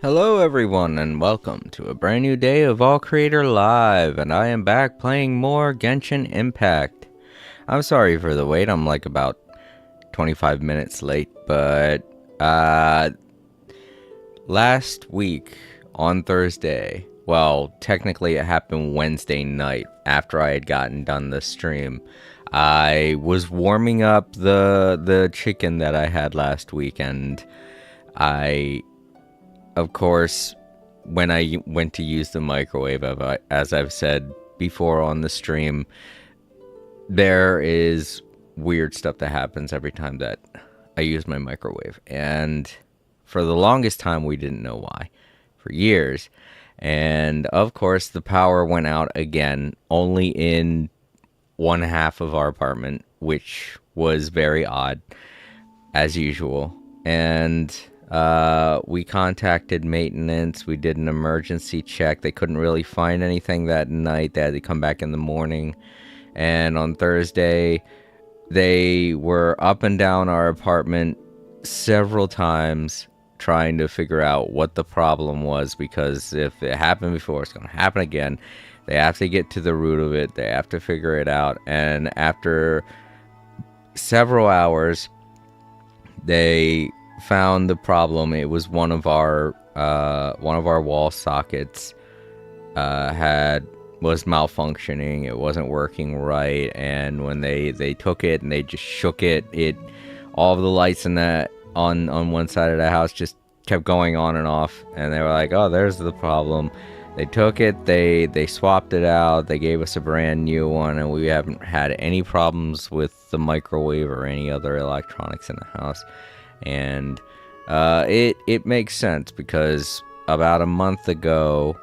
Hello everyone and welcome to a brand new day of All Creator Live, and I am back playing more Genshin Impact. I'm sorry for the wait, I'm like about 25 minutes late, but last week on Thursday, well, technically it happened Wednesday night after I had gotten done the stream. I was warming up the chicken that I had last week, and I of course, when I went to use the microwave, as I've said before on the stream, there is weird stuff that happens every time that I use my microwave. And for the longest time, we didn't know why. For years. And of course, the power went out again, only in one half of our apartment, which was very odd, as usual. And we contacted maintenance. We did an emergency check. They couldn't really find anything that night. They had to come back in the morning. And on Thursday, they were up and down our apartment several times trying to figure out what the problem was, because if it happened before, it's going to happen again. They have to get to the root of it. They have to figure it out. And after several hours, they found the problem. It was one of our wall sockets was malfunctioning. It wasn't working right, and when they took it and they just shook it, all of the lights in that on one side of the house just kept going on and off, and they were like, oh, there's the problem. They took it, they swapped it out, they gave us a brand new one, and we haven't had any problems with the microwave or any other electronics in the house. And it makes sense, because about a month ago,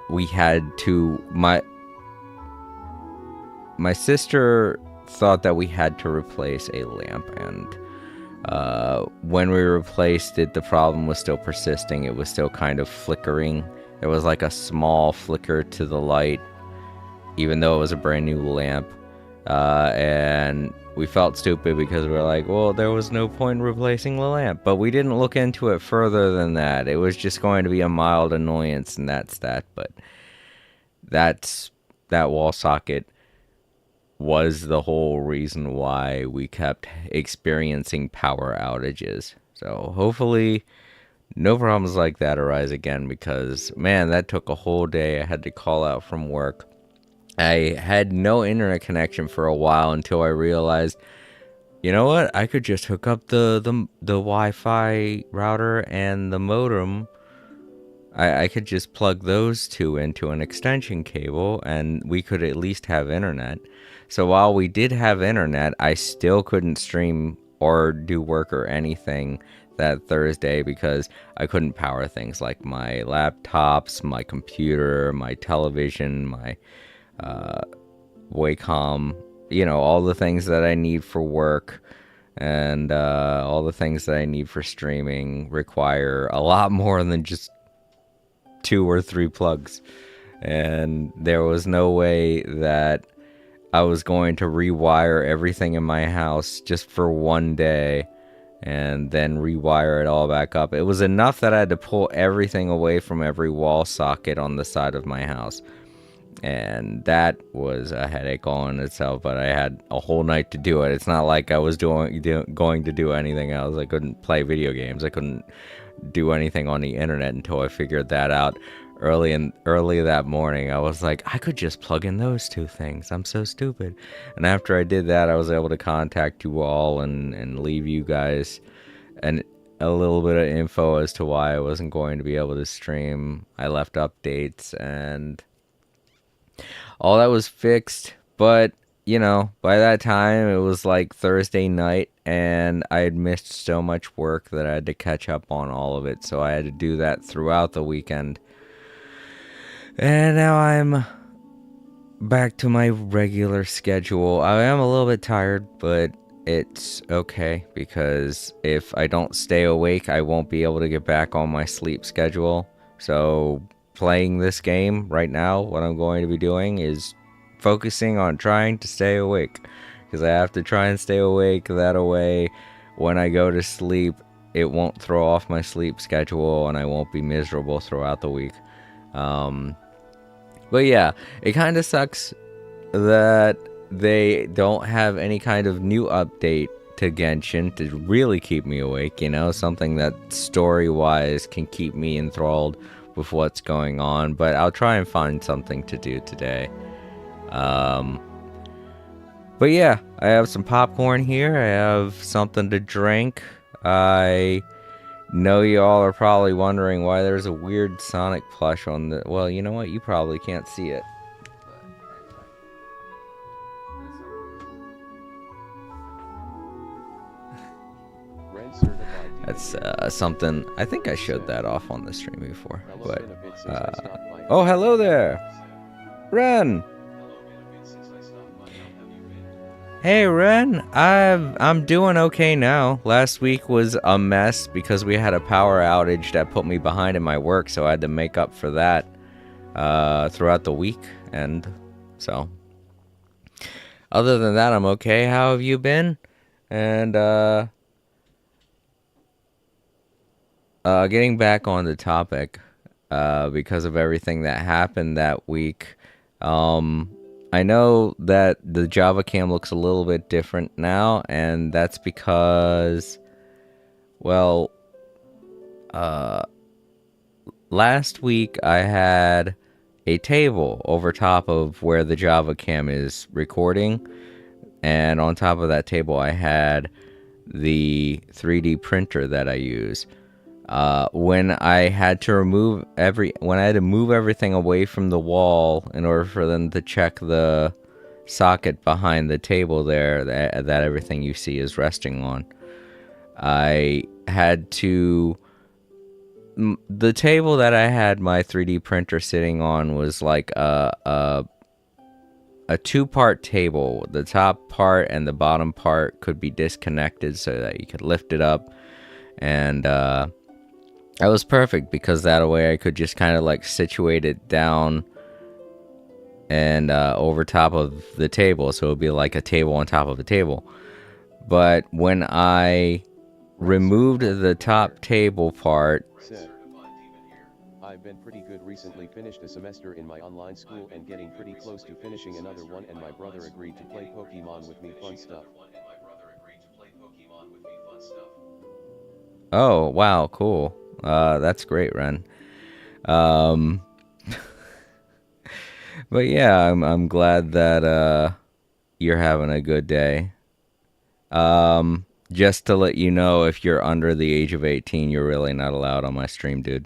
we had to, my sister thought that we had to replace a lamp, and when we replaced it, the problem was still persisting. It was still kind of flickering. There was like a small flicker to the light, even though it was a brand new lamp. And we felt stupid because we were like, well, there was no point in replacing the lamp. But we didn't look into it further than that. It was just going to be a mild annoyance, and that's that. But that wall socket was the whole reason why we kept experiencing power outages. So hopefully no problems like that arise again, because, man, that took a whole day. I had to call out from work. I had no internet connection for a while until I realized, you know what? I could just hook up the Wi-Fi router and the modem. I could just plug those two into an extension cable, and we could at least have internet. So while we did have internet, I still couldn't stream or do work or anything that Thursday, because I couldn't power things like my laptops, my computer, my television, my Wacom, all the things that I need for work, and all the things that I need for streaming require a lot more than just 2 or 3 plugs. And there was no way that I was going to rewire everything in my house just for one day and then rewire it all back up. It was enough that I had to pull everything away from every wall socket on the side of my house. And that was a headache all in itself, but I had a whole night to do it. It's not like I was going to do anything else. I couldn't play video games. I couldn't do anything on the internet until I figured that out early that morning. I was like, I could just plug in those 2 things. I'm so stupid. And after I did that, I was able to contact you all and leave you guys a little bit of info as to why I wasn't going to be able to stream. I left updates, and all that was fixed. But by that time, it was like Thursday night, and I had missed so much work that I had to catch up on all of it. So I had to do that throughout the weekend. And now I'm back to my regular schedule. I am a little bit tired, but it's okay, because if I don't stay awake, I won't be able to get back on my sleep schedule. So playing this game right now, what I'm going to be doing is focusing on trying to stay awake, because I have to try and stay awake. That way, when I go to sleep, it won't throw off my sleep schedule and I won't be miserable throughout the week. Um, but yeah, it kind of sucks that they don't have any kind of new update to Genshin to really keep me awake, something that story-wise can keep me enthralled with what's going on, but I'll try and find something to do today. But yeah, I have some popcorn here, I have something to drink. I know y'all are probably wondering why there's a weird Sonic plush on the... Well, you know what? You probably can't see it. That's something... I think I showed that off on the stream before. But, oh, hello there! Ren! Hey Ren, I'm doing okay now. Last week was a mess because we had a power outage that put me behind in my work, so I had to make up for that throughout the week, and so other than that, I'm okay. How have you been? And getting back on the topic, because of everything that happened that week, I know that the Java cam looks a little bit different now, and that's because, well, last week I had a table over top of where the Java cam is recording, and on top of that table I had the 3D printer that I use. When I had to move everything away from the wall in order for them to check the socket behind the table there that everything you see is resting on, I had to... The table that I had my 3D printer sitting on was like a two-part table. The top part and the bottom part could be disconnected so that you could lift it up, and that was perfect because that way I could just kind of like situate it down and over top of the table, so it would be like a table on top of a table. But when I removed the top table part... I've been pretty good recently, finished a semester in my online school and getting pretty close to finishing another one, and my brother agreed to play Pokemon with me, fun stuff. Oh, wow, cool. That's great, Ren. But yeah, I'm glad that you're having a good day. Just to let you know, if you're under the age of 18, you're really not allowed on my stream, dude.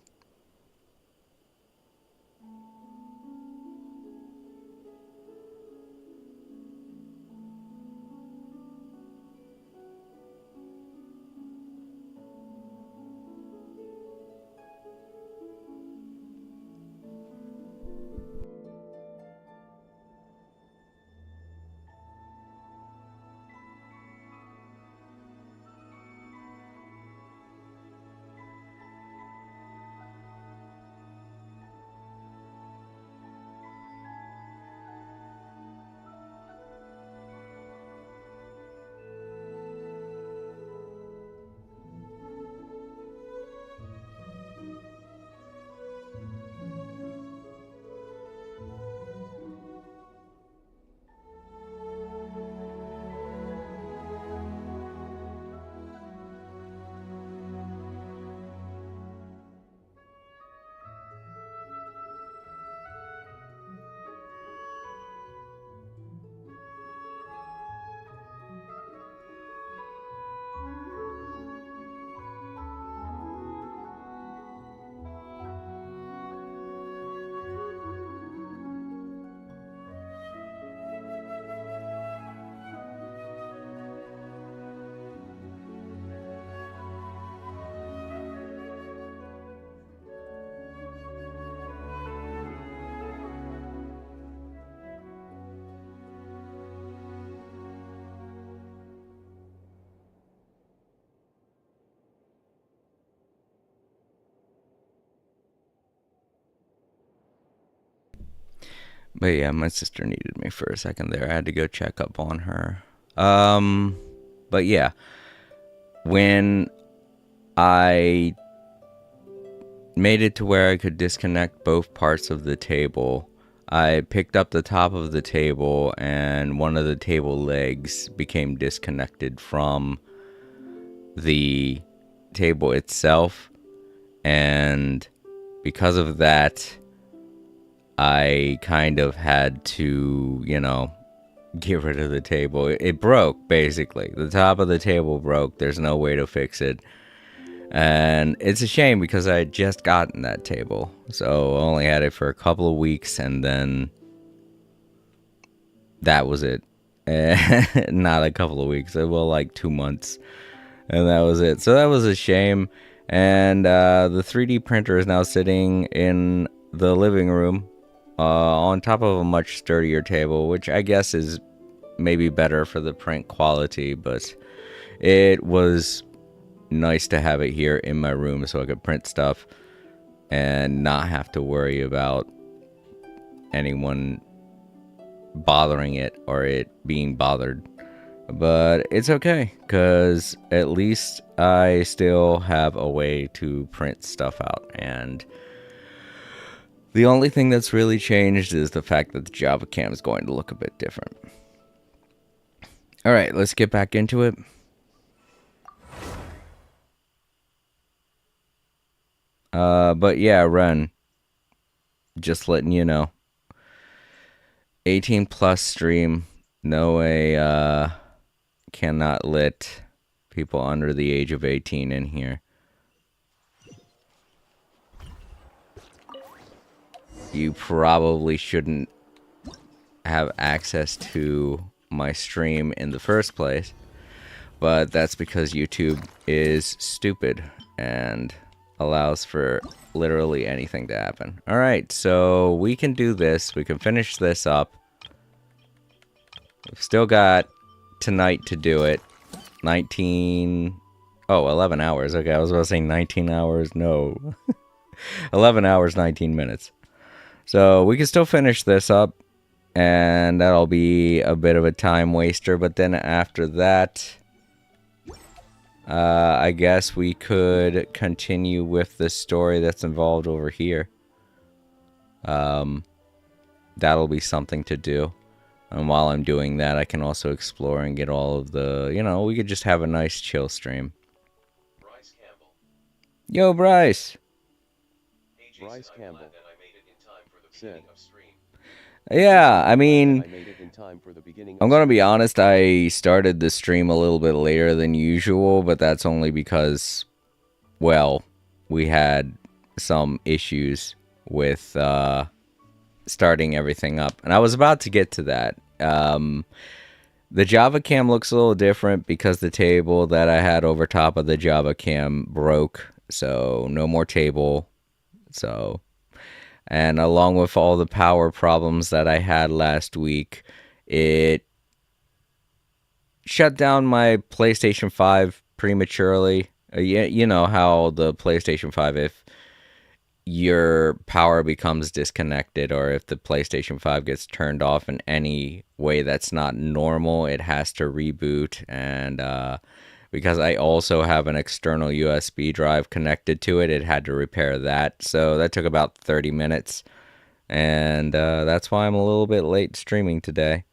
But yeah, my sister needed me for a second there. I had to go check up on her. But yeah, when I made it to where I could disconnect both parts of the table. I picked up the top of the table, and one of the table legs became disconnected from the table itself. And because of that, I kind of had to, get rid of the table. It broke, basically. The top of the table broke. There's no way to fix it. And it's a shame because I had just gotten that table. So I only had it for a couple of weeks, and then that was it. Not a couple of weeks. Well, like 2 months. And that was it. So that was a shame. And the 3D printer is now sitting in the living room on top of a much sturdier table, which I guess is maybe better for the print quality, but it was nice to have it here in my room so I could print stuff and not have to worry about anyone bothering it or it being bothered. But it's okay, because at least I still have a way to print stuff out. And the only thing that's really changed is the fact that the Java cam is going to look a bit different. All right, let's get back into it. But yeah, Ren, just letting you know. 18 plus stream. No way, cannot let people under the age of 18 in here. You probably shouldn't have access to my stream in the first place, but that's because YouTube is stupid and allows for literally anything to happen. All right, so we can do this. We can finish this up. We've still got tonight to do it. 11 hours. Okay, I was about to say 19 hours. No. 11 hours, 19 minutes. So we can still finish this up, and that'll be a bit of a time waster. But then after that, I guess we could continue with the story that's involved over here. That'll be something to do. And while I'm doing that, I can also explore and get all of the, we could just have a nice chill stream. Bryce Campbell. Yo, Bryce. Bryce Campbell said, yeah, I mean, I made it in time for the beginning. I'm going to be honest, I started the stream a little bit later than usual, but that's only because, well, we had some issues with starting everything up. And I was about to get to that. The Java cam looks a little different because the table that I had over top of the Java cam broke. So no more table. And along with all the power problems that I had last week, it shut down my PlayStation 5 prematurely. You know how the PlayStation 5, if your power becomes disconnected or if the PlayStation 5 gets turned off in any way that's not normal, it has to reboot. And because I also have an external USB drive connected to it, it had to repair that. So that took about 30 minutes. And that's why I'm a little bit late streaming today.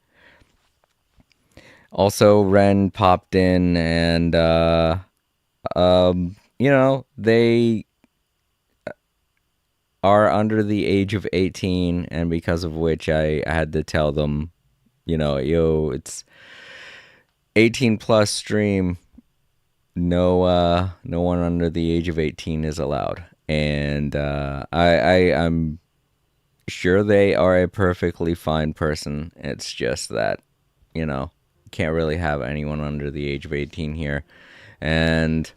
Also, Ren popped in and, they are under the age of 18, and because of which I had to tell them, yo, it's 18 plus stream. No one under the age of 18 is allowed. And I'm sure they are a perfectly fine person. It's just that, can't really have anyone under the age of 18 here. And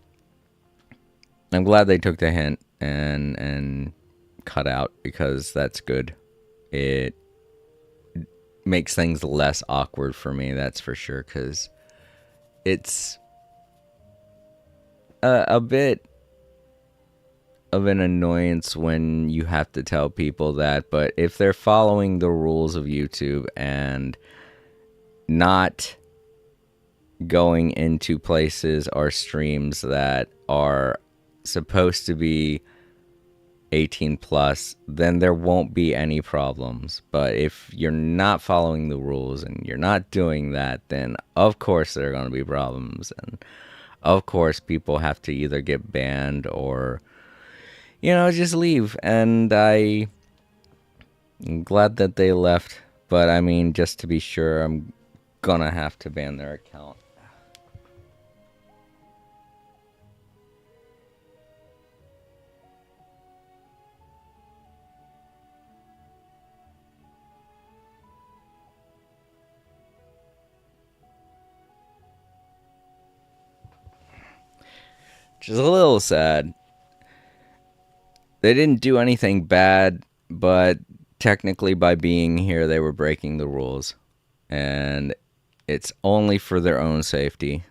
I'm glad they took the hint and cut out, because that's good. It makes things less awkward for me, that's for sure, because it's a bit of an annoyance when you have to tell people that. But if they're following the rules of YouTube and not going into places or streams that are supposed to be 18 plus, then there won't be any problems. But if you're not following the rules and you're not doing that, then of course there are going to be problems. And of course people have to either get banned or, just leave. And I'm glad that they left. But I mean, just to be sure, I'm gonna have to ban their account. Which is a little sad. They didn't do anything bad, but technically by being here, they were breaking the rules. And it's only for their own safety.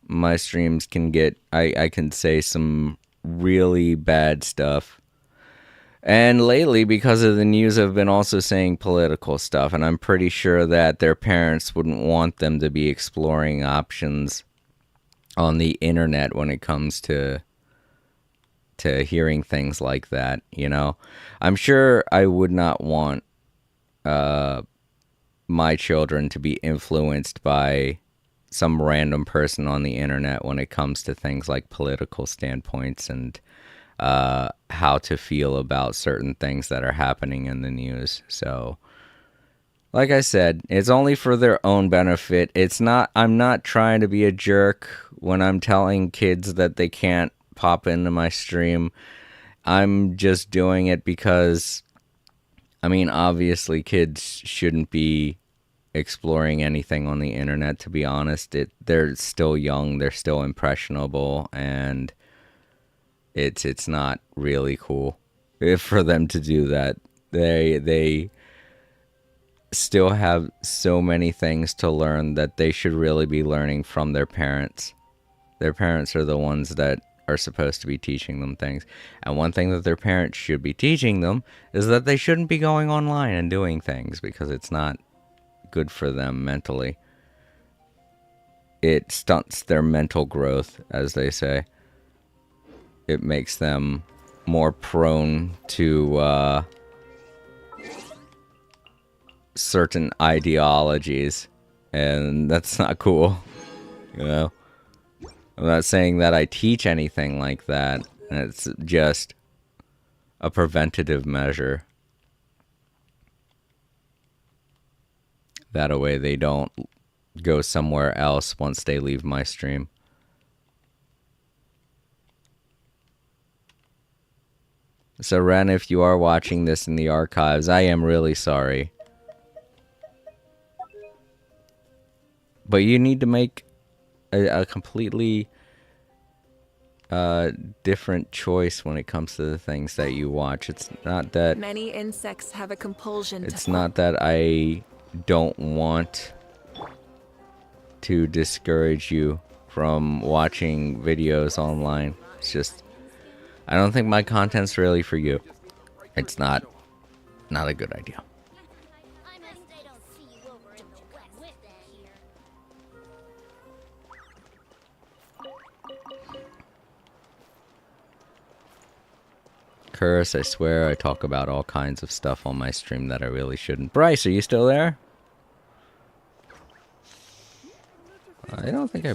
My streams can get, I can say some really bad stuff. And lately, because of the news, I've been also saying political stuff. And I'm pretty sure that their parents wouldn't want them to be exploring options on the internet when it comes to hearing things like that. I'm sure I would not want my children to be influenced by some random person on the internet when it comes to things like political standpoints and how to feel about certain things that are happening in the news. So, like I said, it's only for their own benefit. I'm not trying to be a jerk when I'm telling kids that they can't pop into my stream. I'm just doing it because, I mean, obviously kids shouldn't be exploring anything on the internet, to be honest. They're still young, they're still impressionable, and it's not really cool for them to do that. They still have so many things to learn that they should really be learning from their parents. Their parents are the ones that are supposed to be teaching them things. And one thing that their parents should be teaching them is that they shouldn't be going online and doing things because it's not good for them mentally. It stunts their mental growth, as they say. It makes them more prone to certain ideologies, and that's not cool. I'm not saying that I teach anything like that. It's just a preventative measure. That way they don't go somewhere else once they leave my stream. So Ren, if you are watching this in the archives, I am really sorry. But you need to make a completely different choice when it comes to the things that you watch. It's not that many insects have a compulsion. It's not that I don't want to discourage you from watching videos online. It's just I don't think my content's really for you. It's not a good idea. Curse, I swear I talk about all kinds of stuff on my stream that I really shouldn't. Bryce, are you still there? I don't think I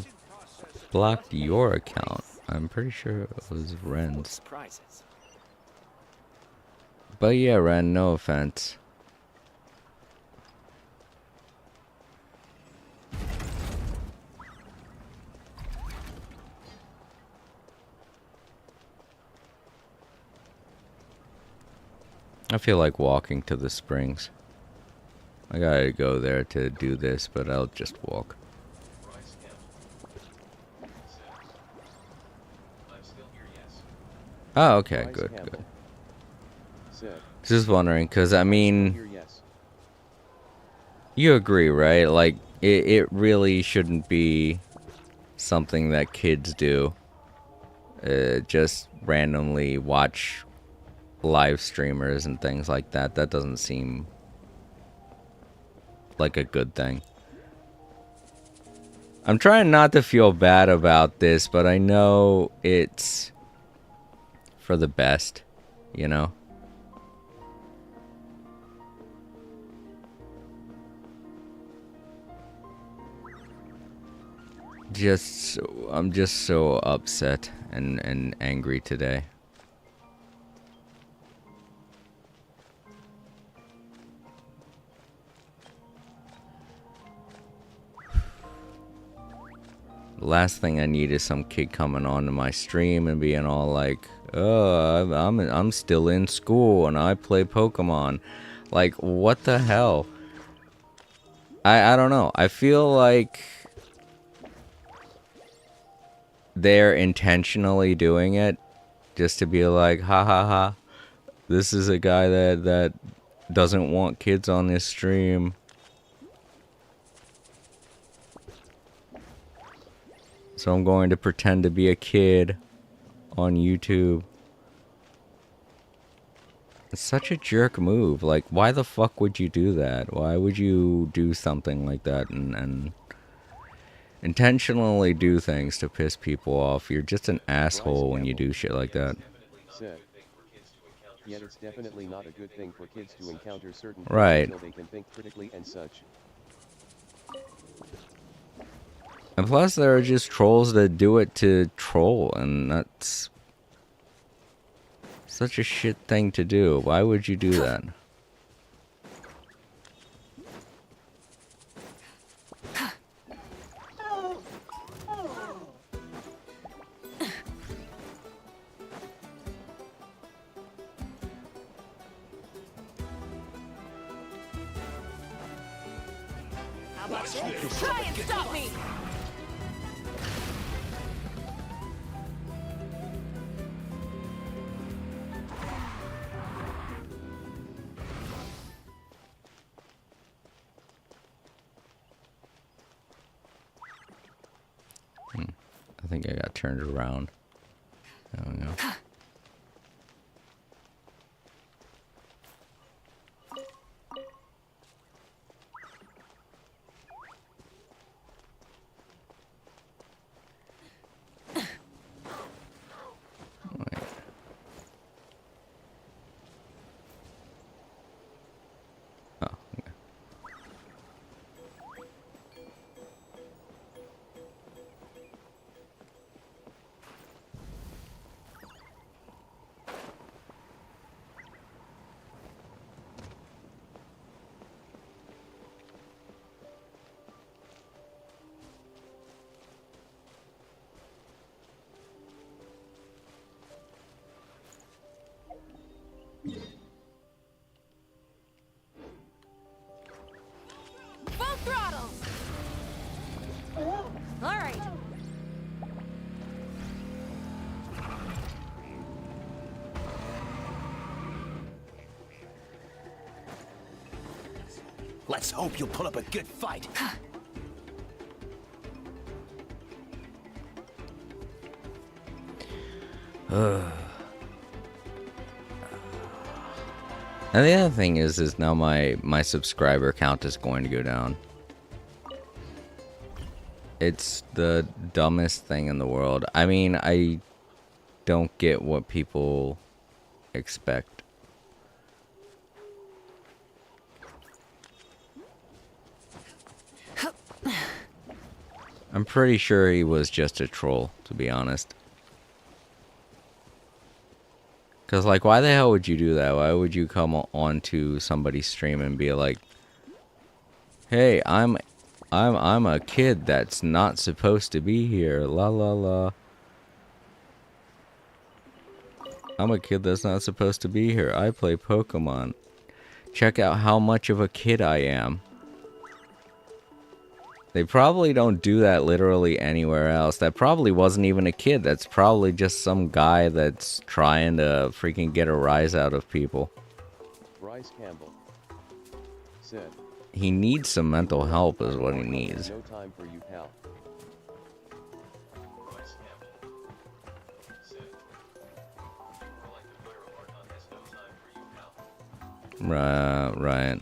blocked your account. I'm pretty sure it was Ren's. But yeah, Ren, no offense. I feel like walking to the springs. I gotta go there to do this, but I'll just walk. Oh, okay, good. Just wondering, because, I mean, you agree, right? Like, it really shouldn't be something that kids do. Just randomly watch live streamers and things like that. That doesn't seem like a good thing. I'm trying not to feel bad about this, but I know it's for the best, you know? I'm just so upset and angry today. The last thing I need is some kid coming onto my stream and being all like, "Oh, I'm still in school and I play Pokemon." Like, what the hell? I don't know. I feel like they're intentionally doing it just to be like, "Ha ha ha. This is a guy that doesn't want kids on his stream." So I'm going to pretend to be a kid on YouTube. It's such a jerk move. Like, why the fuck would you do that? Why would you do something like that and intentionally do things to piss people off? You're just an asshole when you do shit like that. Said. Yet it's definitely not a good thing for kids to encounter certain things Right. until they can think critically and such. And plus, there are just trolls that do it to troll, and that's such a shit thing to do. Why would you do that? How about this? Try and stop me! I think I got turned around. There we go. Wait. Oh, okay. Full throttle! Alright. Let's hope you'll put up a good fight. And the other thing is now my subscriber count is going to go down. It's the dumbest thing in the world. I mean, I don't get what people expect. I'm pretty sure he was just a troll, to be honest. Cause like, why the hell would you do that? Why would you come onto somebody's stream and be like, "Hey, I'm a kid that's not supposed to be here. La la la. I'm a kid that's not supposed to be here. I play Pokemon. Check out how much of a kid I am." They probably don't do that literally anywhere else. That probably wasn't even a kid. That's probably just some guy that's trying to freaking get a rise out of people. Bryce Campbell said. He needs some mental help is what he needs. No time for you, pal. Right.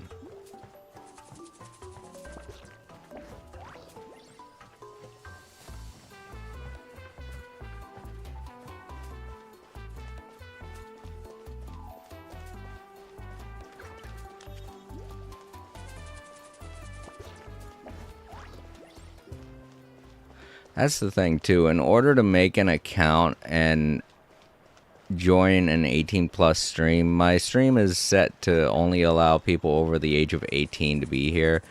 That's the thing too. In order to make an account and join an 18 plus stream, my stream is set to only allow people over the age of 18 to be here.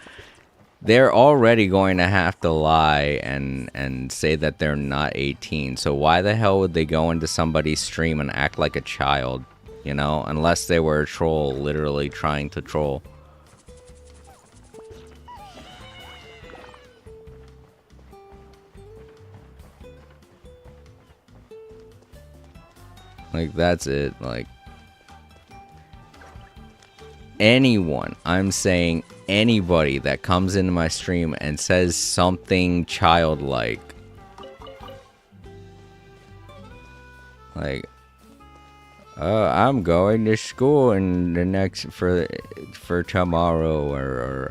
They're already going to have to lie and say that they're not 18. So why the hell would they go into somebody's stream and act like a child? You know, unless they were a troll, literally trying to troll. Like, that's it. Like, anyone, I'm saying anybody that comes into my stream and says something childlike, like, I'm going to school in the next for tomorrow, or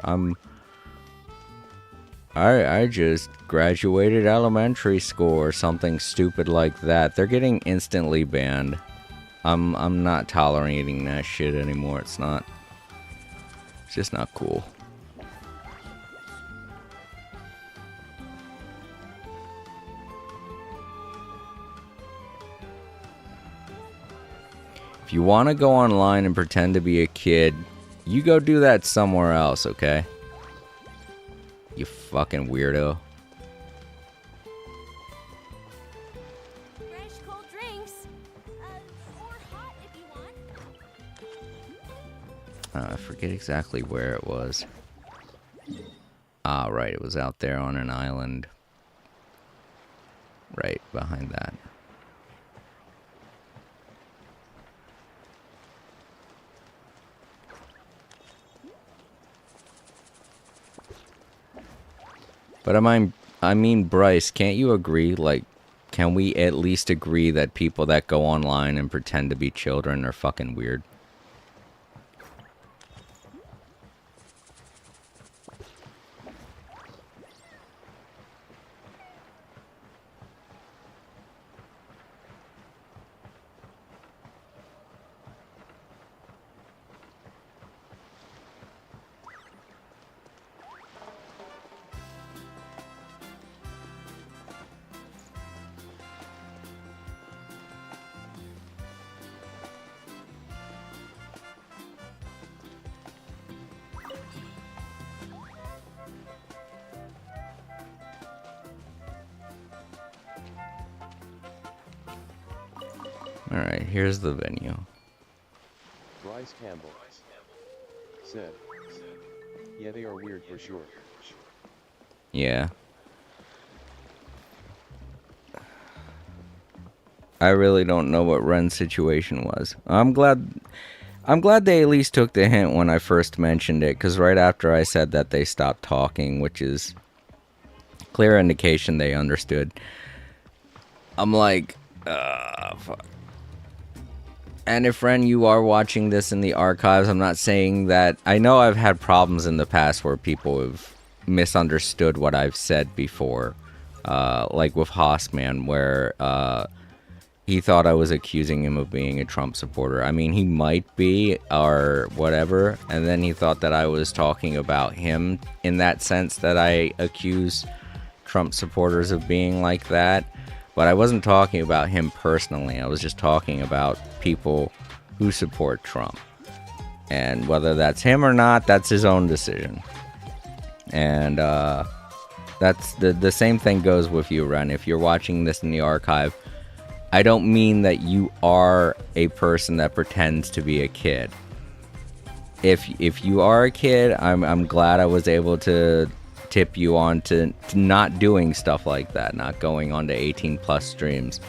I just graduated elementary school, or something stupid like that. They're getting instantly banned. I'm not tolerating that shit anymore. It's just not cool. If you want to go online and pretend to be a kid, you go do that somewhere else, okay? You fucking weirdo. Fresh cold drinks. Or hot if you want. I forget exactly where it was. Ah, right, it was out there on an island. Right behind that. But I mean, Bryce, can't you agree? Like, can we at least agree that people that go online and pretend to be children are fucking weird? Alright, here's the venue. Bryce Campbell said, yeah, they are weird for sure. Yeah. I really don't know what Ren's situation was. I'm glad they at least took the hint when I first mentioned it, because right after I said that, they stopped talking, which is clear indication they understood. I'm like, fuck. And if, Ren, you are watching this in the archives, I'm not saying that... I know I've had problems in the past where people have misunderstood what I've said before. Like with Hossman, where he thought I was accusing him of being a Trump supporter. I mean, he might be, or whatever. And then he thought that I was talking about him in that sense, that I accuse Trump supporters of being like that. But I wasn't talking about him personally. I was just talking about people who support Trump. And whether that's him or not, that's his own decision. And that's the same thing goes with you, Ren. If you're watching this in the archive, I don't mean that you are a person that pretends to be a kid. If you are a kid, I'm glad I was able to tip you on to not doing stuff like that, not going on to 18 plus streams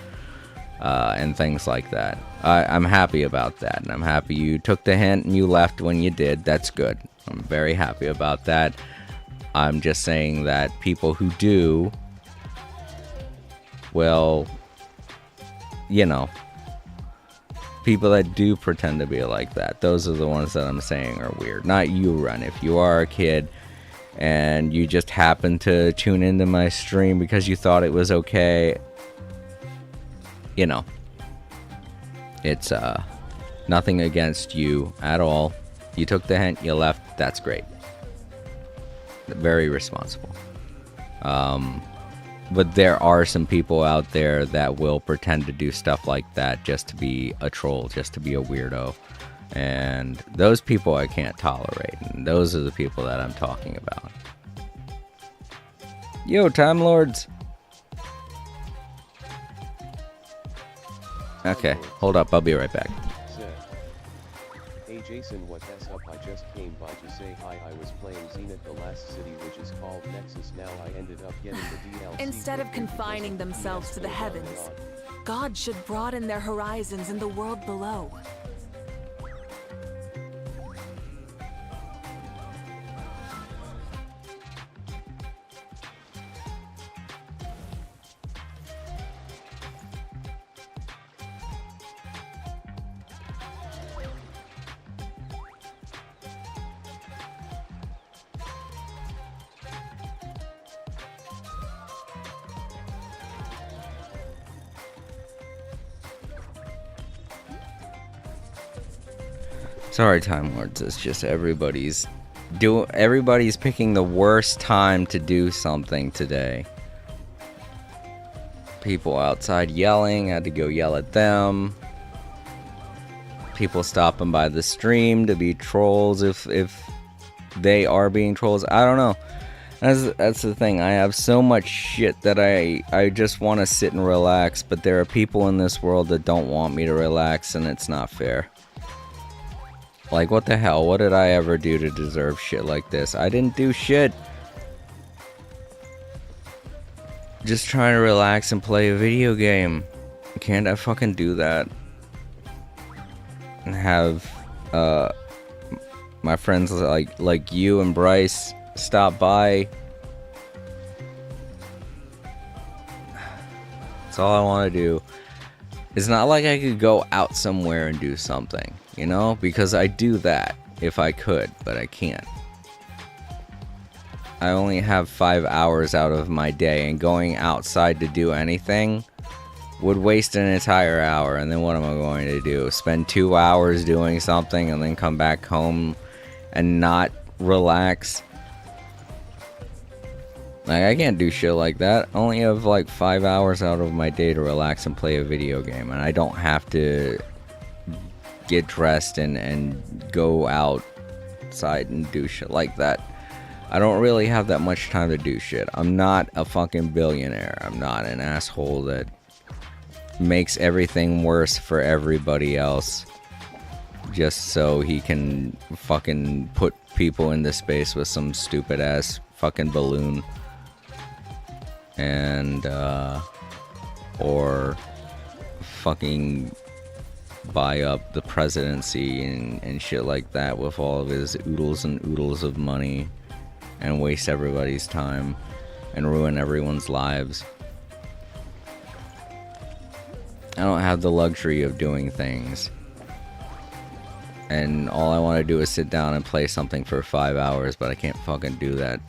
and things like that. I'm happy about that, and I'm happy you took the hint and you left when you did. That's good. I'm very happy about that. I'm just saying that people who do, well, you know, people that do pretend to be like that, those are the ones that I'm saying are weird. Not you, Ren. If you are a kid and you just happen to tune into my stream because you thought it was okay, you know, it's nothing against you at all. You took the hint, you left, that's great. Very responsible. But there are some people out there that will pretend to do stuff like that just to be a troll, just to be a weirdo. And those people I can't tolerate. And those are the people that I'm talking about. Yo, Time Lords. Okay, hold up. I'll be right back. Said, hey Jason, what's up? I just came by to say hi. I was playing Zenith the last city, which is called Nexus. Now I ended up getting the DLC. Instead of for free confining because of the themselves to the PS heavens, going on. God should broaden their horizons in the world below. Sorry, Time Lords. It's just everybody's picking the worst time to do something today. People outside yelling, I had to go yell at them. People stopping by the stream to be trolls if they are being trolls. I don't know. That's the thing. I have so much shit that I just want to sit and relax, but there are people in this world that don't want me to relax, and it's not fair. Like, what the hell? What did I ever do to deserve shit like this? I didn't do shit. Just trying to relax and play a video game. Can't I fucking do that? And have my friends like you and Bryce stop by. That's all I want to do. It's not like I could go out somewhere and do something, you know? Because I do that if I could, but I can't. I only have 5 hours out of my day, and going outside to do anything would waste an entire hour. And then what am I going to do? Spend 2 hours doing something and then come back home and not relax? Like, I can't do shit like that. I only have like 5 hours out of my day to relax and play a video game, and I don't have to get dressed and go outside and do shit like that. I don't really have that much time to do shit. I'm not a fucking billionaire. I'm not an asshole that makes everything worse for everybody else just so he can fucking put people into space with some stupid ass fucking balloon. And or fucking buy up the presidency and shit like that with all of his oodles and oodles of money and waste everybody's time and ruin everyone's lives. I don't have the luxury of doing things, and all I want to do is sit down and play something for 5 hours, but I can't fucking do that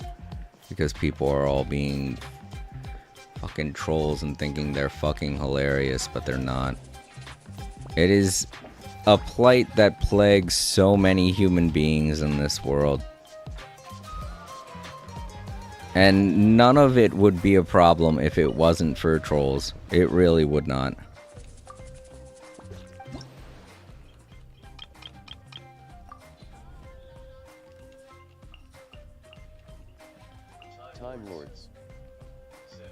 because people are all being fucking trolls and thinking they're fucking hilarious, but they're not. It is a plight that plagues so many human beings in this world, and none of it would be a problem if it wasn't for trolls. It really would not. Time Lords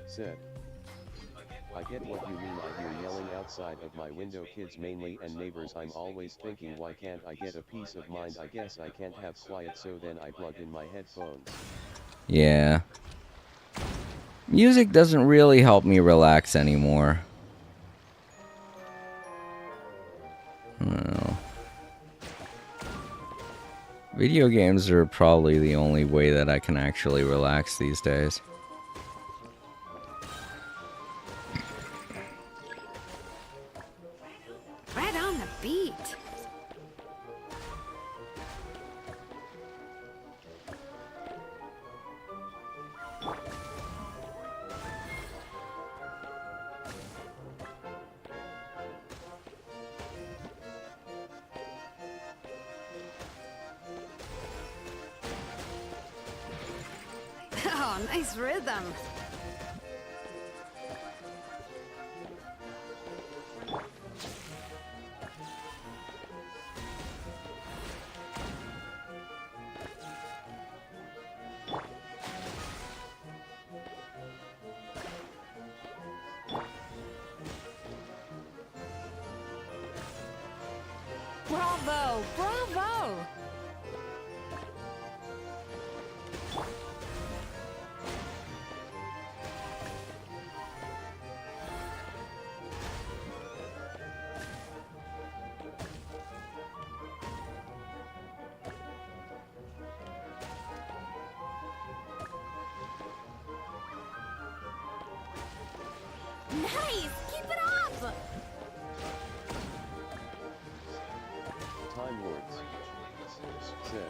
said, I get what you mean. I hear yelling outside of my window, kids mainly and neighbors. I'm always thinking, why can't I get a peace of mind? I guess I can't have quiet, so then I plug in my headphones. Yeah. Music doesn't really help me relax anymore. No. Video games are probably the only way that I can actually relax these days. Right on the beat. Oh, nice rhythm. Bravo! Bravo! Nice! Keep it up! Time Lords said,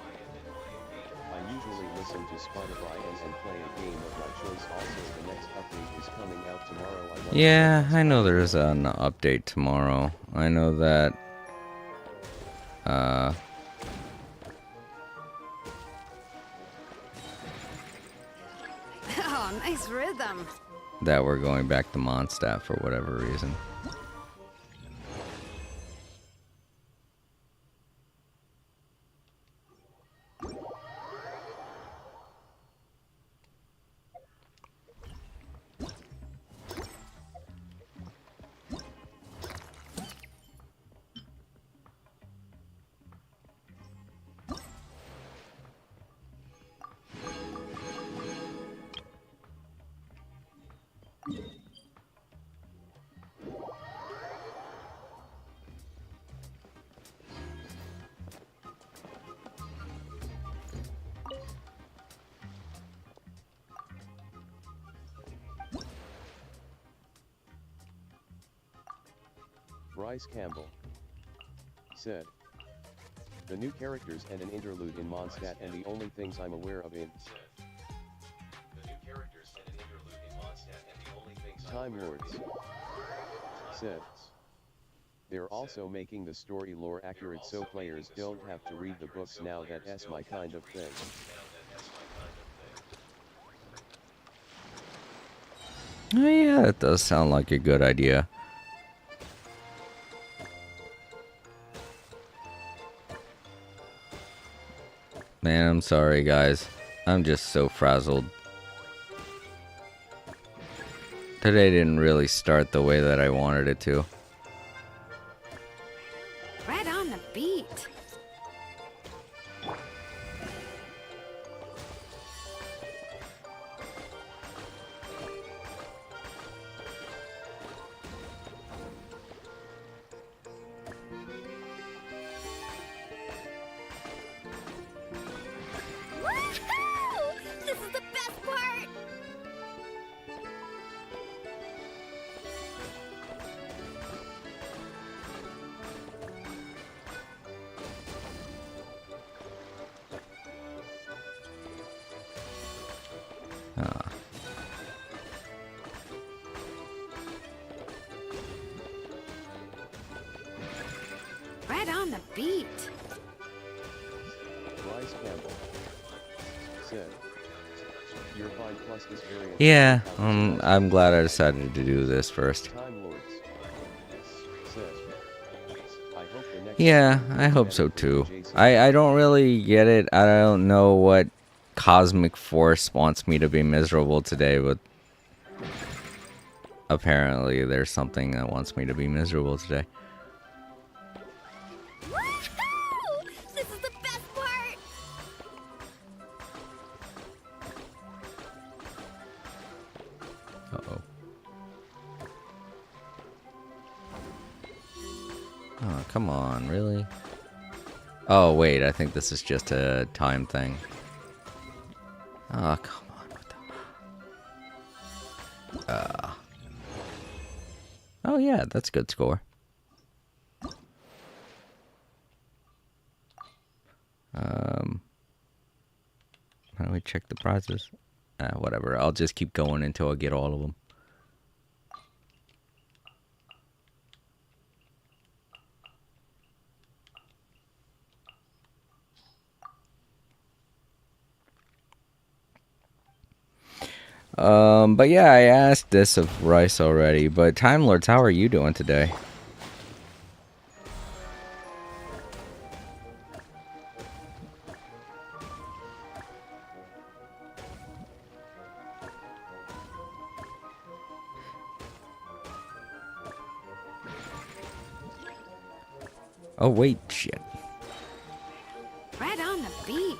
I usually listen to Spotify and play a game of my choice. Also, the next update is coming out tomorrow. I want Yeah, I know there's an update tomorrow. I know that. Oh, nice rhythm. That we're going back to Mondstadt for whatever reason. Bryce Campbell said, the new characters and an interlude in Mondstadt and the only things I'm aware of in Time Lords said, they're also making the story lore accurate so players don't have to read the books now. That's my kind of thing. Oh, yeah, that does sound like a good idea. Man, I'm sorry, guys. I'm just so frazzled. Today didn't really start the way that I wanted it to. Right on the beat. Woohoo! This is the best part! Right on the beat. Bryce Campbell said, your fine plus is very Yeah, I'm glad I decided to do this first. Time Lords said, I hope the next Yeah, I hope so too. I don't really get it. I don't know what cosmic force wants me to be miserable today, but apparently there's something that wants me to be miserable today. Woohoo! This is the best part! Uh-oh. Oh, come on, really? Oh, wait, I think this is just a time thing. Oh, come on. What the... Oh, yeah, that's a good score. How do we check the prizes? Whatever, I'll just keep going until I get all of them. But yeah, I asked this of Rice already, but Time Lords, how are you doing today? Oh, wait, shit. Right on the beat.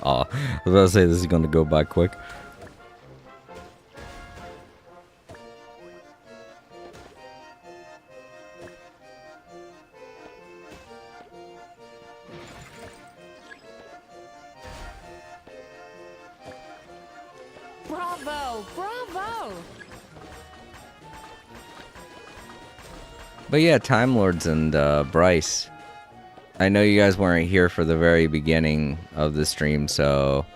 I was about to say this is gonna go by quick. Bravo, bravo. But yeah, Time Lords and Bryce. I know you guys weren't here for the very beginning of the stream, so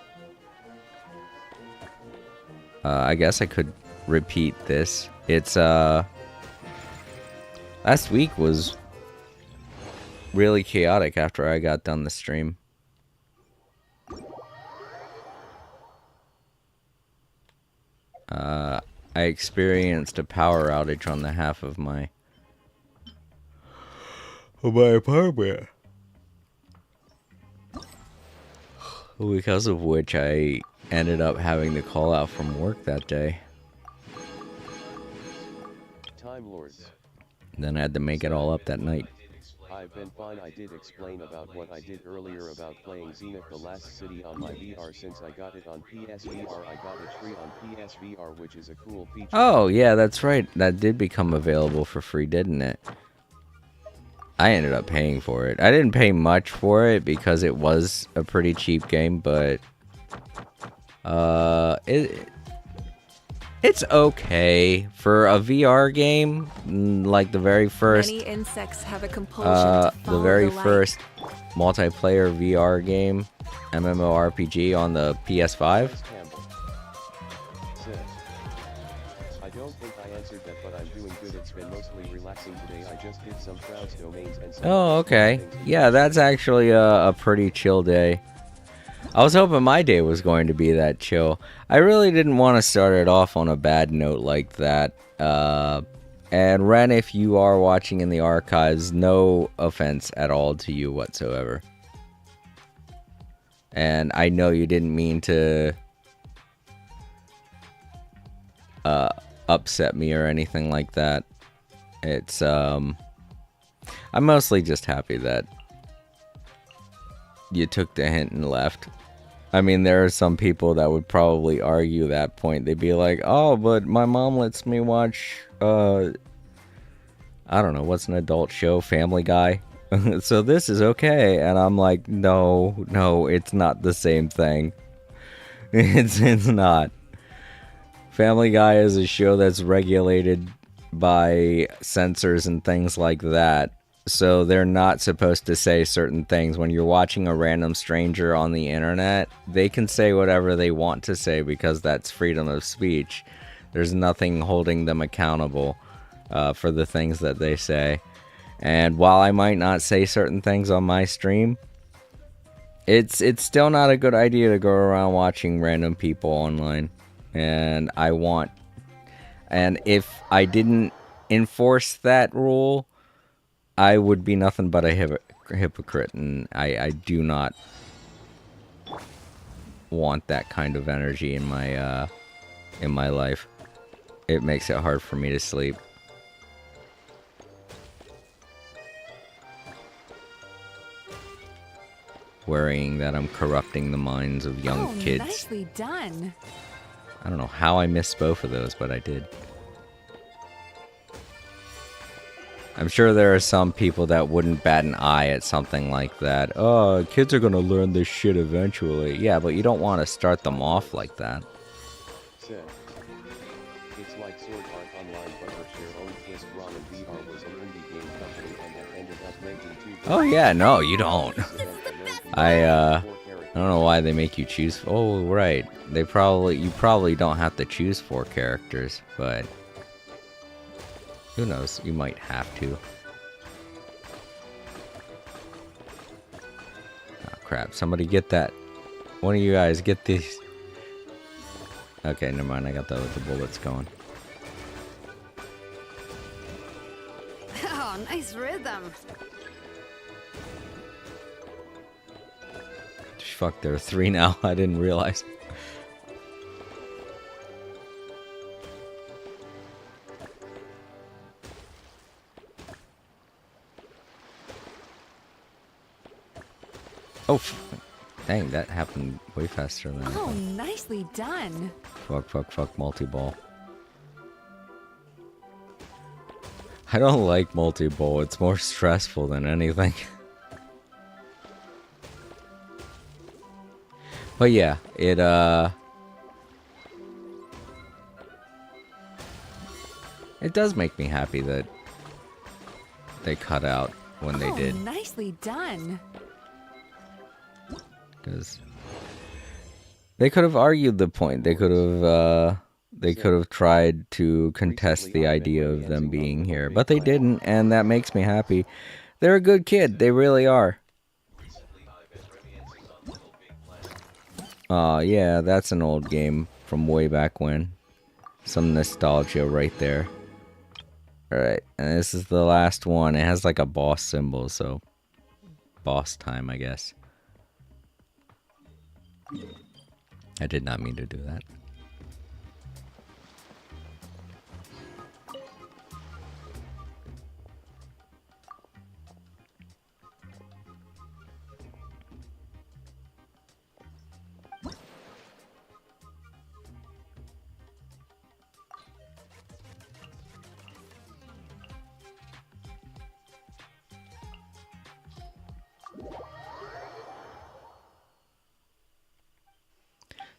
I guess I could repeat this. It's last week was really chaotic after I got done the stream. I experienced a power outage on the half of my apartment. Because of which I ended up having to call out from work that day. Time Lords. Then I had to make it all up that night. I've been fine. I did explain about what I did earlier about playing Zenith the Last City on my VR since I got it on PSVR. I got it free on PSVR, which is a cool feature. Oh, yeah, that's right. That did become available for free, didn't it? I ended up paying for it. I didn't pay much for it because it was a pretty cheap game, but it's okay for a VR game. Like the very first, Many insects have a compulsion to follow the very light. first multiplayer VR game, MMORPG on the PS5. Chris Campbell said, I don't think I answered that, but I'm doing good. It's been mostly relaxing today. I just did some crowds domains and some Oh, okay. things. Yeah, that's actually a pretty chill day. I was hoping my day was going to be that chill. I really didn't want to start it off on a bad note like that. And Ren, if you are watching in the archives, no offense at all to you whatsoever. And I know you didn't mean to upset me or anything like that. It's I'm mostly just happy that you took the hint and left. I mean, there are some people that would probably argue that point. They'd be like, oh, but my mom lets me watch, I don't know, what's an adult show? Family Guy? So this is okay. And I'm like, no, it's not the same thing. It's not. Family Guy is a show that's regulated by censors and things like that. So they're not supposed to say certain things. When you're watching a random stranger on the internet, they can say whatever they want to say because that's freedom of speech. There's nothing holding them accountable for the things that they say. And while I might not say certain things on my stream, it's still not a good idea to go around watching random people online. And if I didn't enforce that rule, I would be nothing but a hypocrite, and I do not want that kind of energy in my life. It makes it hard for me to sleep. Worrying that I'm corrupting the minds of young kids. Nicely done. I don't know how I missed both of those, but I did. I'm sure there are some people that wouldn't bat an eye at something like that. Oh, kids are gonna learn this shit eventually. Yeah, but you don't want to start them off like that. Said, it's like Sword Art Online, but for their own twist. Ron and VR was an indie game company and that ended up making two. Oh yeah, no, you don't. I don't know why they make you choose. Oh, right. You probably don't have to choose 4 characters, but who knows? You might have to. Oh, crap. Somebody get that. One of you guys get these. Okay, never mind. I got the bullets going. Oh, nice rhythm. Fuck, there are 3 now. I didn't realize. Dang, that happened way faster than I Oh, thought. nicely done. Fuck, multi-ball. I don't like multi-ball. It's more stressful than anything. But yeah, it does make me happy that they cut out when they did. Nicely done. Because they could have argued the point. They could have tried to contest the idea of them being here, but they didn't, and that makes me happy. They're a good kid. They really are. Yeah, that's an old game from way back when. Some nostalgia right there. Alright, and this is the last one. It has like a boss symbol, so boss time, I guess. I did not mean to do that.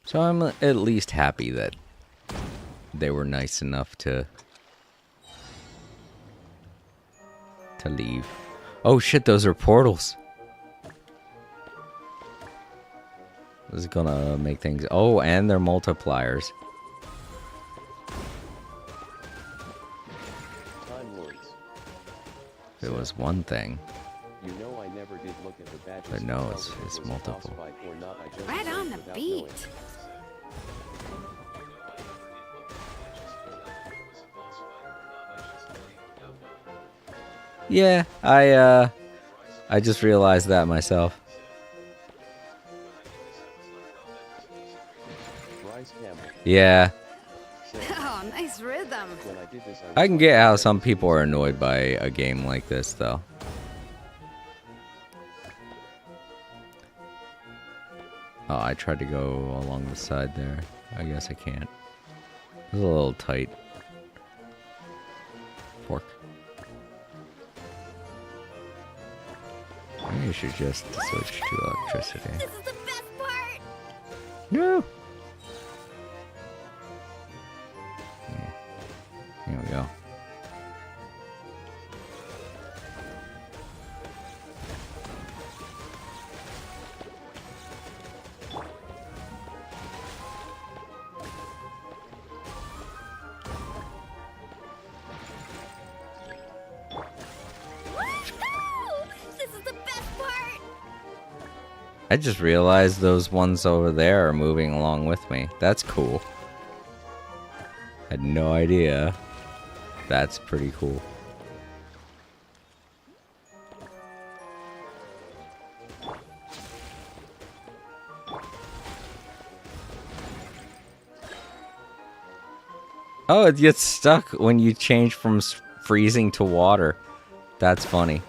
So I'm at least happy that they were nice enough to leave. Oh shit, those are portals. This is gonna make things... Oh, and they're multipliers. Time Lords. If it was one thing. You know I never did look at the badges. But no, to tell it's if it was a multiple. boss fight or not, I just Right played on the without beat. knowing. Yeah, I just realized that myself. Bryce Campbell Yeah, said, Oh, nice rhythm. when I did this, I can get how some people are annoyed by a game like this, though. Oh, I tried to go along the side there. I guess I can't. It's a little tight. Fork. Maybe you should just switch to electricity. This is the best part! No! Yeah. Here we go. Woohoo! This is the best part! I just realized those ones over there are moving along with me. That's cool. Had no idea. That's pretty cool. Oh, it gets stuck when you change from freezing to water. That's funny.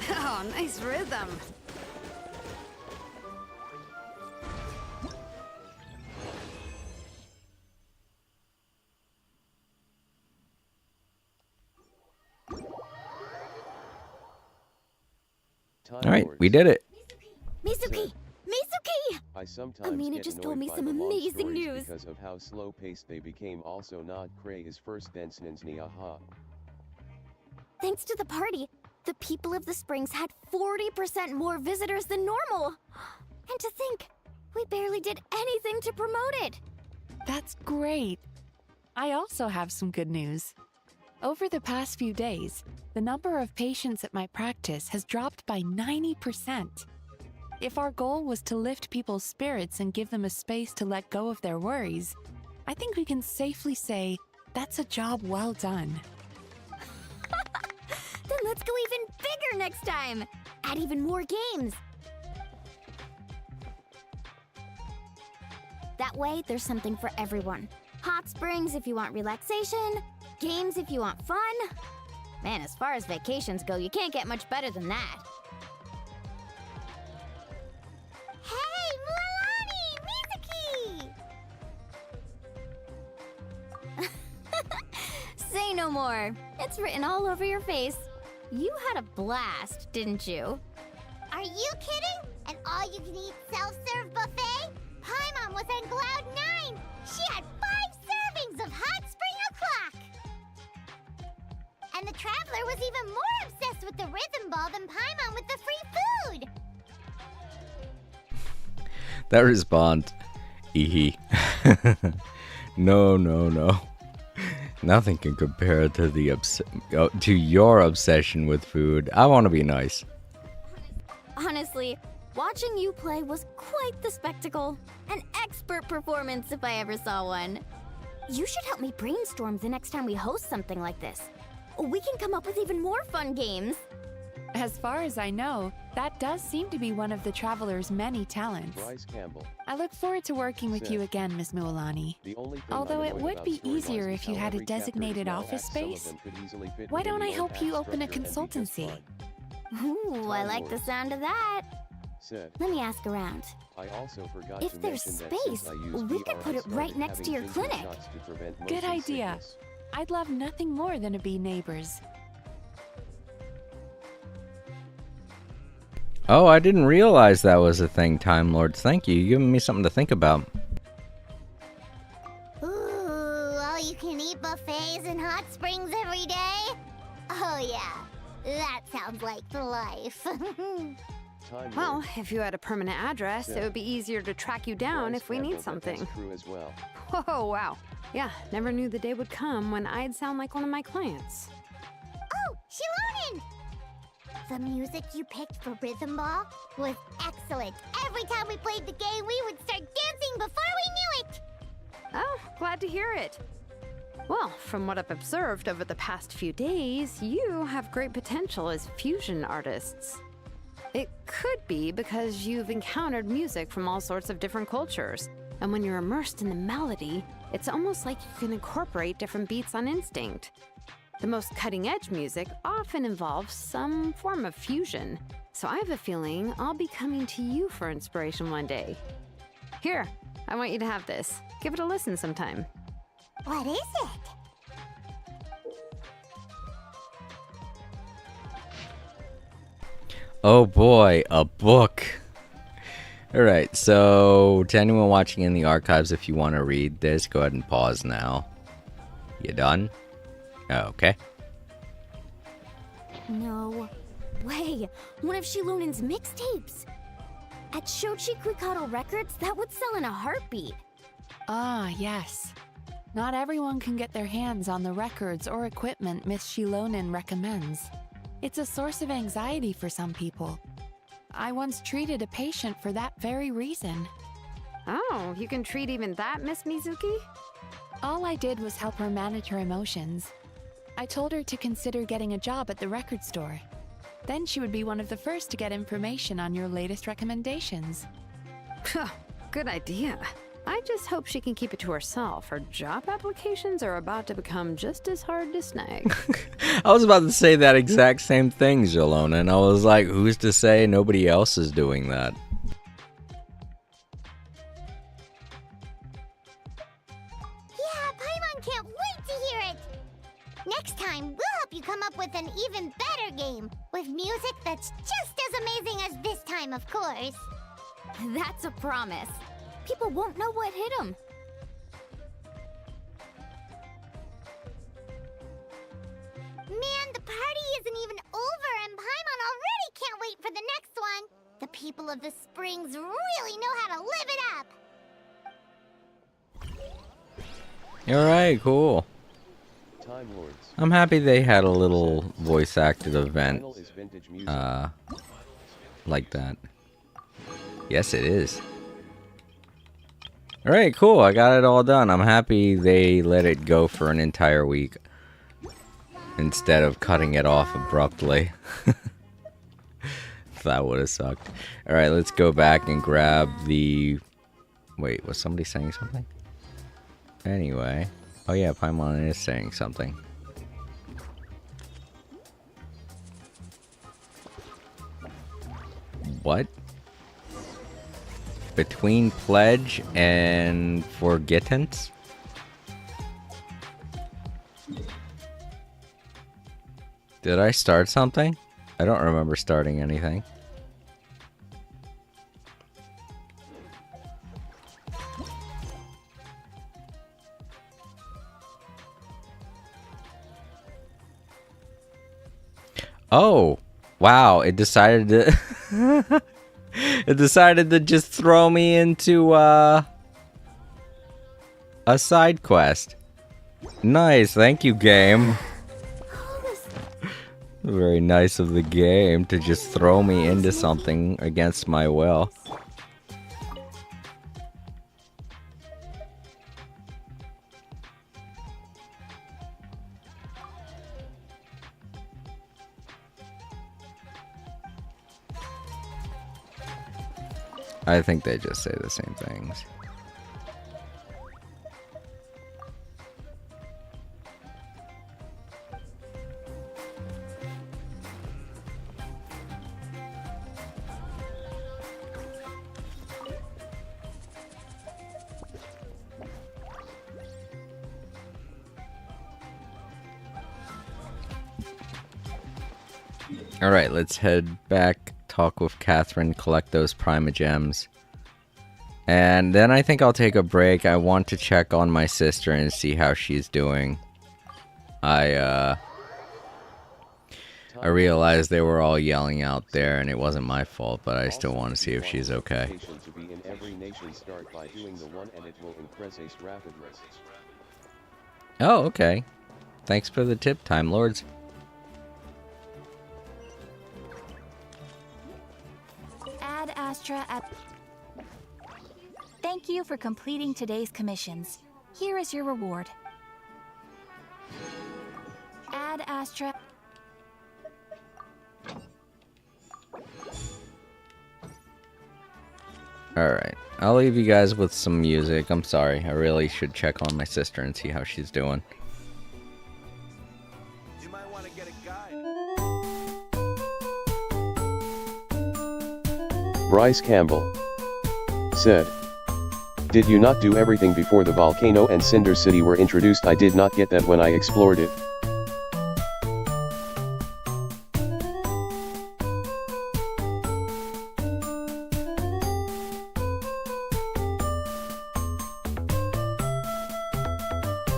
Oh, nice rhythm. Time All right, Lords. we did it. Misuki! Misuki! I sometimes Amina get just told annoyed me by some the long amazing stories news. because of how slow-paced they became. Also, not Cray is first Benson's aha. Thanks to the party, the people of the Springs had 40% more visitors than normal. And to think, we barely did anything to promote it. That's great. I also have some good news. Over the past few days, the number of patients at my practice has dropped by 90%. If our goal was to lift people's spirits and give them a space to let go of their worries, I think we can safely say that's a job well done. Then let's go even bigger next time. Add even more games. That way, there's something for everyone. Hot springs if you want relaxation, games if you want fun. Man, as far as vacations go, you can't get much better than that. Hey, Mualani! Mizuki! Say no more. It's written all over your face. You had a blast, didn't you? Are you kidding? An all-you-can-eat self-serve buffet? Paimon was on cloud 9! She had 5 servings of hot spring o'clock! And the Traveler was even more obsessed with the rhythm ball than Paimon with the free food! That response, eehee. No, no, no. Nothing can compare to the to your obsession with food. I want to be nice. Honestly, watching you play was quite the spectacle. An expert performance if I ever saw one. You should help me brainstorm the next time we host something like this. We can come up with even more fun games. As far as I know, that does seem to be one of the Traveler's many talents. Bryce Campbell. I look forward to working with you again, Miss Mualani. The only thing Although I'm it annoyed would about be storylines easier is if you how had a every chapter is designated well office acted. Some of space. them could easily fit Why don't within I the help old you act open a structure and be just consultancy? fine. Ooh, I like the sound of that. Said. Let me ask around. I also forgot If to there's mention that since space, I use we VR, could put I it right started next to having your ginger clinic. shots to prevent Good motion idea. sickness. I'd love nothing more than to be neighbors. Oh, I didn't realize that was a thing, Time Lords. Thank you. You're giving me something to think about. Ooh, all-you-can-eat buffets and hot springs every day? Oh yeah, that sounds like the life. Time Well, Lord. if you had a permanent address, it would be easier to track you down Bryce if we Campbell, need but something. that's true as well. Whoa, wow. Yeah, never knew the day would come when I'd sound like one of my clients. Oh, Shilonen! The music you picked for Rhythm Ball was excellent. Every time we played the game, we would start dancing before we knew it! Oh, glad to hear it. Well, from what I've observed over the past few days, you have great potential as fusion artists. It could be because you've encountered music from all sorts of different cultures, and when you're immersed in the melody, it's almost like you can incorporate different beats on instinct. The most cutting-edge music often involves some form of fusion, so I have a feeling I'll be coming to you for inspiration one day. Here, I want you to have this. Give it a listen sometime. What is it? Oh boy, a book. Alright, so to anyone watching in the archives, if you want to read this, go ahead and pause now. You done? Okay. No way. One of Shilonen's mixtapes. At Shochi Krikado Records, that would sell in a heartbeat. Ah, yes. Not everyone can get their hands on the records or equipment Miss Shilonen recommends. It's a source of anxiety for some people. I once treated a patient for that very reason. Oh, you can treat even that, Miss Mizuki? All I did was help her manage her emotions. I told her to consider getting a job at the record store. Then she would be one of the first to get information on your latest recommendations. Good idea. I just hope she can keep it to herself. Her job applications are about to become just as hard to snag. I was about to say that exact same thing, Jalona, and I was like, who's to say nobody else is doing that? Yeah, Paimon can't wait to hear it! Next time, we'll help you come up with an even better game, with music that's just as amazing as this time, of course. That's a promise. People won't know what hit them. Man, the party isn't even over, and Paimon already can't wait for the next one. The people of the Springs really know how to live it up. Alright, cool. Time Lords. I'm happy they had a little voice acted event Vinyl is vintage music. like that. Yes, it is. Alright, cool. I got it all done. I'm happy they let it go for an entire week instead of cutting it off abruptly. That would have sucked. Alright, let's go back and grab the... Wait, was somebody saying something? Anyway. Oh yeah, Paimon is saying something. What? Between pledge and forgettance? Did I start something? I don't remember starting anything. Oh, wow, it decided to it decided to just throw me into a side quest. Nice, thank you, game. Very nice of the game to just throw me into something against my will. I think they just say the same things. Alright, let's head back, talk with Catherine, collect those Primogems. And then I think I'll take a break. I want to check on my sister and see how she's doing. I realized they were all yelling out there and it wasn't my fault, but I still want to see if she's okay. To be in every nation, start by doing the one and it will increase rapidly. Oh, okay. Thanks for the tip, Time Lords. Ad Astra at... Thank you for completing today's commissions. Here is your reward. Ad Astra... Alright, I'll leave you guys with some music. I'm sorry, I really should check on my sister and see how she's doing. You might want to get a guide. Bryce Campbell said, "Did you not do everything before the volcano and Cinder City were introduced? I did not get that when I explored it."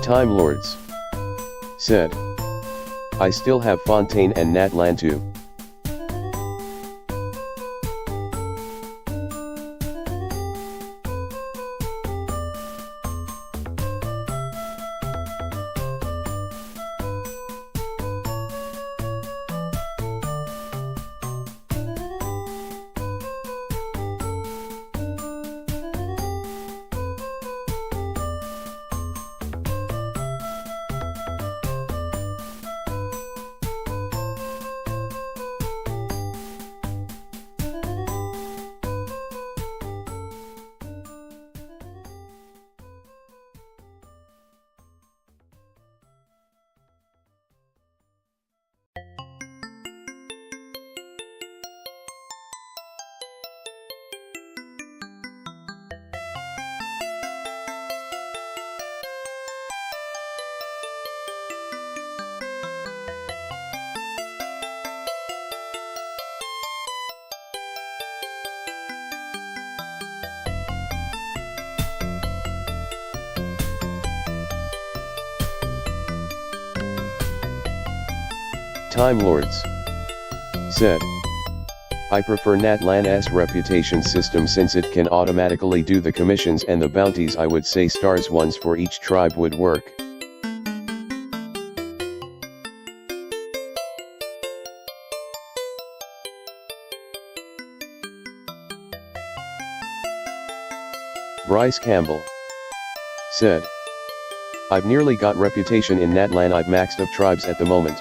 Time Lords said, "I still have Fontaine and Natlan too." Time Lords said, "I prefer Natlan's reputation system since it can automatically do the commissions and the bounties. I would say stars ones for each tribe would work." Bryce Campbell said, "I've nearly got reputation in Natlan. I've maxed up tribes at the moment."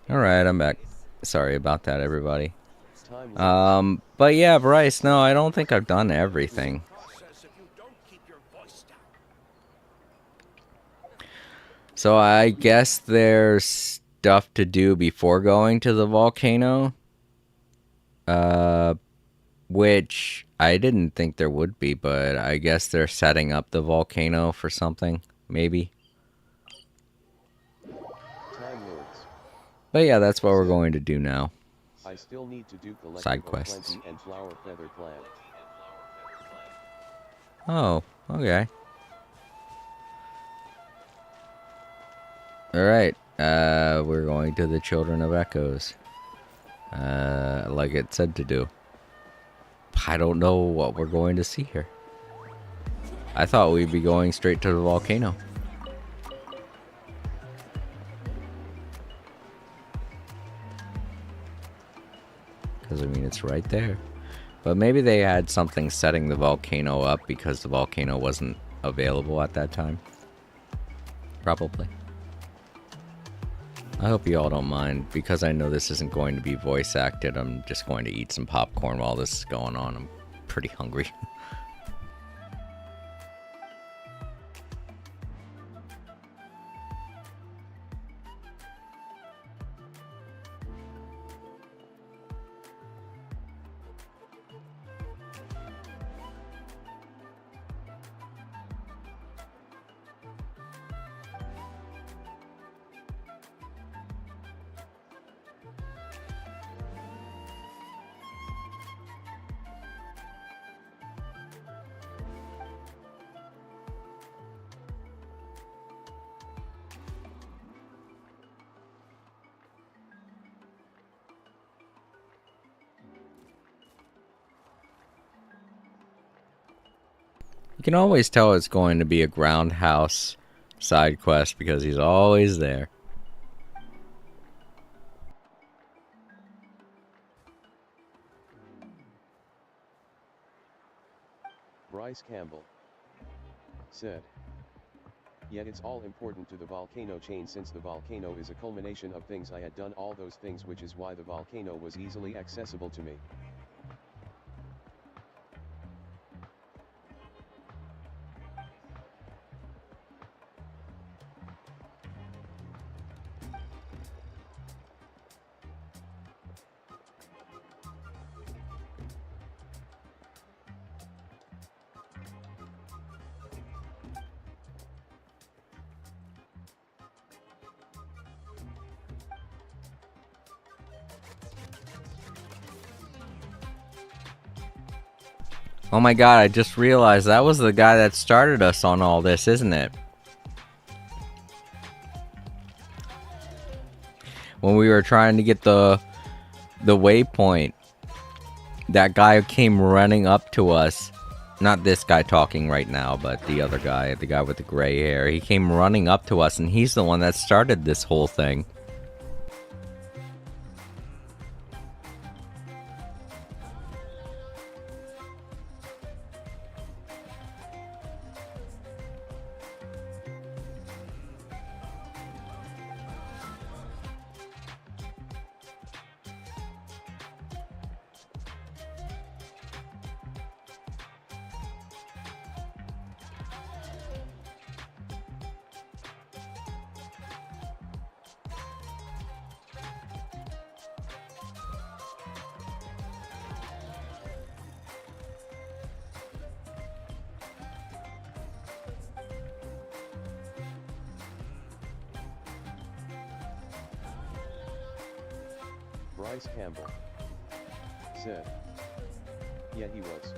Alright, I'm back. Sorry about that, everybody. Time lapse. But yeah, Bryce, no, I don't think I've done everything. So I guess there's stuff to do before going to the volcano. Which I didn't think there would be, but I guess they're setting up the volcano for something, maybe. Time loads. But yeah, that's what we're going to do now. I still need to do collective Side of quests. plenty and flower feather plant. Oh, okay. Alright, we're going to the Children of Echoes. Like it said to do. I don't know what we're going to see here. I thought we'd be going straight to the volcano. Because, I mean, it's right there. But maybe they had something setting the volcano up because the volcano wasn't available at that time. Probably. I hope you all don't mind. Because I know this isn't going to be voice acted, I'm just going to eat some popcorn while this is going on. I'm pretty hungry. You can always tell it's going to be a groundhouse side quest because he's always there. Bryce Campbell said. Yet it's all important to the volcano chain since the volcano is a culmination of things I had done all those things, which is why the volcano was easily accessible to me. Oh my god, I just realized that was the guy that started us on all this, isn't it? When we were trying to get the waypoint, that guy came running up to us. Not this guy talking right now, but the other guy, the guy with the gray hair. He came running up to us, and he's the one that started this whole thing. Bryce Campbell said. Yeah, he was.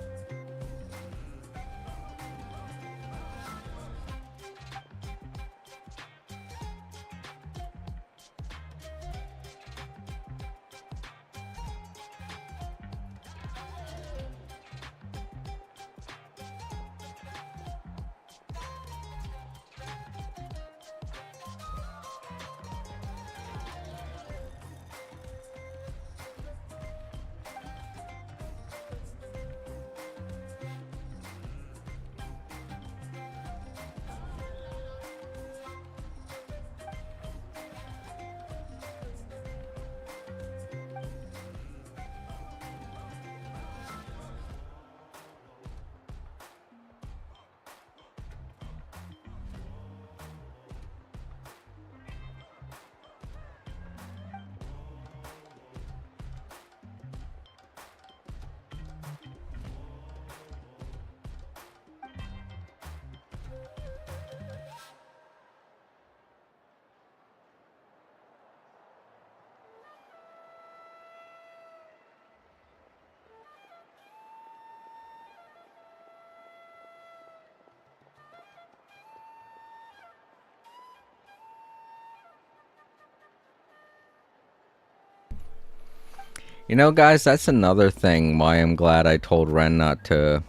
You know, guys, that's another thing why I'm glad I told Ren not to.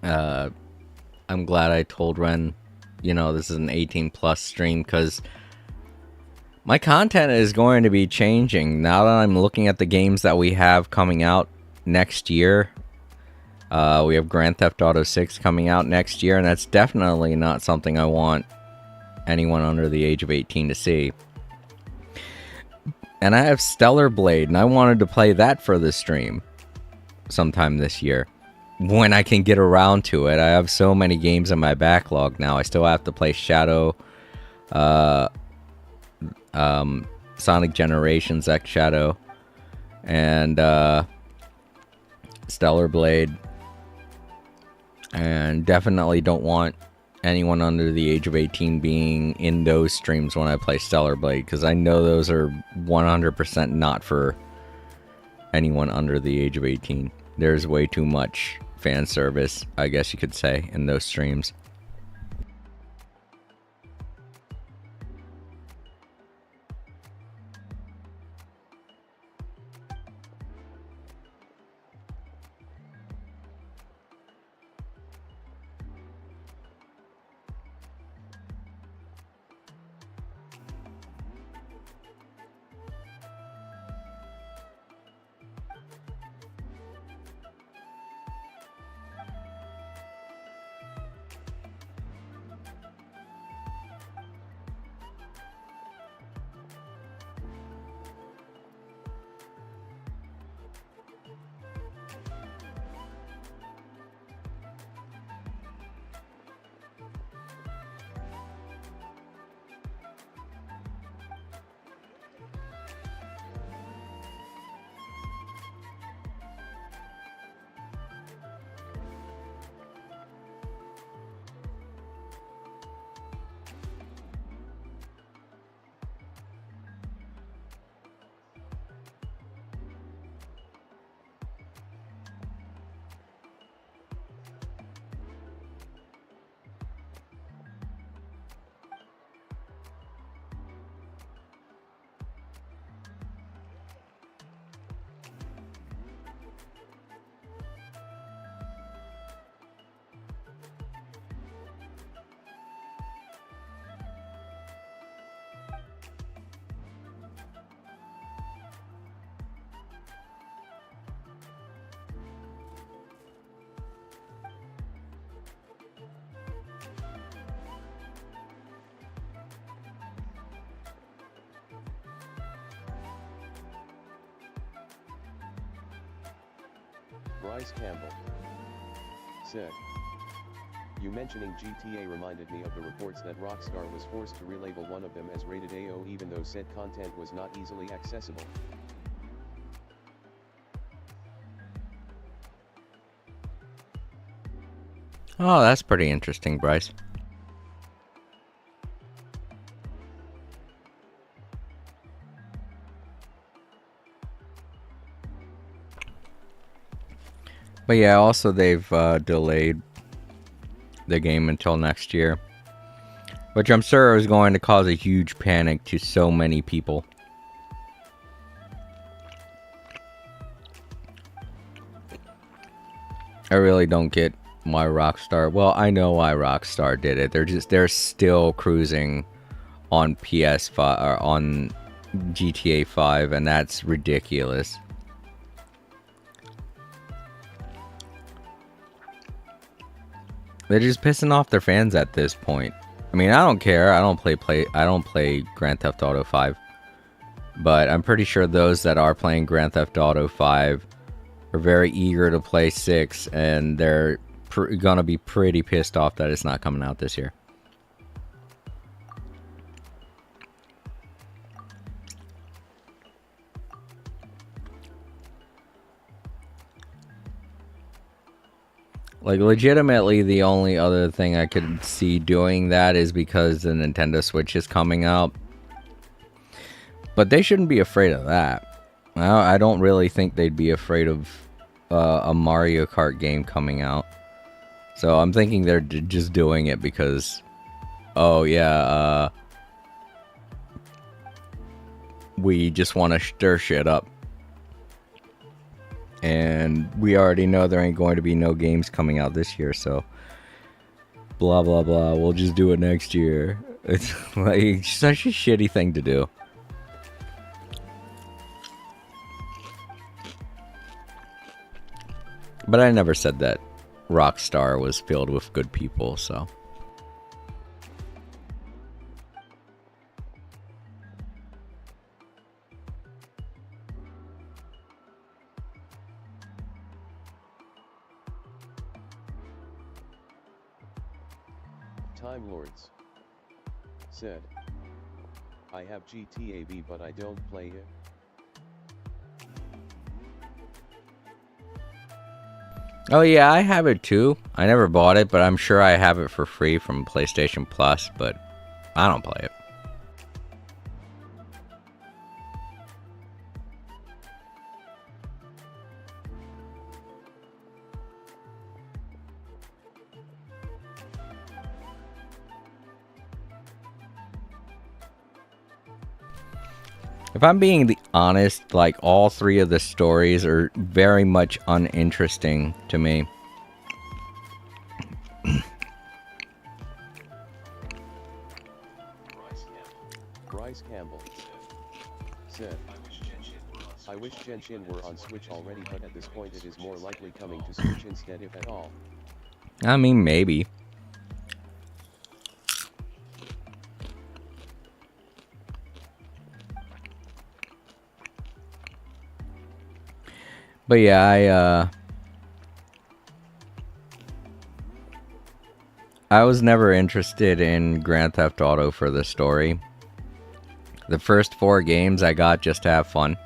I'm glad I told Ren, you know, this is an 18 plus stream, because my content is going to be changing now that I'm looking at the games that we have coming out next year. We have Grand Theft Auto 6 coming out next year, and that's definitely not something I want anyone under the age of 18 to see. And I have Stellar Blade, and I wanted to play that for the stream sometime this year, when I can get around to it. I have so many games in my backlog now. I still have to play Shadow, Sonic Generations X Shadow, and Stellar Blade. And definitely don't want anyone under the age of 18 being in those streams when I play Stellar Blade, because I know those are 100% not for anyone under the age of 18. There's way too much fan service, I guess you could say, in those streams. Bryce Campbell said, "You mentioning GTA reminded me of the reports that Rockstar was forced to relabel one of them as rated AO even though said content was not easily accessible." Oh, that's pretty interesting, Bryce. But yeah, also they've delayed the game until next year, which I'm sure is going to cause a huge panic to so many people. I really don't get why Rockstar. Well, I know why Rockstar did it. They're still cruising on PS5 or on GTA 5, and that's ridiculous. They're just pissing off their fans at this point. I mean, I don't care. I don't play Grand Theft Auto 5. But I'm pretty sure those that are playing Grand Theft Auto 5 are very eager to play 6, and they're gonna be pretty pissed off that it's not coming out this year. Like, legitimately, the only other thing I could see doing that is because the Nintendo Switch is coming out. But they shouldn't be afraid of that. I don't really think they'd be afraid of a Mario Kart game coming out. So I'm thinking they're just doing it because, oh yeah, we just want to stir shit up. And we already know there ain't going to be no games coming out this year, so blah blah blah, we'll just do it next year. It's like such a shitty thing to do. But I never said that Rockstar was filled with good people, so. Time Lords said, I have GTA V but I don't play it. Oh yeah, I have it too. I never bought it, but I'm sure I have it for free from PlayStation Plus, but I don't play it. If I'm being honest, like all three of the stories are very much uninteresting to me. Bryce Campbell said, I wish Genshin were on Switch already, but at this point it is more likely coming to Switch instead, if at all. I mean, maybe. But yeah, I was never interested in Grand Theft Auto for the story. The first 4 games I got just to have fun.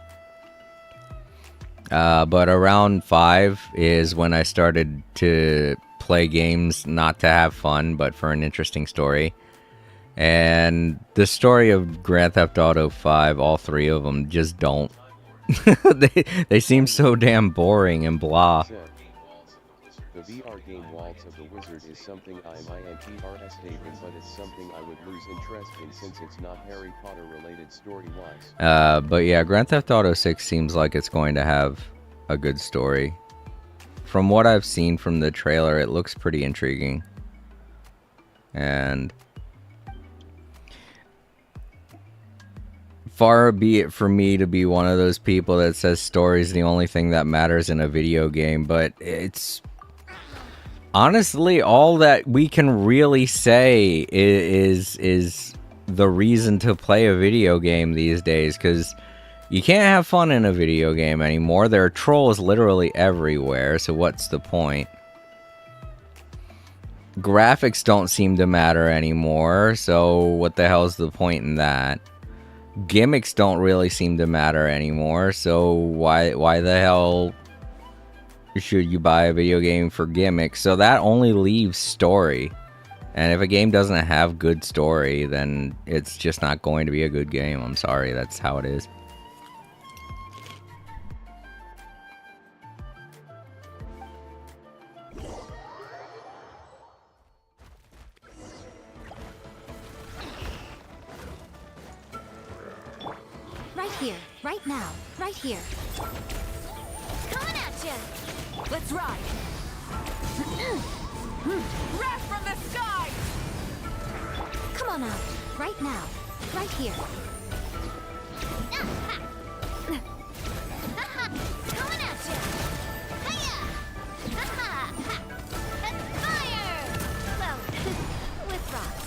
But around 5 is when I started to play games not to have fun, but for an interesting story. And the story of Grand Theft Auto 5, all 3 of them, just don't. they seem so damn boring and blah. The VR game Waltz of the Wizard is something I'm interested in, but it's something I would lose interest in since it's not Harry Potter related story-wise. But yeah, Grand Theft Auto 6 seems like it's going to have a good story. From what I've seen from the trailer, it looks pretty intriguing. And far be it for me to be one of those people that says story is the only thing that matters in a video game, but it's honestly all that we can really say is the reason to play a video game these days, because you can't have fun in a video game anymore. There are trolls literally everywhere, so what's the point? Graphics don't seem to matter anymore, so what the hell's the point in that? Gimmicks don't really seem to matter anymore, so why the hell should you buy a video game for gimmicks? So that only leaves story. And if a game doesn't have good story, then it's just not going to be a good game. I'm sorry, that's how it is. Right here, right now, right here. Coming at you! Let's ride. Wrath from the sky! Come on out, right now, right here. Coming at you! Hiya! Fire! Well, with rocks.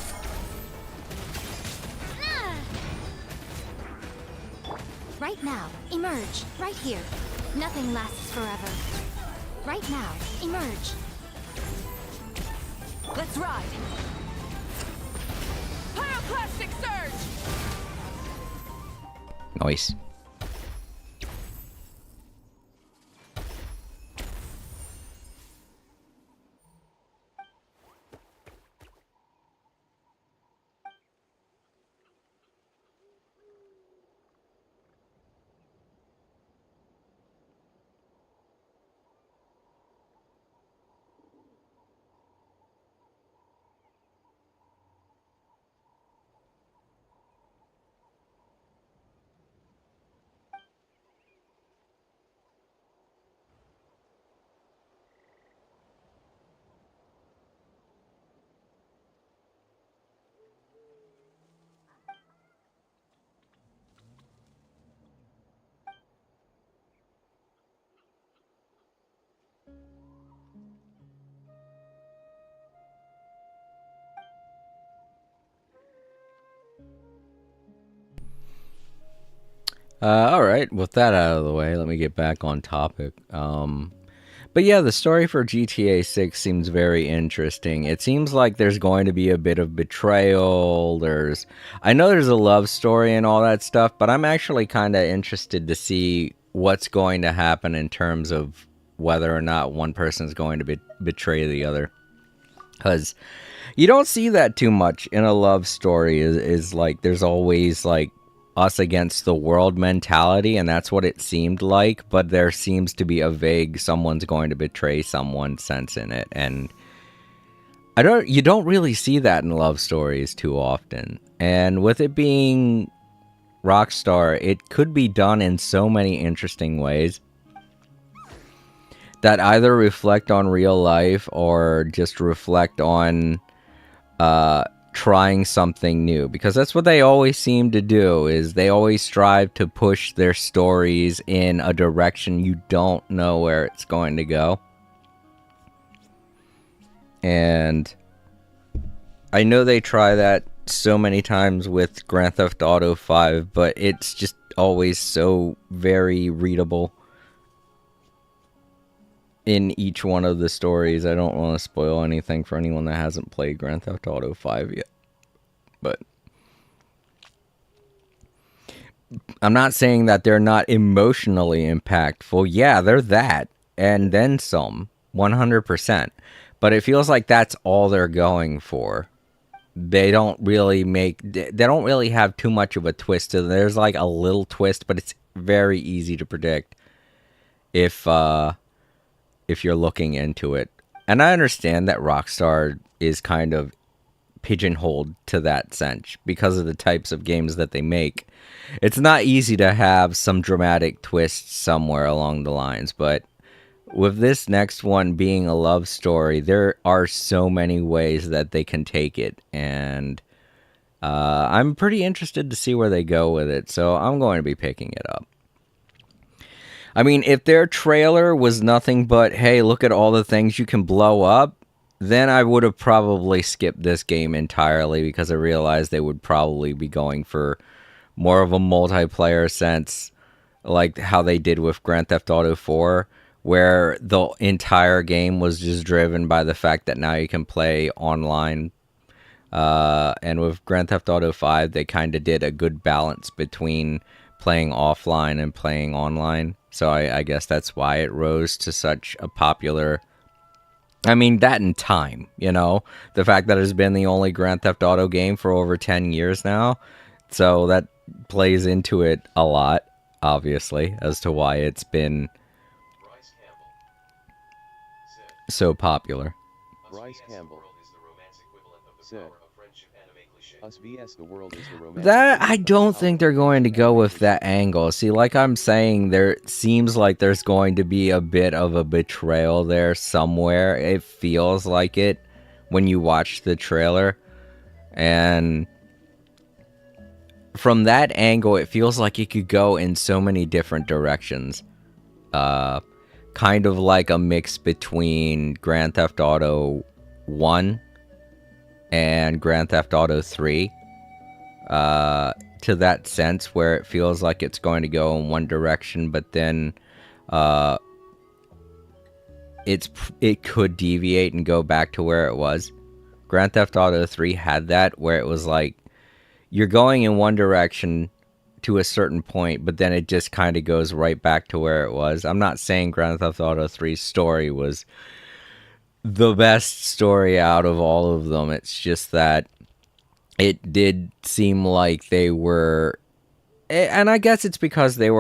Right now, emerge, right here. Nothing lasts forever. Right now, emerge. Let's ride. Pyroclastic surge! Nice. All right, with that out of the way, let me get back on topic. But yeah, the story for GTA 6 seems very interesting. It seems like there's going to be a bit of betrayal. I know there's a love story and all that stuff, but I'm actually kind of interested to see what's going to happen in terms of whether or not one person is going to betray the other. Because you don't see that too much in a love story. Is like there's always like us against the world mentality, and that's what it seemed like. But there seems to be a vague someone's going to betray someone sense in it, and you don't really see that in love stories too often. And with it being Rockstar, it could be done in so many interesting ways that either reflect on real life or just reflect on trying something new, because that's what they always seem to do. Is they always strive to push their stories in a direction you don't know where it's going to go. And I know they try that so many times with Grand Theft Auto 5, but it's just always so very readable in each one of the stories. I don't want to spoil anything for anyone that hasn't played Grand Theft Auto 5 yet. But I'm not saying that they're not emotionally impactful. Yeah, they're that. And then some. 100%. But it feels like that's all they're going for. They don't really have too much of a twist. There's like a little twist, but it's very easy to predict if you're looking into it. And I understand that Rockstar is kind of pigeonholed to that sense because of the types of games that they make. It's not easy to have some dramatic twists somewhere along the lines, but with this next one being a love story, there are so many ways that they can take it, and I'm pretty interested to see where they go with it, so I'm going to be picking it up. I mean, if their trailer was nothing but, hey, look at all the things you can blow up, then I would have probably skipped this game entirely, because I realized they would probably be going for more of a multiplayer sense, like how they did with Grand Theft Auto 4, where the entire game was just driven by the fact that now you can play online. And with Grand Theft Auto 5, they kind of did a good balance between playing offline and playing online. So I guess that's why it rose to such a popular... I mean, that in time, you know? The fact that it's been the only Grand Theft Auto game for over 10 years now. So that plays into it a lot, obviously, as to why it's been so popular. Bryce Campbell said, Us vs the world is the romantic. That, I don't think they're going to go with that angle. See, like I'm saying, there seems like there's going to be a bit of a betrayal there somewhere. It feels like it when you watch the trailer. And from that angle, it feels like it could go in so many different directions. Kind of like a mix between Grand Theft Auto 1 and Grand Theft Auto 3, to that sense where it feels like it's going to go in one direction, but then it could deviate and go back to where it was. Grand Theft Auto 3 had that, where it was like you're going in one direction to a certain point, but then it just kind of goes right back to where it was. I'm not saying Grand Theft Auto 3's story was the best story out of all of them. It's just that it did seem like they were, and I guess it's because it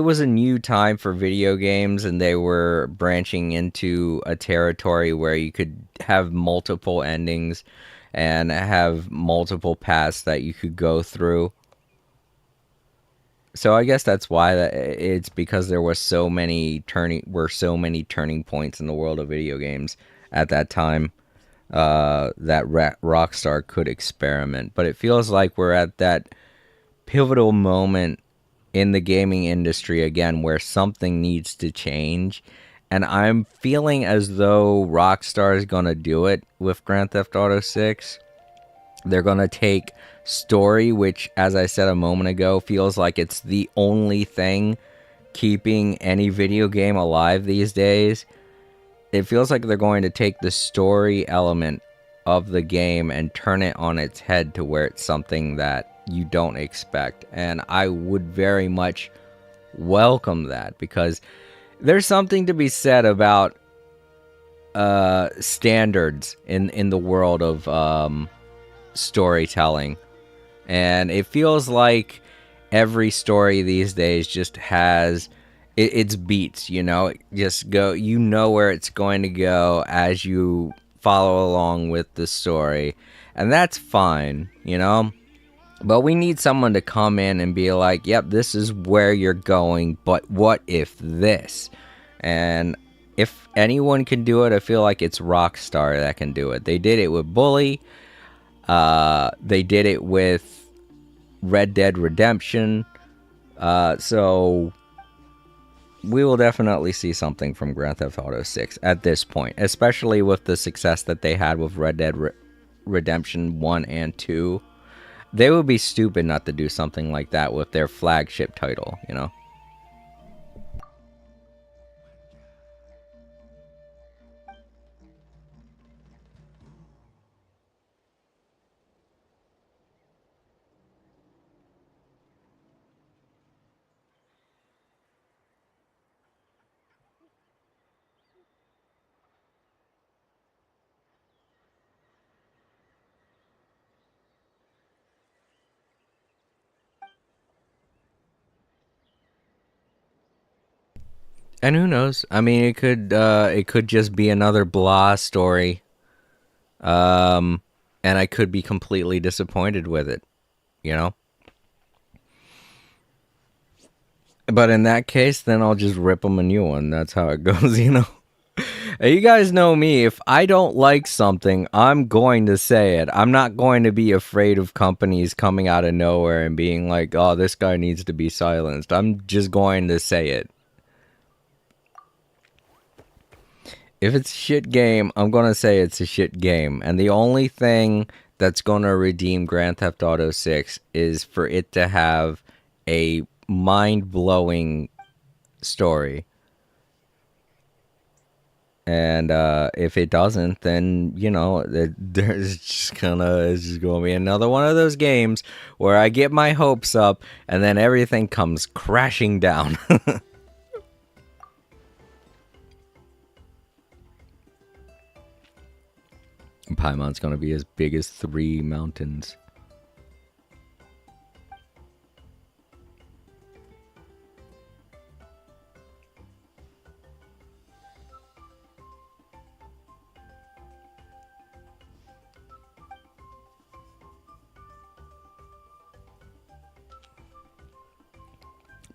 was a new time for video games, and they were branching into a territory where you could have multiple endings and have multiple paths that you could go through. So I guess that's why it's because there were so many turning points in the world of video games at that time, that Rockstar could experiment. But it feels like we're at that pivotal moment in the gaming industry again where something needs to change. And I'm feeling as though Rockstar is going to do it with Grand Theft Auto 6. They're going to take story, which, as I said a moment ago, feels like it's the only thing keeping any video game alive these days. It feels like they're going to take the story element of the game and turn it on its head to where it's something that you don't expect. And I would very much welcome that, because there's something to be said about standards in the world of storytelling. And it feels like every story these days just has its beats, you know. Just go, you know where it's going to go as you follow along with the story, and that's fine, you know. But we need someone to come in and be like, yep, this is where you're going, but what if this? And if anyone can do it, I feel like it's Rockstar that can do it. They did it with Bully. They did it with Red Dead Redemption. So we will definitely see something from Grand Theft Auto 6 at this point, especially with the success that they had with Red Dead Redemption 1 and 2. They would be stupid not to do something like that with their flagship title, you know? And who knows? I mean, it could just be another blah story. And I could be completely disappointed with it, you know? But in that case, then I'll just rip them a new one. That's how it goes, you know? You guys know me. If I don't like something, I'm going to say it. I'm not going to be afraid of companies coming out of nowhere and being like, oh, this guy needs to be silenced. I'm just going to say it. If it's a shit game, I'm going to say it's a shit game. And the only thing that's going to redeem Grand Theft Auto 6 is for it to have a mind-blowing story. And if it doesn't, then, you know, it's just gonna be another one of those games where I get my hopes up and then everything comes crashing down. Paimon's gonna be as big as 3 mountains.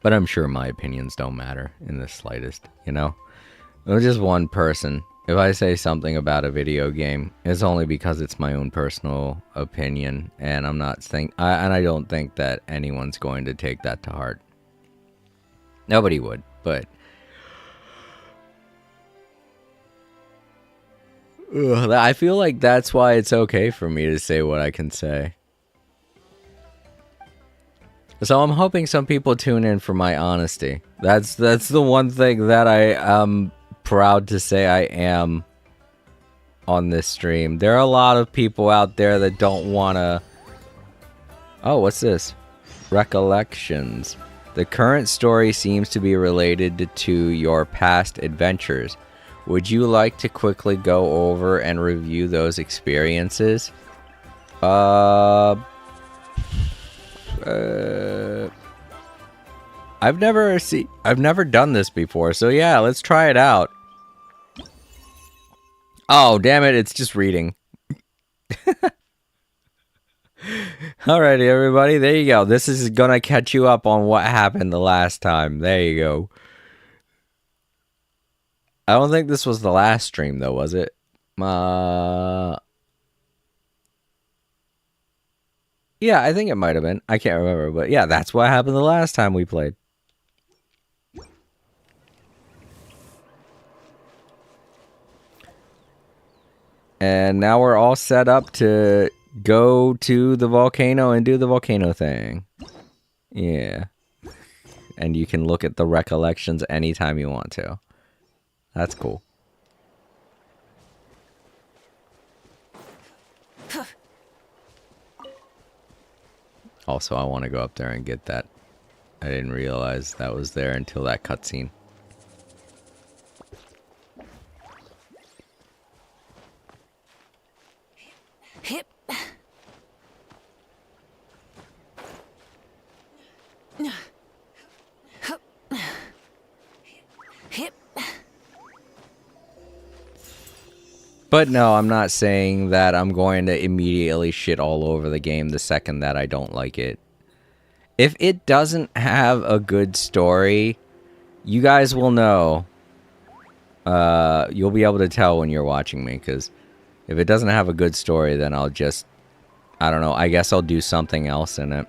But I'm sure my opinions don't matter in the slightest, you know? I'm just one person. If I say something about a video game, it's only because it's my own personal opinion, and I'm not and I don't think that anyone's going to take that to heart. Nobody would, but I feel like that's why it's okay for me to say what I can say. So I'm hoping some people tune in for my honesty. That's the one thing that I am proud to say I am on this stream. There are a lot of people out there that don't want to... Oh, what's this? Recollections. The current story seems to be related to your past adventures. Would you like to quickly go over and review those experiences? I've never done this before, so yeah, let's try it out. Oh, damn it, it's just reading. Alrighty, everybody, there you go. This is gonna catch you up on what happened the last time. There you go. I don't think this was the last stream, though, was it? Yeah, I think it might have been. I can't remember, but yeah, that's what happened the last time we played. And now we're all set up to go to the volcano and do the volcano thing. Yeah. And you can look at the recollections anytime you want to. That's cool. Also, I want to go up there and get that. I didn't realize that was there until that cutscene. Hip. Hip. But no, I'm not saying that I'm going to immediately shit all over the game the second that I don't like it. If it doesn't have a good story, you guys will know. You'll be able to tell when you're watching me, because if it doesn't have a good story, then I'll just, I don't know, I guess I'll do something else in it.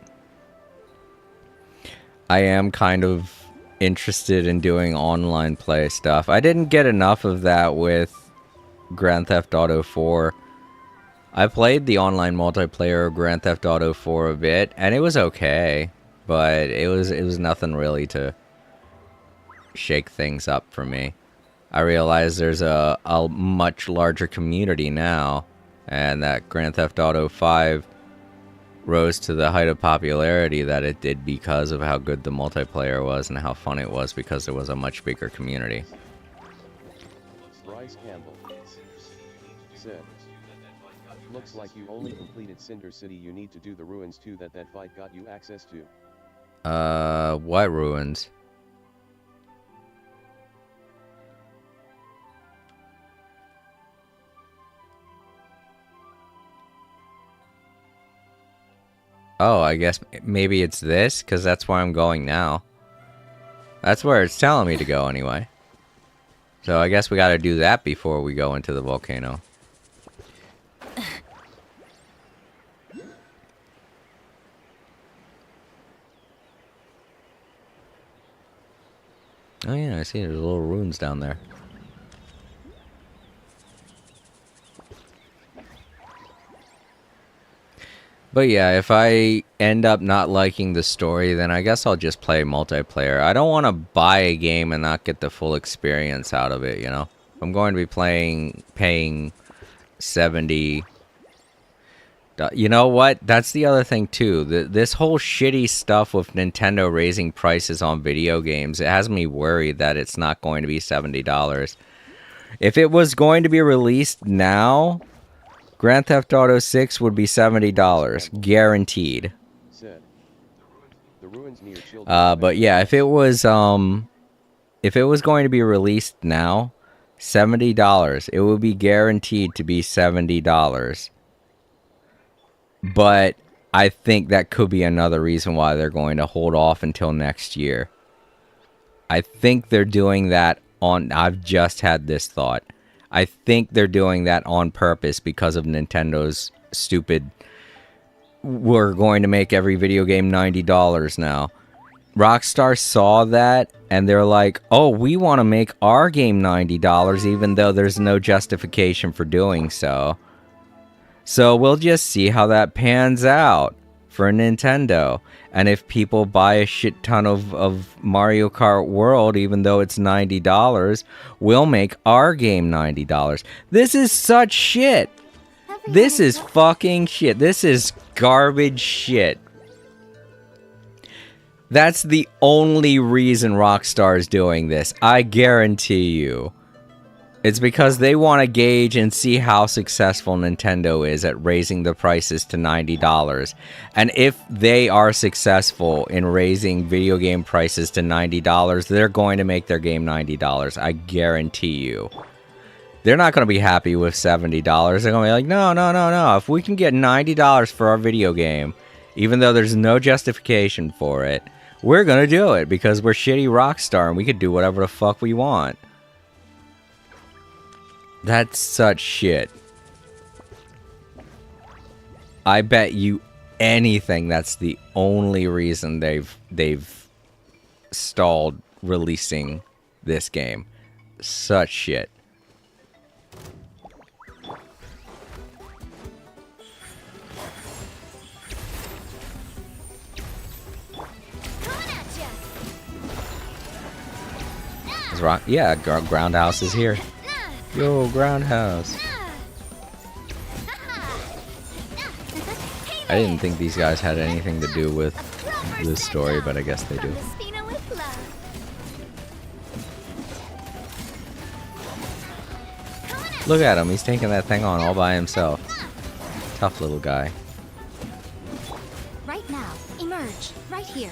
I am kind of interested in doing online play stuff. I didn't get enough of that with Grand Theft Auto 4. I played the online multiplayer of Grand Theft Auto 4 a bit, and it was okay, but it was nothing really to shake things up for me. I realize there's a much larger community now, and that Grand Theft Auto 5 rose to the height of popularity that it did because of how good the multiplayer was and how fun it was because there was a much bigger community. Bryce Campbell said, looks like you only completed Cinder City. You need to do the ruins too that fight got you access to. What ruins? Oh, I guess maybe it's this, because that's where I'm going now. That's where it's telling me to go anyway. So I guess we gotta do that before we go into the volcano. Oh yeah, I see there's little ruins down there. But yeah, if I end up not liking the story, then I guess I'll just play multiplayer. I don't want to buy a game and not get the full experience out of it, you know? I'm going to be paying 70. You know what? That's the other thing too. This whole shitty stuff with Nintendo raising prices on video games, it has me worried that it's not going to be $70. If it was going to be released now, Grand Theft Auto 6 would be $70, guaranteed. But yeah, if it was going to be released now, $70, it would be guaranteed to be $70. But I think that could be another reason why they're going to hold off until next year. I think they're doing that on, I've just had this thought. I think they're doing that on purpose because of Nintendo's stupid, we're going to make every video game $90 now. Rockstar saw that and they're like, oh, we want to make our game $90 even though there's no justification for doing so. So we'll just see how that pans out for Nintendo. And if people buy a shit ton of Mario Kart World, even though it's $90, we'll make our game $90. This is such shit. This is fucking shit. This is garbage shit. That's the only reason Rockstar is doing this. I guarantee you. It's because they want to gauge and see how successful Nintendo is at raising the prices to $90. And if they are successful in raising video game prices to $90, they're going to make their game $90. I guarantee you. They're not going to be happy with $70. They're going to be like, no, no, no, no. If we can get $90 for our video game, even though there's no justification for it, we're going to do it because we're shitty Rockstar and we can do whatever the fuck we want. That's such shit. I bet you anything that's the only reason they've stalled releasing this game. Such shit. Is rock? Yeah, Groundhouse is here. Yo, Groundhouse. I didn't think these guys had anything to do with this story, but I guess they do. Look at him, he's taking that thing on all by himself. Tough little guy. Right now, emerge. Right here.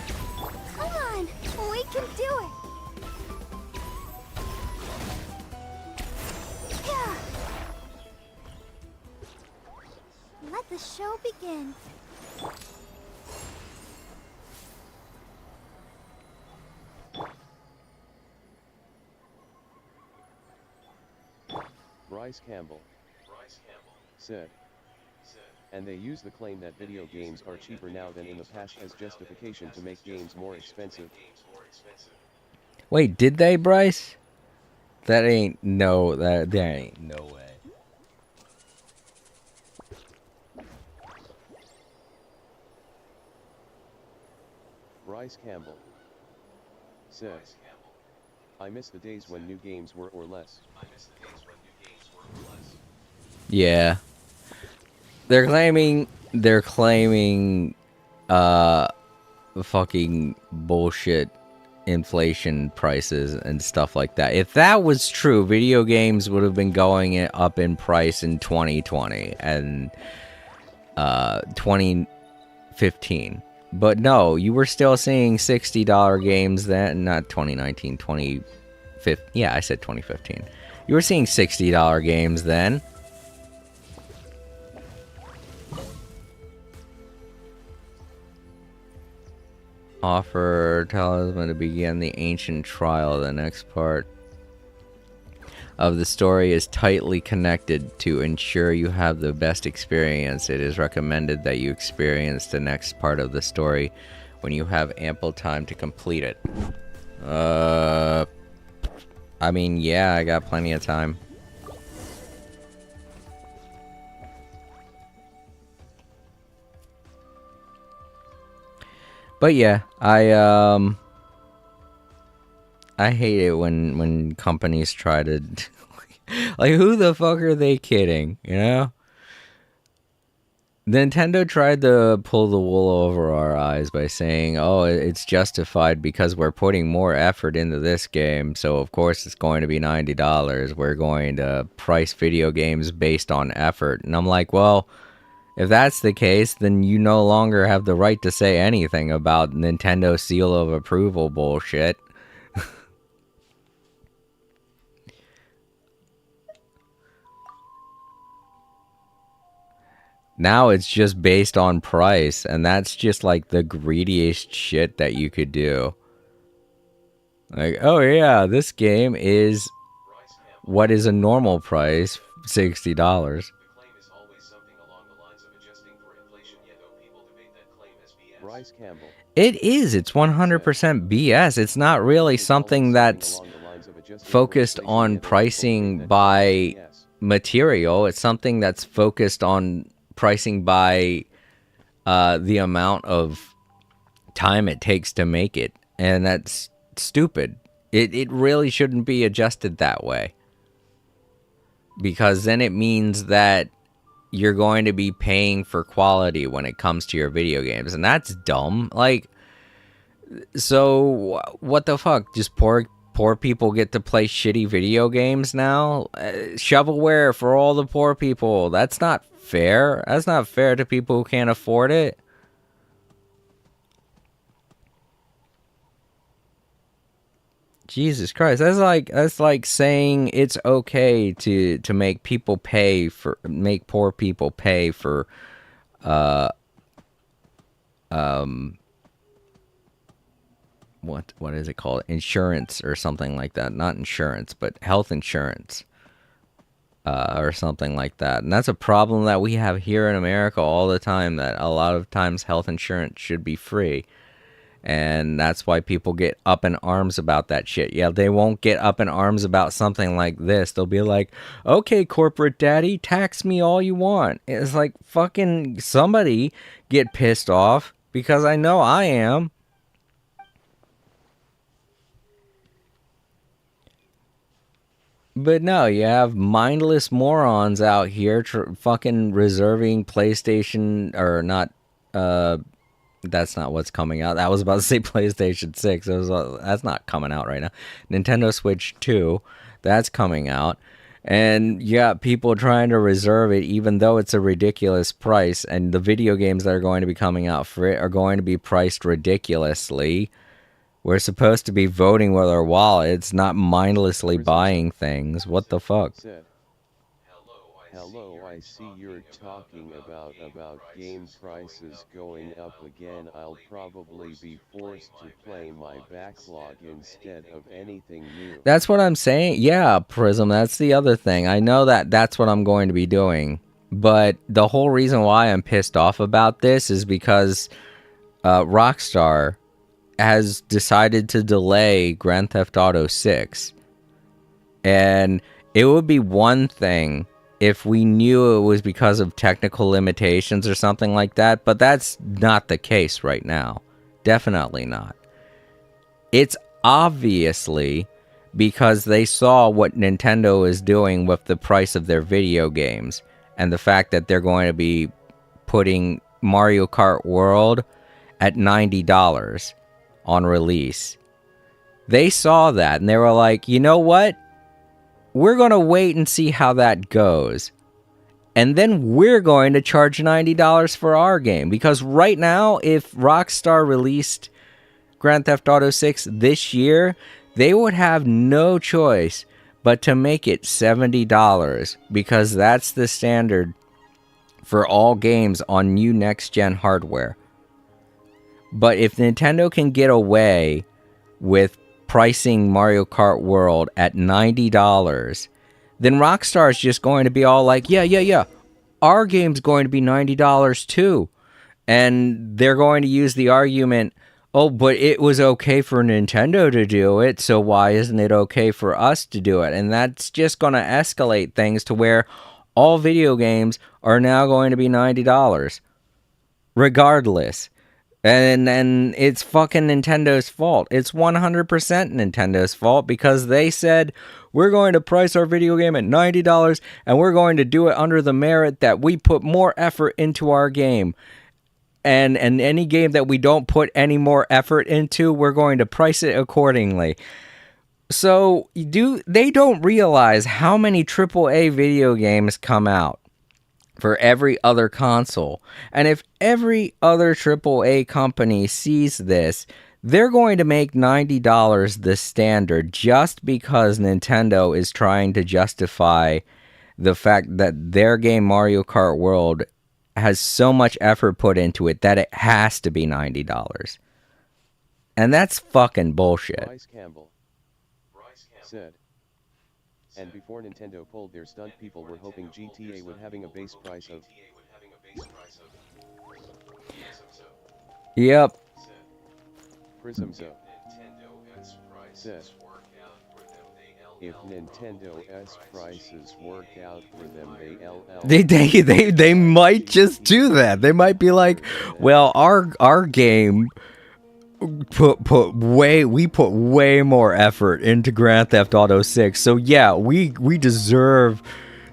Come on, we can do it. Yeah. Let the show begin. Bryce Campbell said. And they use the claim that video games are cheaper now than in the past as justification to make games more expensive. Wait, did they, Bryce? That ain't no, that ain't no way. Bryce Campbell says, I miss the days when new games were or less. Yeah. They're claiming fucking bullshit inflation prices and stuff like that. If that was true, video games would have been going up in price in 2020 and 2015. But no, you were still seeing $60 games then, not 2019, 2015. Yeah, I said 2015. You were seeing $60 games then. Offer talisman to begin the ancient trial. The next part of the story is tightly connected. To ensure you have the best experience, it is recommended that you experience the next part of the story when you have ample time to complete it. I mean, yeah, I got plenty of time. But yeah, I hate it when companies try to like, who the fuck are they kidding, you know? Nintendo tried to pull the wool over our eyes by saying, "Oh, it's justified because we're putting more effort into this game, so of course it's going to be $90. We're going to price video games based on effort." And I'm like, well, if that's the case, then you no longer have the right to say anything about Nintendo seal of approval bullshit. Now it's just based on price, and that's just like the greediest shit that you could do. Like, oh yeah, this game is what is a normal price, $60. Bryce Campbell. It is. It's 100% BS. It's not really something that's focused on pricing by material. It's something that's focused on pricing by the amount of time it takes to make it. And that's stupid. It really shouldn't be adjusted that way. Because then it means that you're going to be paying for quality when it comes to your video games, and that's dumb. Like, so what the fuck? Just poor people get to play shitty video games now? Shovelware for all the poor people. That's not fair. That's not fair to people who can't afford it. Jesus Christ, that's like saying it's okay to make poor people pay for what is it called? Insurance or something like that. Not insurance, but health insurance. Or something like that. And that's a problem that we have here in America all the time, that a lot of times health insurance should be free. And that's why people get up in arms about that shit. Yeah, they won't get up in arms about something like this. They'll be like, okay, corporate daddy, tax me all you want. It's like, fucking somebody get pissed off, because I know I am. But no, you have mindless morons out here fucking reserving PlayStation or not. That's not what's coming out. I was about to say PlayStation 6. That's not coming out right now. Nintendo Switch 2, that's coming out. And you got people trying to reserve it even though it's a ridiculous price. And the video games that are going to be coming out for it are going to be priced ridiculously. We're supposed to be voting with our wallets, not mindlessly buying things. What the fuck? Hello, I see you're talking about game prices going up again. I'll probably be forced to play my backlog instead of anything new. That's what I'm saying. Yeah, Prism, that's the other thing. I know that that's what I'm going to be doing. But the whole reason why I'm pissed off about this is because Rockstar has decided to delay Grand Theft Auto 6. And it would be one thing if we knew it was because of technical limitations or something like that, but that's not the case right now. Definitely not. It's obviously because they saw what Nintendo is doing with the price of their video games and the fact that they're going to be putting Mario Kart World at $90 on release. They saw that and they were like, you know what? We're going to wait and see how that goes. And then we're going to charge $90 for our game. Because right now, if Rockstar released Grand Theft Auto 6 this year, they would have no choice but to make it $70. Because that's the standard for all games on new next-gen hardware. But if Nintendo can get away with pricing Mario Kart World at $90, then Rockstar is just going to be all like, yeah, our game's going to be $90 too. And they're going to use the argument, oh, but it was okay for Nintendo to do it, so why isn't it okay for us to do it? And that's just going to escalate things to where all video games are now going to be $90, regardless. And it's fucking Nintendo's fault. It's 100% Nintendo's fault because they said, we're going to price our video game at $90 and we're going to do it under the merit that we put more effort into our game. And any game that we don't put any more effort into, we're going to price it accordingly. So they don't realize how many AAA video games come out for every other console. And if every other AAA company sees this, they're going to make $90 the standard just because Nintendo is trying to justify the fact that their game Mario Kart World has so much effort put into it that it has to be $90. And that's fucking bullshit. Bryce Campbell said, and before Nintendo pulled their stunt, people were hoping GTA would having a base price of. Yep. Prismzo said, if Nintendo prices work out for them, They might just do that. They might be like, well, our game put way more effort into Grand Theft Auto 6. So yeah, we deserve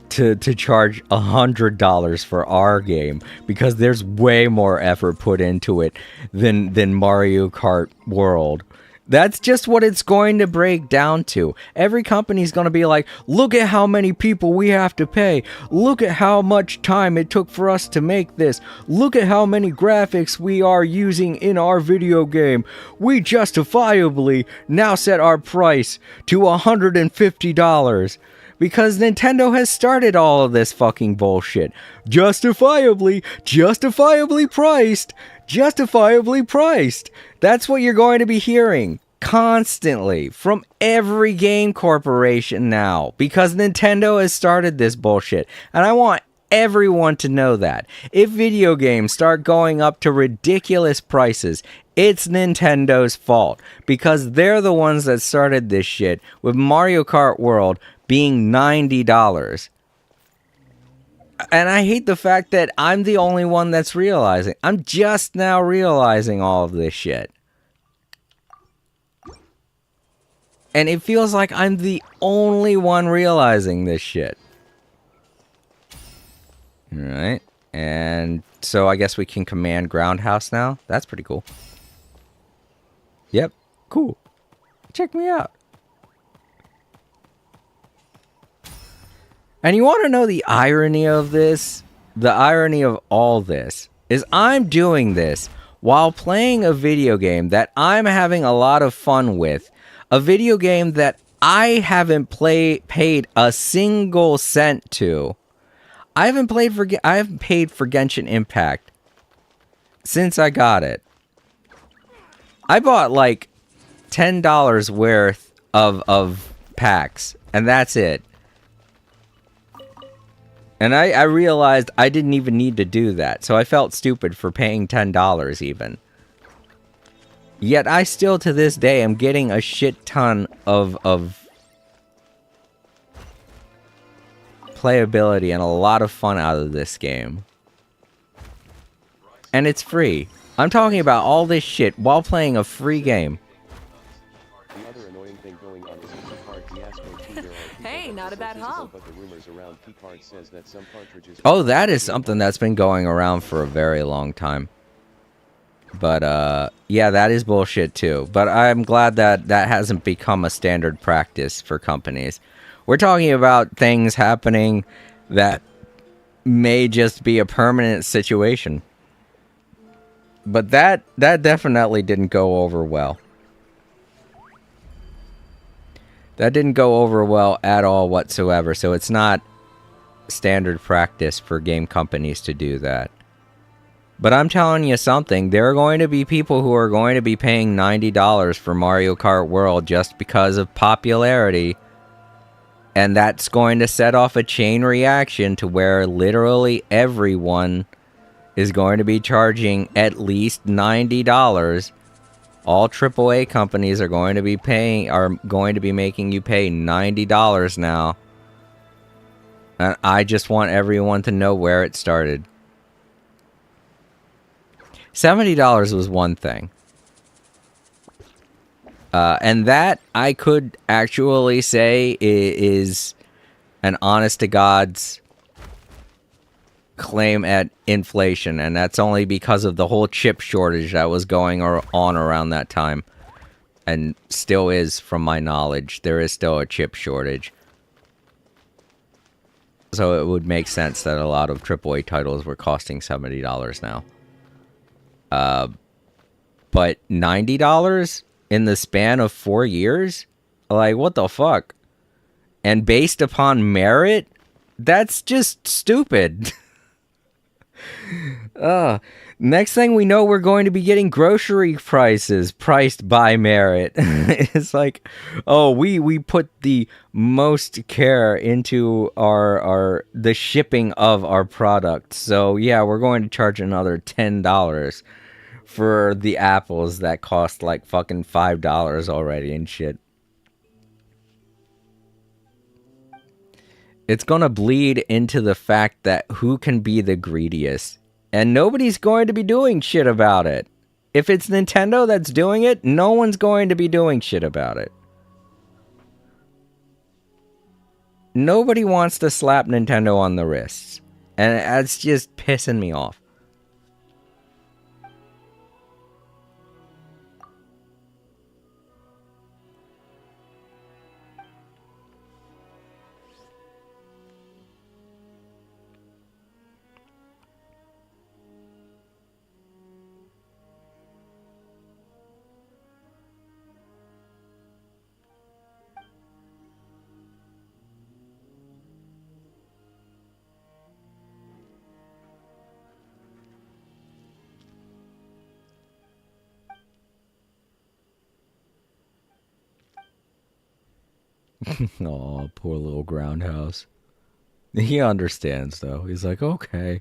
to charge $100 for our game because there's way more effort put into it than Mario Kart World. That's just what it's going to break down to. Every company's going to be like, look at how many people we have to pay. Look at how much time it took for us to make this. Look at how many graphics we are using in our video game. We justifiably now set our price to $150. Because Nintendo has started all of this fucking bullshit. Justifiably priced. That's what you're going to be hearing constantly from every game corporation now. Because Nintendo has started this bullshit. And I want everyone to know that. If video games start going up to ridiculous prices, it's Nintendo's fault. Because they're the ones that started this shit with Mario Kart World being $90. And I hate the fact that I'm the only one that's realizing. I'm just now realizing all of this shit. And it feels like I'm the only one realizing this shit. Alright. And so I guess we can command Groundhouse now. That's pretty cool. Yep. Cool. Check me out. And you want to know the irony of this? The irony of all this is I'm doing this while playing a video game that I'm having a lot of fun with. A video game that I haven't paid a single cent to. I haven't paid for Genshin Impact since I got it. I bought like $10 worth of packs, and that's it. And I realized I didn't even need to do that, so I felt stupid for paying $10 even. Yet I still, to this day, am getting a shit ton of playability and a lot of fun out of this game. And it's free. I'm talking about all this shit while playing a free game. The other annoying thing going on is the Picard fiasco too. There are people Hey, that not a say bad this is all, haul. but the rumors around Picard says that some cartridges. Oh, that is something that's been going around for a very long time. But, yeah, that is bullshit too. But I'm glad that that hasn't become a standard practice for companies. We're talking about things happening that may just be a permanent situation. But that definitely didn't go over well. That didn't go over well at all whatsoever. So it's not standard practice for game companies to do that. But I'm telling you something, there are going to be people who are going to be paying $90 for Mario Kart World just because of popularity. And that's going to set off a chain reaction to where literally everyone is going to be charging at least $90. All AAA companies are going to be making you pay $90 now. And I just want everyone to know where it started. $70 was one thing. And that I could actually say is an honest to God's claim at inflation. And that's only because of the whole chip shortage that was going on around that time. And still is, from my knowledge. There is still a chip shortage. So it would make sense that a lot of AAA titles were costing $70 now. But $90 in the span of 4 years? Like, what the fuck? And based upon merit? That's just stupid. Next thing we know, we're going to be getting grocery prices priced by merit. It's like, oh, we put the most care into the shipping of our product. So yeah, we're going to charge another $10 for the apples that cost like fucking $5 already and shit. It's gonna bleed into the fact that who can be the greediest. And nobody's going to be doing shit about it. If it's Nintendo that's doing it, no one's going to be doing shit about it. Nobody wants to slap Nintendo on the wrists. And that's just pissing me off. Aw, poor little Groundhouse. He understands, though. He's like, okay.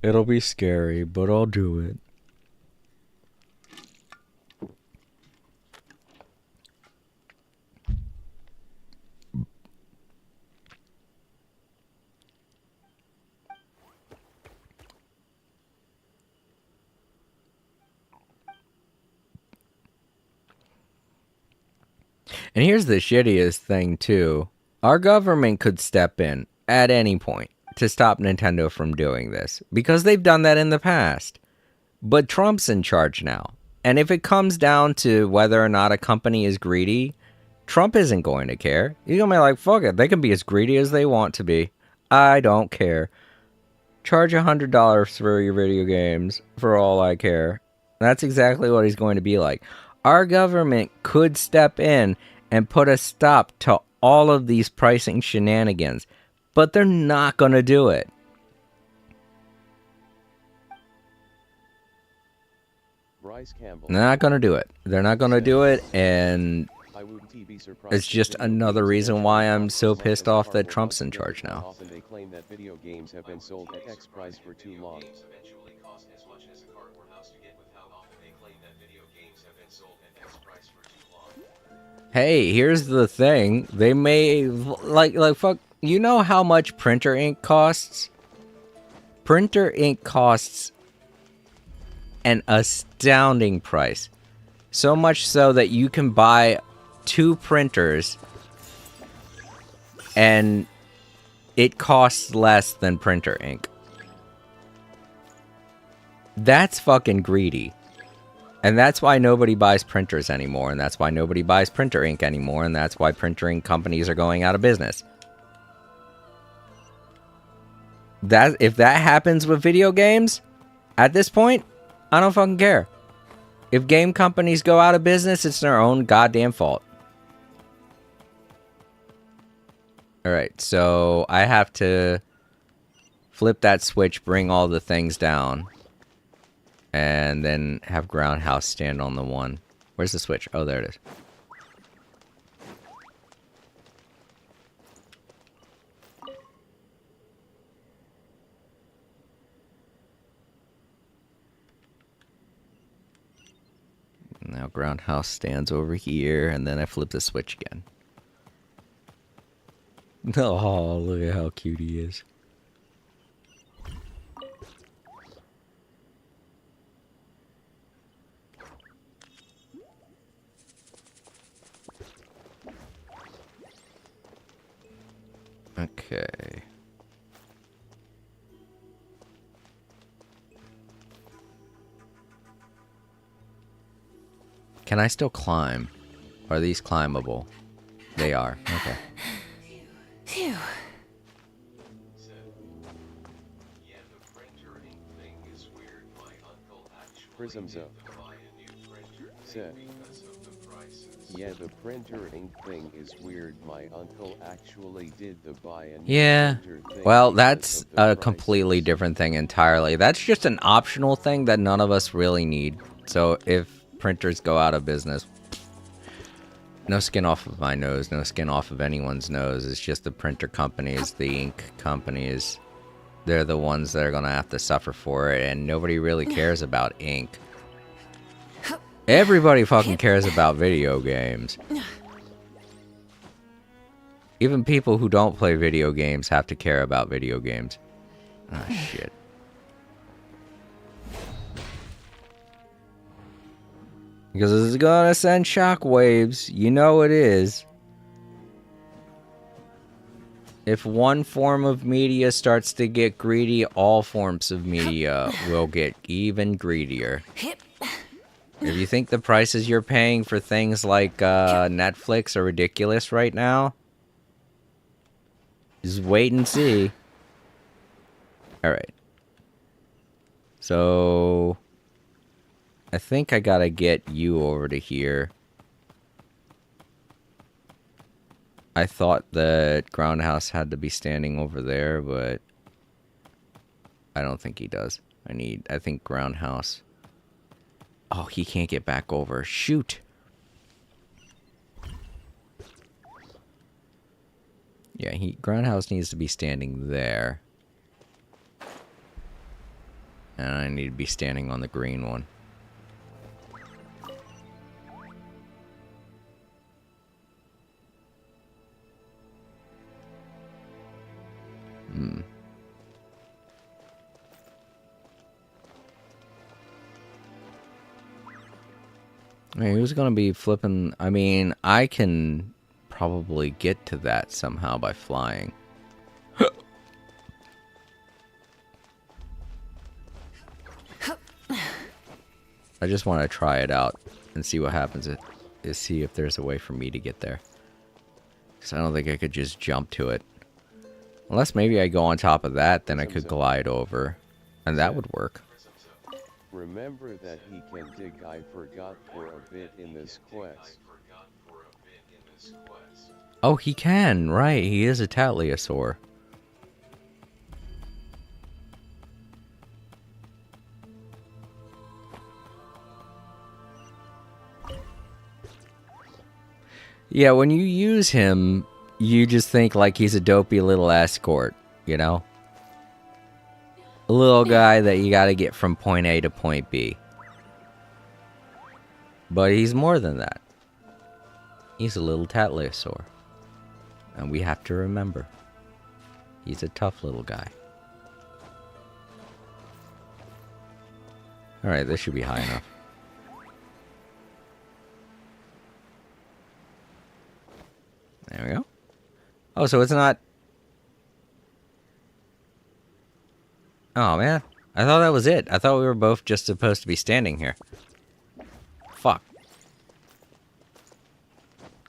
It'll be scary, but I'll do it. And here's the shittiest thing, too. Our government could step in at any point to stop Nintendo from doing this, because they've done that in the past. But Trump's in charge now. And if it comes down to whether or not a company is greedy, Trump isn't going to care. He's going to be like, fuck it. They can be as greedy as they want to be. I don't care. Charge $100 for your video games for all I care. That's exactly what he's going to be like. Our government could step in and put a stop to all of these pricing shenanigans, but they're not going to do it. Bryce Campbell. They're not going to do it. They're not going to do it, and it's just another reason why I'm so pissed off that Trump's in charge now. Often they claim that video games have been sold at X price for too long. Hey, here's the thing. They may like fuck. You know how much printer ink costs? Printer ink costs an astounding price. So much so that you can buy 2 printers and it costs less than printer ink. That's fucking greedy. And that's why nobody buys printers anymore, and that's why nobody buys printer ink anymore, and that's why printer ink companies are going out of business. If that happens with video games, at this point, I don't fucking care. If game companies go out of business, it's their own goddamn fault. Alright, so I have to flip that switch, bring all the things down, and then have Groundhouse stand on the one. Where's the switch? Oh, there it is. Now Groundhouse stands over here, and then I flip the switch again. Oh, look at how cute he is. Okay. Can I still climb? Are these climbable? They are. Okay. Phew. Prismzo said, yeah, the printer ink thing is weird. My uncle actually did the buy a new printer thing. Well, because that's of the a prices. completely different thing entirely. That's just an optional thing that none of us really need. So if printers go out of business, no skin off of my nose, no skin off of anyone's nose. It's just the printer companies, the ink companies. They're the ones that are going to have to suffer for it, and nobody really cares about ink. Everybody fucking cares about video games. Even people who don't play video games have to care about video games. Ah, shit. Because it's gonna send shockwaves. You know it is. If one form of media starts to get greedy, all forms of media will get even greedier. If you think the prices you're paying for things like Netflix are ridiculous right now, just wait and see. Alright. So I think I gotta get you over to here. I thought that Groundhouse had to be standing over there, but I don't think he does. I think Groundhouse. Oh, he can't get back over. Shoot. Yeah, Groundhouse needs to be standing there. And I need to be standing on the green one. I mean, who's gonna be flipping? I mean, I can probably get to that somehow by flying. I just want to try it out and see what happens. See if there's a way for me to get there. Because I don't think I could just jump to it. Unless maybe I go on top of that, then I could glide over. And that would work. Remember that he can dig. I forgot for a bit in this quest. Oh, he can. Right, he is a Tatliasaur. Yeah, when you use him, you just think like he's a dopey little escort, you know? A little guy that you gotta get from point A to point B. But he's more than that. He's a little Tatliasaur. And we have to remember, he's a tough little guy. Alright, this should be high enough. There we go. Oh, so it's not... Oh, man. I thought that was it. I thought we were both just supposed to be standing here. Fuck.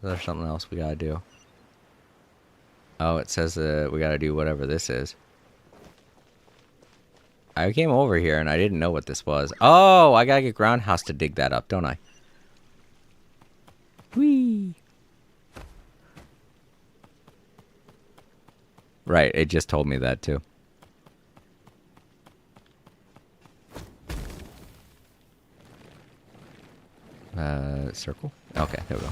There's something else we gotta do. Oh, it says we gotta do whatever this is. I came over here and I didn't know what this was. Oh, I gotta get Groundhouse to dig that up, don't I? Whee! Right, it just told me that too. Circle? Okay, there we go.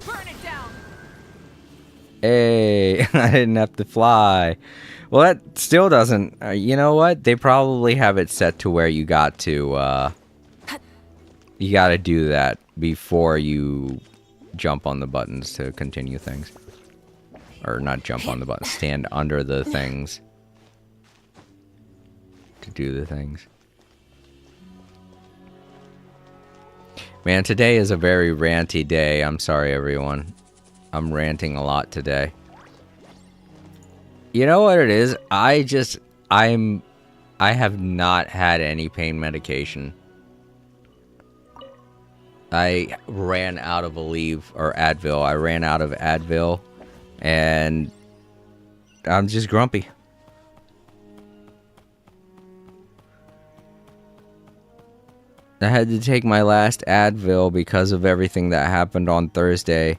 Burn it down. Hey, I didn't have to fly. Well, that still doesn't... you know what? They probably have it set to where you got to... you gotta do that before you jump on the buttons to continue things. Or not jump on the buttons, stand under the things to do the things. Man, today is a very ranty day. I'm sorry, everyone. I'm ranting a lot today. You know what it is? I have not had any pain medication. I ran out of Advil. I ran out of Advil, and I'm just grumpy. I had to take my last Advil because of everything that happened on Thursday.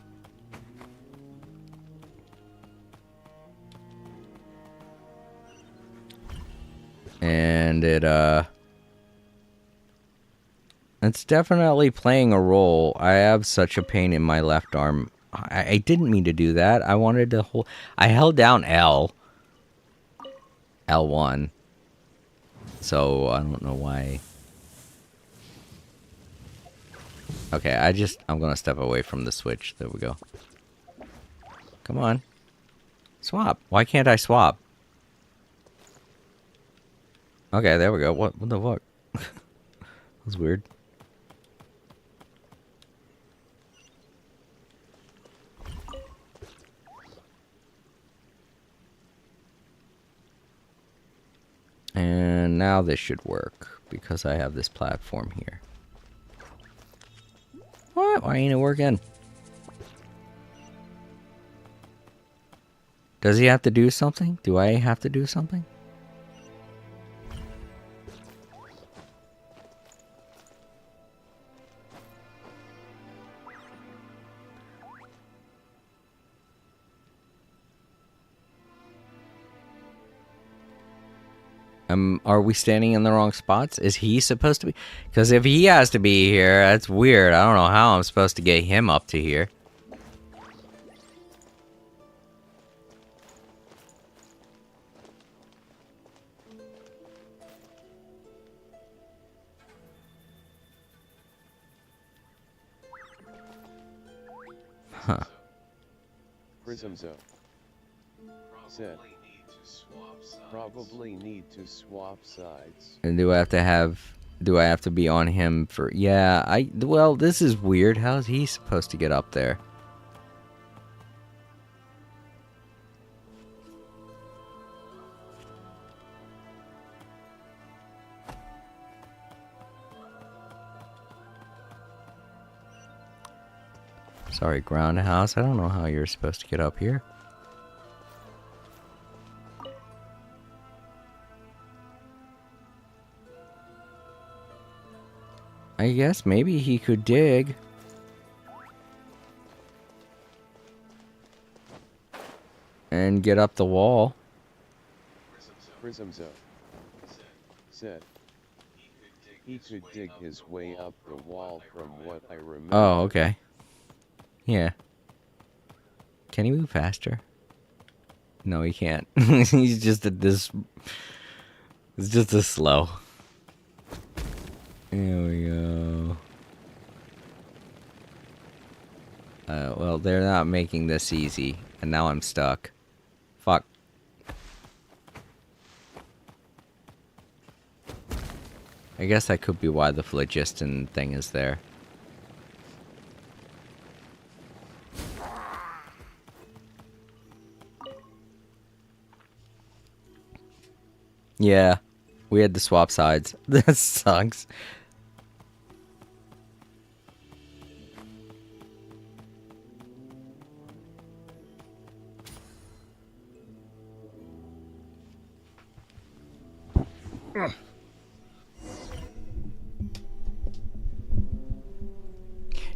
And it's definitely playing a role. I have such a pain in my left arm. I didn't mean to do that. I wanted to hold... I held down L1. So, I don't know why. Okay, I'm gonna step away from the switch. There we go. Come on. Swap. Why can't I swap? Okay, there we go. What the fuck? That was weird. And now this should work because I have this platform here. What? Why ain't it working? Does he have to do something? Do I have to do something? Are we standing in the wrong spots? Is he supposed to be? Because if he has to be here, that's weird. I don't know how I'm supposed to get him up to here. Prism Zone said, Probably need to swap sides. And do I have to be on him for... Yeah, well, this is weird. How is he supposed to get up there? Sorry, Groundhouse. I don't know how you're supposed to get up here. I guess maybe he could dig. And get up the wall. Prismzo said he could dig his way up the wall from what I remember. Oh, okay. Yeah. Can he move faster? No, he can't. He's just at this... It's just this slow. There we go. Well, they're not making this easy. And now I'm stuck. Fuck. I guess that could be why the phlogiston thing is there. Yeah, we had to swap sides. That sucks.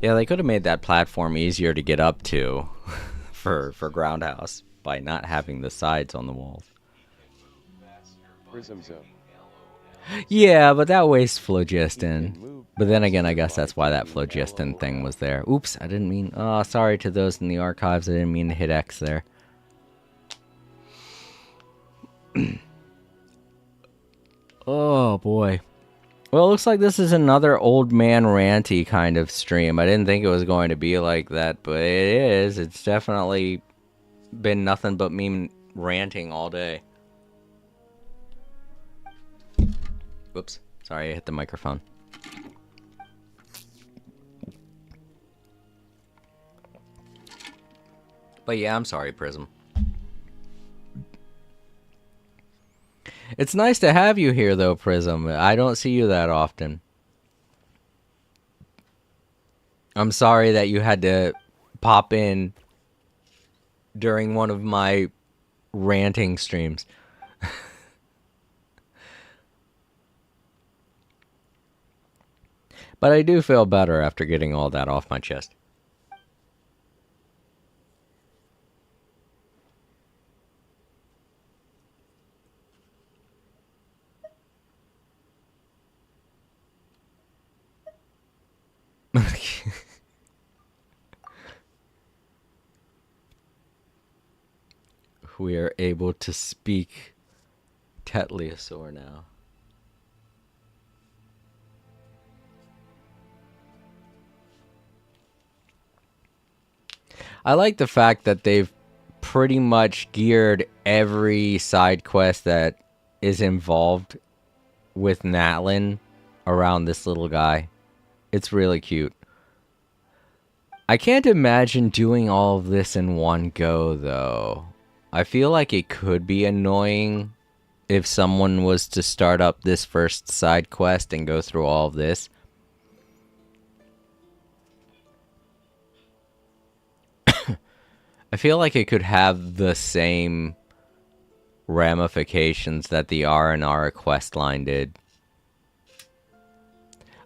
Yeah, they could have made that platform easier to get up to for Groundhouse by not having the sides on the walls. Prismzo. Yeah, but that wastes phlogiston. But then again, I guess that's why that phlogiston thing was there. Oops, I didn't mean... Oh, sorry to those in the archives. I didn't mean to hit X there. Oh, boy. Well, it looks like this is another old man ranty kind of stream. I didn't think it was going to be like that, but it is. It's definitely been nothing but me ranting all day. Whoops. Sorry, I hit the microphone. But yeah, I'm sorry, Prism. It's nice to have you here, though, Prism. I don't see you that often. I'm sorry that you had to pop in during one of my ranting streams. But I do feel better after getting all that off my chest. We are able to speak Tetleosaur now. I like the fact that they've pretty much geared every side quest that is involved with Natlin around this little guy. It's really cute. I can't imagine doing all of this in one go, though. I feel like it could be annoying if someone was to start up this first side quest and go through all of this. I feel like it could have the same ramifications that the R&R quest line did.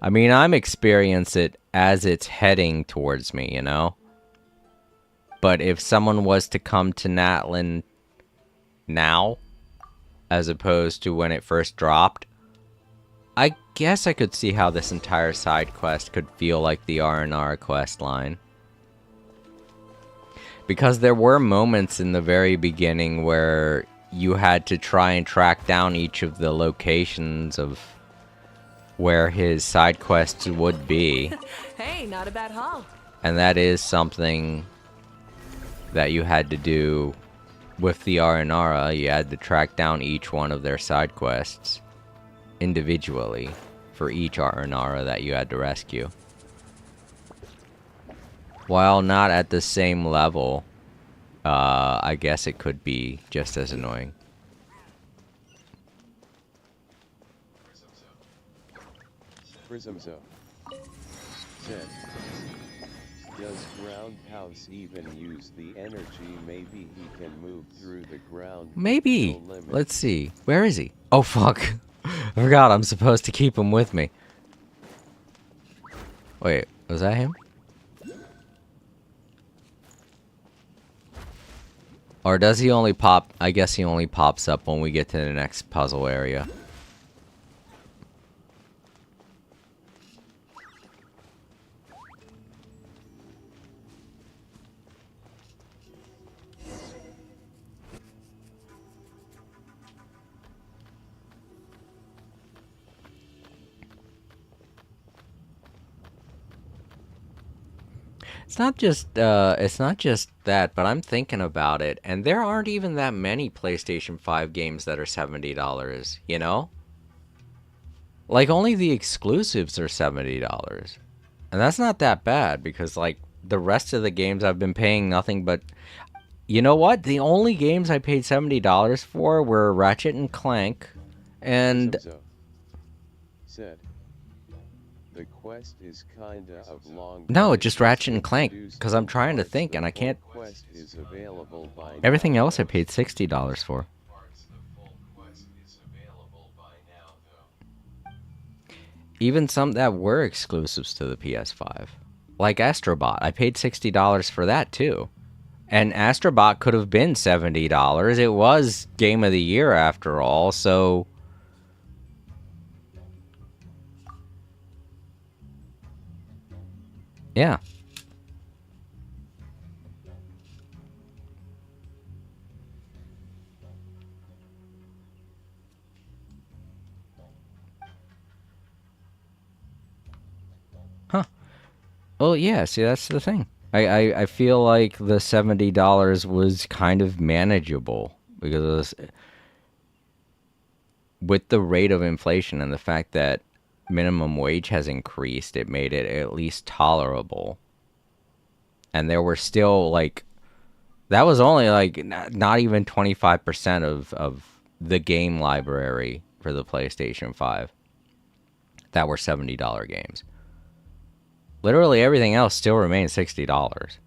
I mean, I'm experiencing it as it's heading towards me, you know? But if someone was to come to Natlin now, as opposed to when it first dropped, I guess I could see how this entire side quest could feel like the R&R quest line. Because there were moments in the very beginning where you had to try and track down each of the locations of where his side quests would be. Hey, not a bad haul. And that is something that you had to do with the Aranara, you had to track down each one of their side quests individually for each Aranara that you had to rescue. While not at the same level, I guess it could be just as annoying. Prismzo said, does Groundhouse even use the energy? Maybe he can move through the ground. Maybe. Let's see. Where is he? Oh, fuck. I forgot I'm supposed to keep him with me. Wait, was that him? Or does he only pop? I guess he only pops up when we get to the next puzzle area. It's not just that, but I'm thinking about it, and there aren't even that many PlayStation 5 games that are $70, you know? Like, only the exclusives are $70. And that's not that bad, because, like, the rest of the games I've been paying nothing but... You know what? The only games I paid $70 for were Ratchet and Clank, and... Said, the quest is kinda of long. No, just Ratchet and Clank, because I'm trying to think, and I can't... Everything else I paid $60 for. Even some that were exclusives to the PS5. Like Astrobot, I paid $60 for that too. And Astrobot could have been $70. It was Game of the Year after all, so... Yeah. Huh. Well, yeah, see, that's the thing. I feel like the $70 was kind of manageable because with the rate of inflation and the fact that minimum wage has increased, it made it at least tolerable. And there were still, like, that was only, like, not even 25% of the game library for the PlayStation 5 that were $70 games. Literally everything else still remains $60.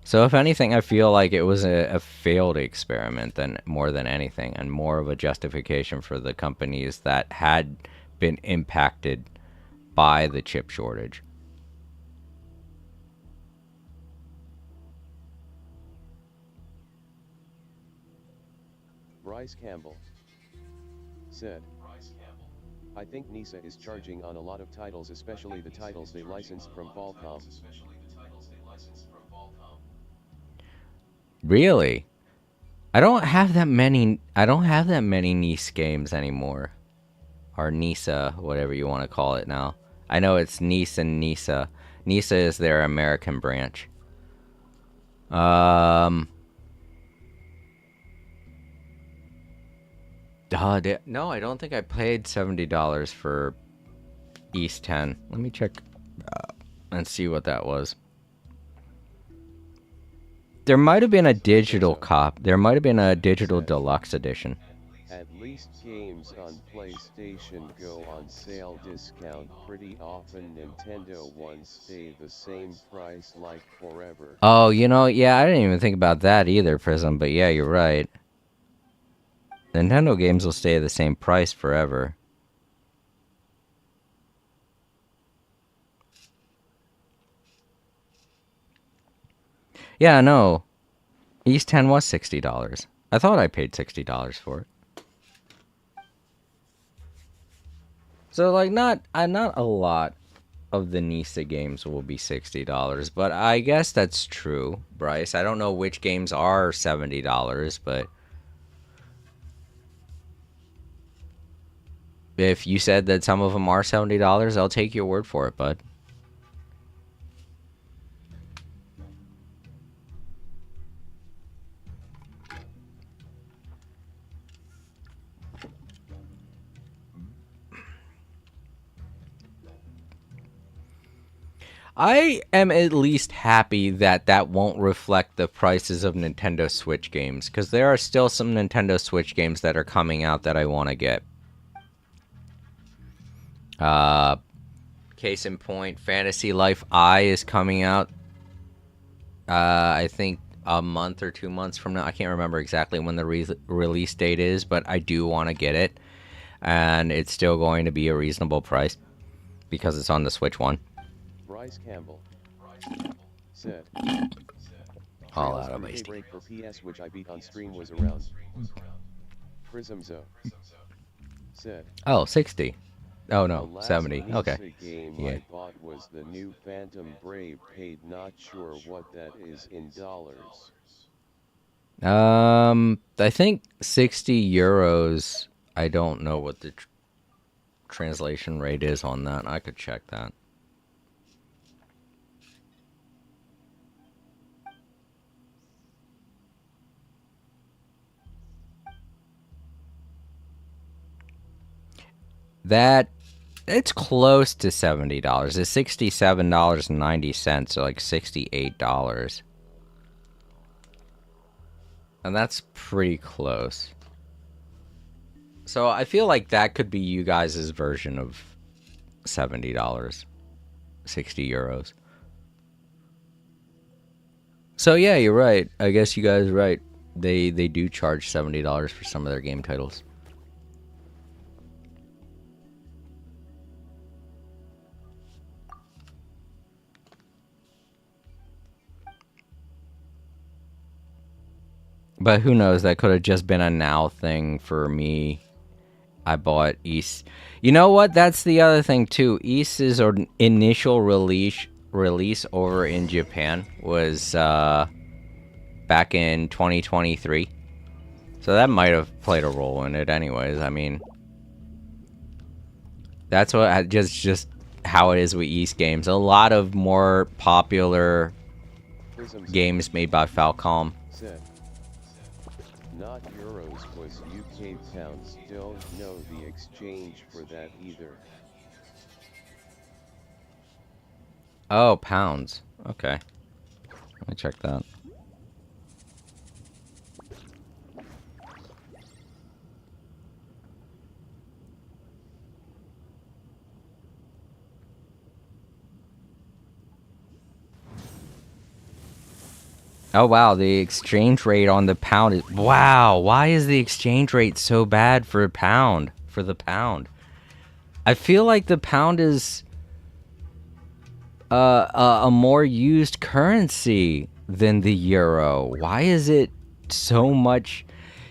So if anything, I feel like it was a failed experiment than more than anything, and more of a justification for the companies that had been impacted by the chip shortage. Bryce Campbell said, I think NISA is charging on a lot of titles, especially the titles they licensed from Qualcomm. Really? I don't have that many NIS games anymore. Or NISA, whatever you want to call it now. I know it's NIS and NISA. NISA is their American branch. No, I don't think I paid $70 for East 10. Let me check and see what that was. There might have been a digital cop. There might have been a digital deluxe edition. At least games on PlayStation go on sale discount pretty often. Nintendo ones stay the same price like forever. Oh, you know, yeah, I didn't even think about that either, Prism, but yeah, you're right. Nintendo games will stay the same price forever. Yeah, no. East 10 was $60. I thought I paid $60 for it. So, like, not a lot of the NISA games will be $60, but I guess that's true, Bryce. I don't know which games are $70, but if you said that some of them are $70, I'll take your word for it, bud. I am at least happy that that won't reflect the prices of Nintendo Switch games, because there are still some Nintendo Switch games that are coming out that I want to get. Case in point, Fantasy Life I is coming out, I think a month or 2 months from now. I can't remember exactly when the release date is, but I do want to get it. And it's still going to be a reasonable price because it's on the Switch One. Bryce Campbell said, All Trails out of 100K wasting. break for PS which I beat on stream was around. Prismzo said, Oh, 60. Oh the no, last 70. Okay. Nisa game Yeah. I bought was the new Phantom Brave, paid not sure what that is in dollars. I think 60 euros. I don't know what the translation rate is on that. I could check that. That it's close to $70. It's $67.90, so like $68. And that's pretty close. So I feel like that could be you guys' version of $70. 60 euros. So yeah, you're right. I guess you guys are right. They do charge $70 for some of their game titles. But who knows? That could have just been a now thing for me. I bought East. You know what? That's the other thing too. East's initial release over in Japan was back in 2023. So that might have played a role in it anyways. I mean, that's what just how it is with East games. A lot of more popular Prismzo games made by Falcom. said, not euros, was UK pounds. Don't know the exchange for that either. Oh, pounds. Okay. Let me check that. Oh wow, the exchange rate on the pound is wow. Why is the exchange rate so bad for a pound? For the pound, I feel like the pound is a more used currency than the euro. Why is it so much?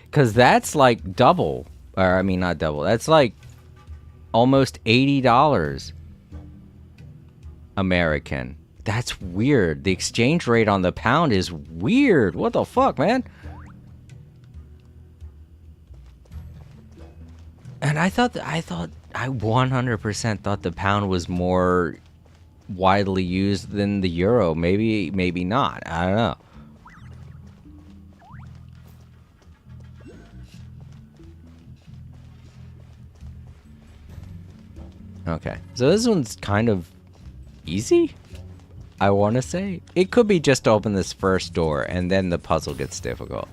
Because that's like double, or I mean not double. That's like almost $80 American. That's weird. The exchange rate on the pound is weird. What the fuck, man? And I 100% thought the pound was more widely used than the euro. Maybe not. I don't know. Okay. So this one's kind of easy, I want to say. It could be just to open this first door, and then the puzzle gets difficult.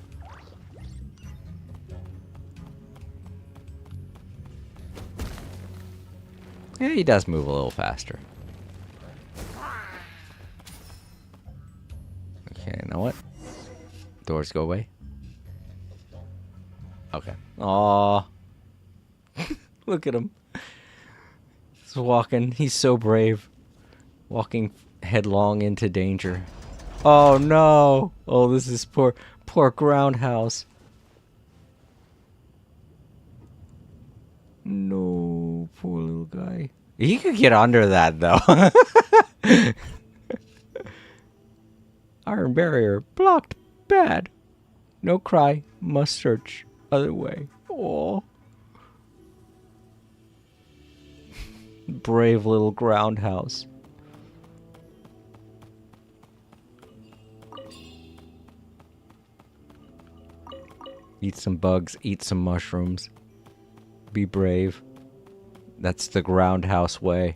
Yeah, he does move a little faster. Okay, you know what? Doors go away. Okay. Aww. Look at him. He's walking. He's so brave. Walking headlong into danger. Oh no! Oh, this is poor Groundhouse. No, poor little guy. He could get under that though. Iron barrier blocked. Bad. No cry. Must search other way. Oh. Brave little Groundhouse. Eat some bugs, eat some mushrooms. Be brave. That's the Groundhouse way.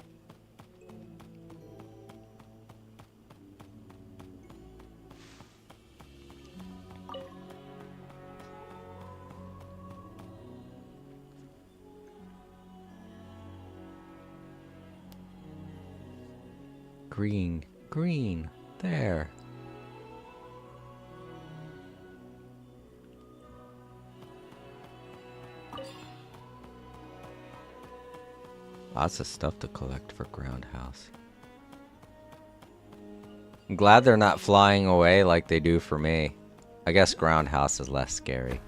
green. Green. There. Lots of stuff to collect for Groundhouse. I'm glad they're not flying away like they do for me. I guess Groundhouse is less scary.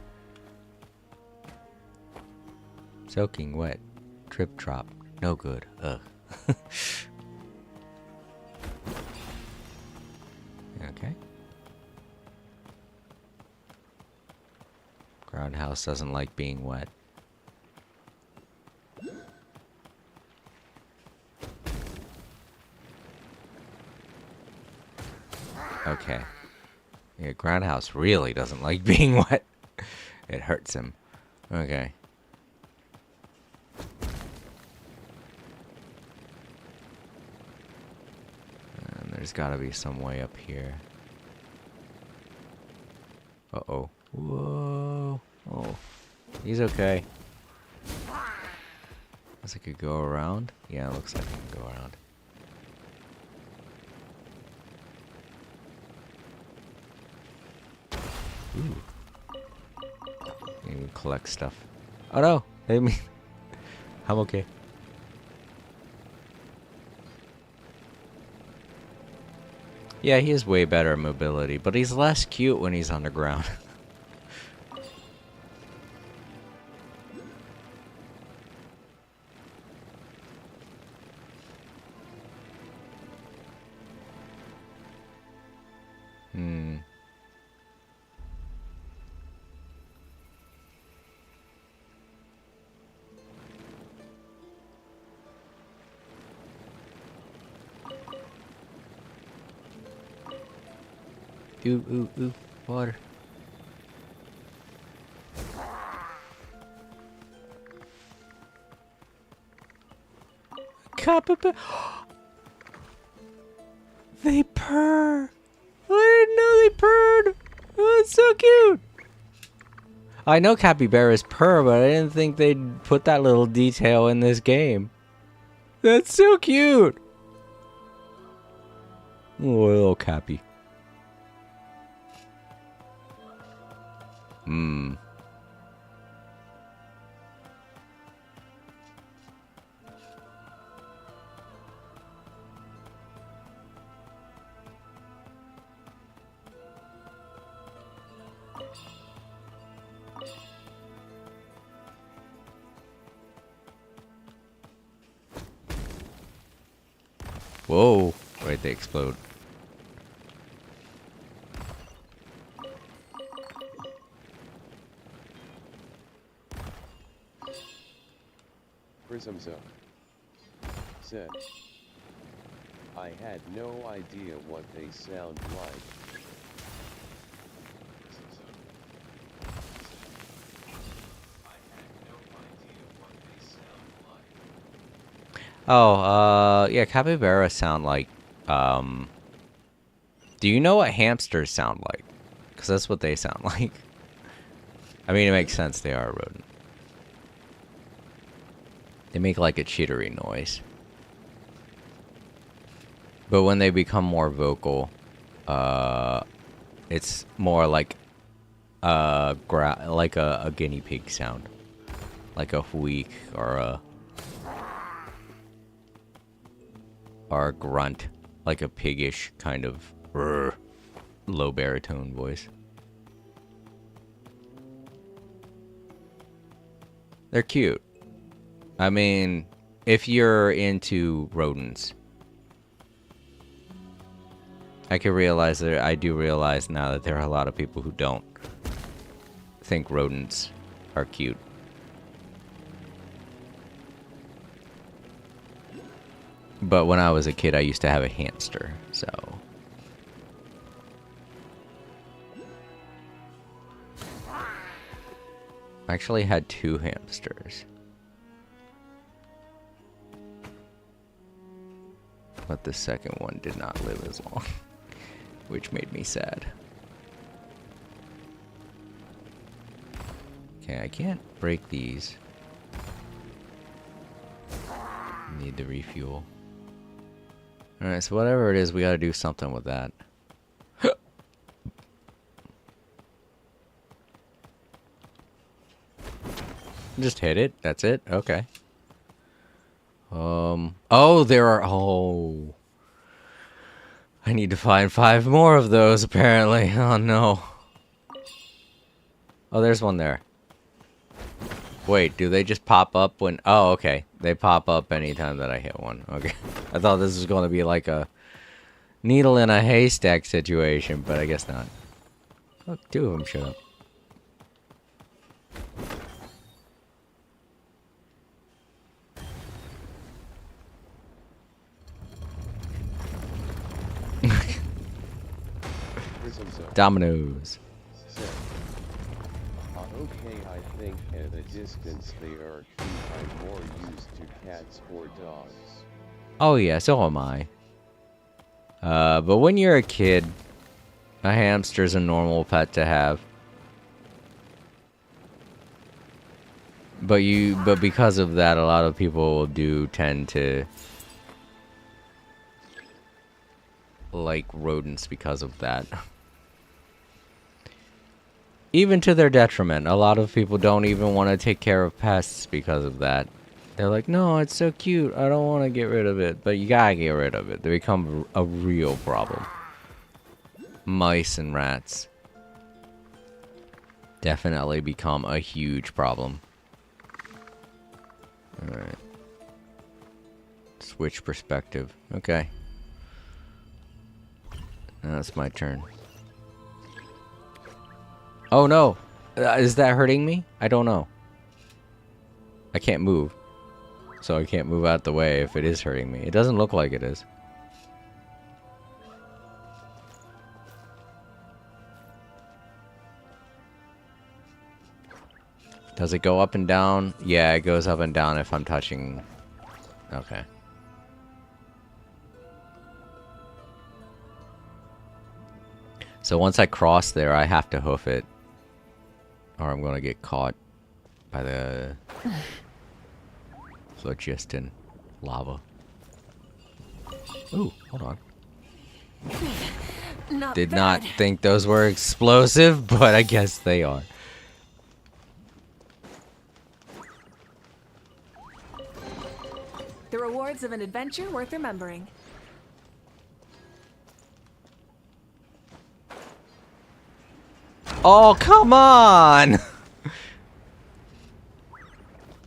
Soaking wet. Trip trop. No good. Ugh. Okay. Groundhouse doesn't like being wet. Okay. Yeah, Groundhouse really doesn't like being wet. It hurts him. Okay. And there's gotta be some way up here. Uh-oh. Whoa. Oh. He's okay. Guess I could go around? Yeah, it looks like I can go around. Ooh. You can collect stuff. Oh no! I mean, I'm okay. Yeah, he is way better at mobility, but he's less cute when he's underground. Ooh, water. Capybara. They purr. I didn't know they purred. Oh, it's so cute. I know capybaras purr, but I didn't think they'd put that little detail in this game. That's so cute. Oh, little cappy. Whoa. Wait, they explode. Prism Zone said, I had no idea what they sound like. Oh, yeah, capybara sound like, do you know what hamsters sound like? Because that's what they sound like. I mean, it makes sense, they are a rodent. They make like a chittery noise. But when they become more vocal, it's more like a guinea pig sound. Like a wheek or a grunt. Like a piggish kind of low baritone voice. They're cute. I mean, if you're into rodents, I do realize now that there are a lot of people who don't think rodents are cute. But when I was a kid, I used to have a hamster, so. I actually had 2 hamsters. But the second one did not live as long, which made me sad. Okay, I can't break these. Need to refuel. Alright, so whatever it is, we gotta do something with that. Just hit it. That's it. Okay. Oh, there are. Oh. I need to find 5 more of those, apparently. Oh, no. Oh, there's one there. Wait, do they just pop up when... Oh, okay. They pop up anytime that I hit one. Okay. I thought this was going to be like a needle in a haystack situation, but I guess not. Look, 2 of them showed up. Dominoes. Okay, I think at a distance they are cute. I'm more used to cats or dogs. Oh yeah, so am I. But when you're a kid, a hamster's a normal pet to have. But because of that, a lot of people do tend to like rodents because of that. Even to their detriment. A lot of people don't even want to take care of pests because of that. They're like, no, it's so cute. I don't want to get rid of it. But you gotta get rid of it. They become a real problem. Mice and rats definitely become a huge problem. Alright. Switch perspective. Okay. Now it's my turn. Oh no! Is that hurting me? I don't know. I can't move. So I can't move out the way if it is hurting me. It doesn't look like it is. Does it go up and down? Yeah, it goes up and down if I'm touching... Okay. So once I cross there, I have to hoof it. Or I'm gonna get caught by the phlogiston lava. Ooh, hold on. Did not think those were explosive, but I guess they are. The rewards of an adventure worth remembering. Oh, come on!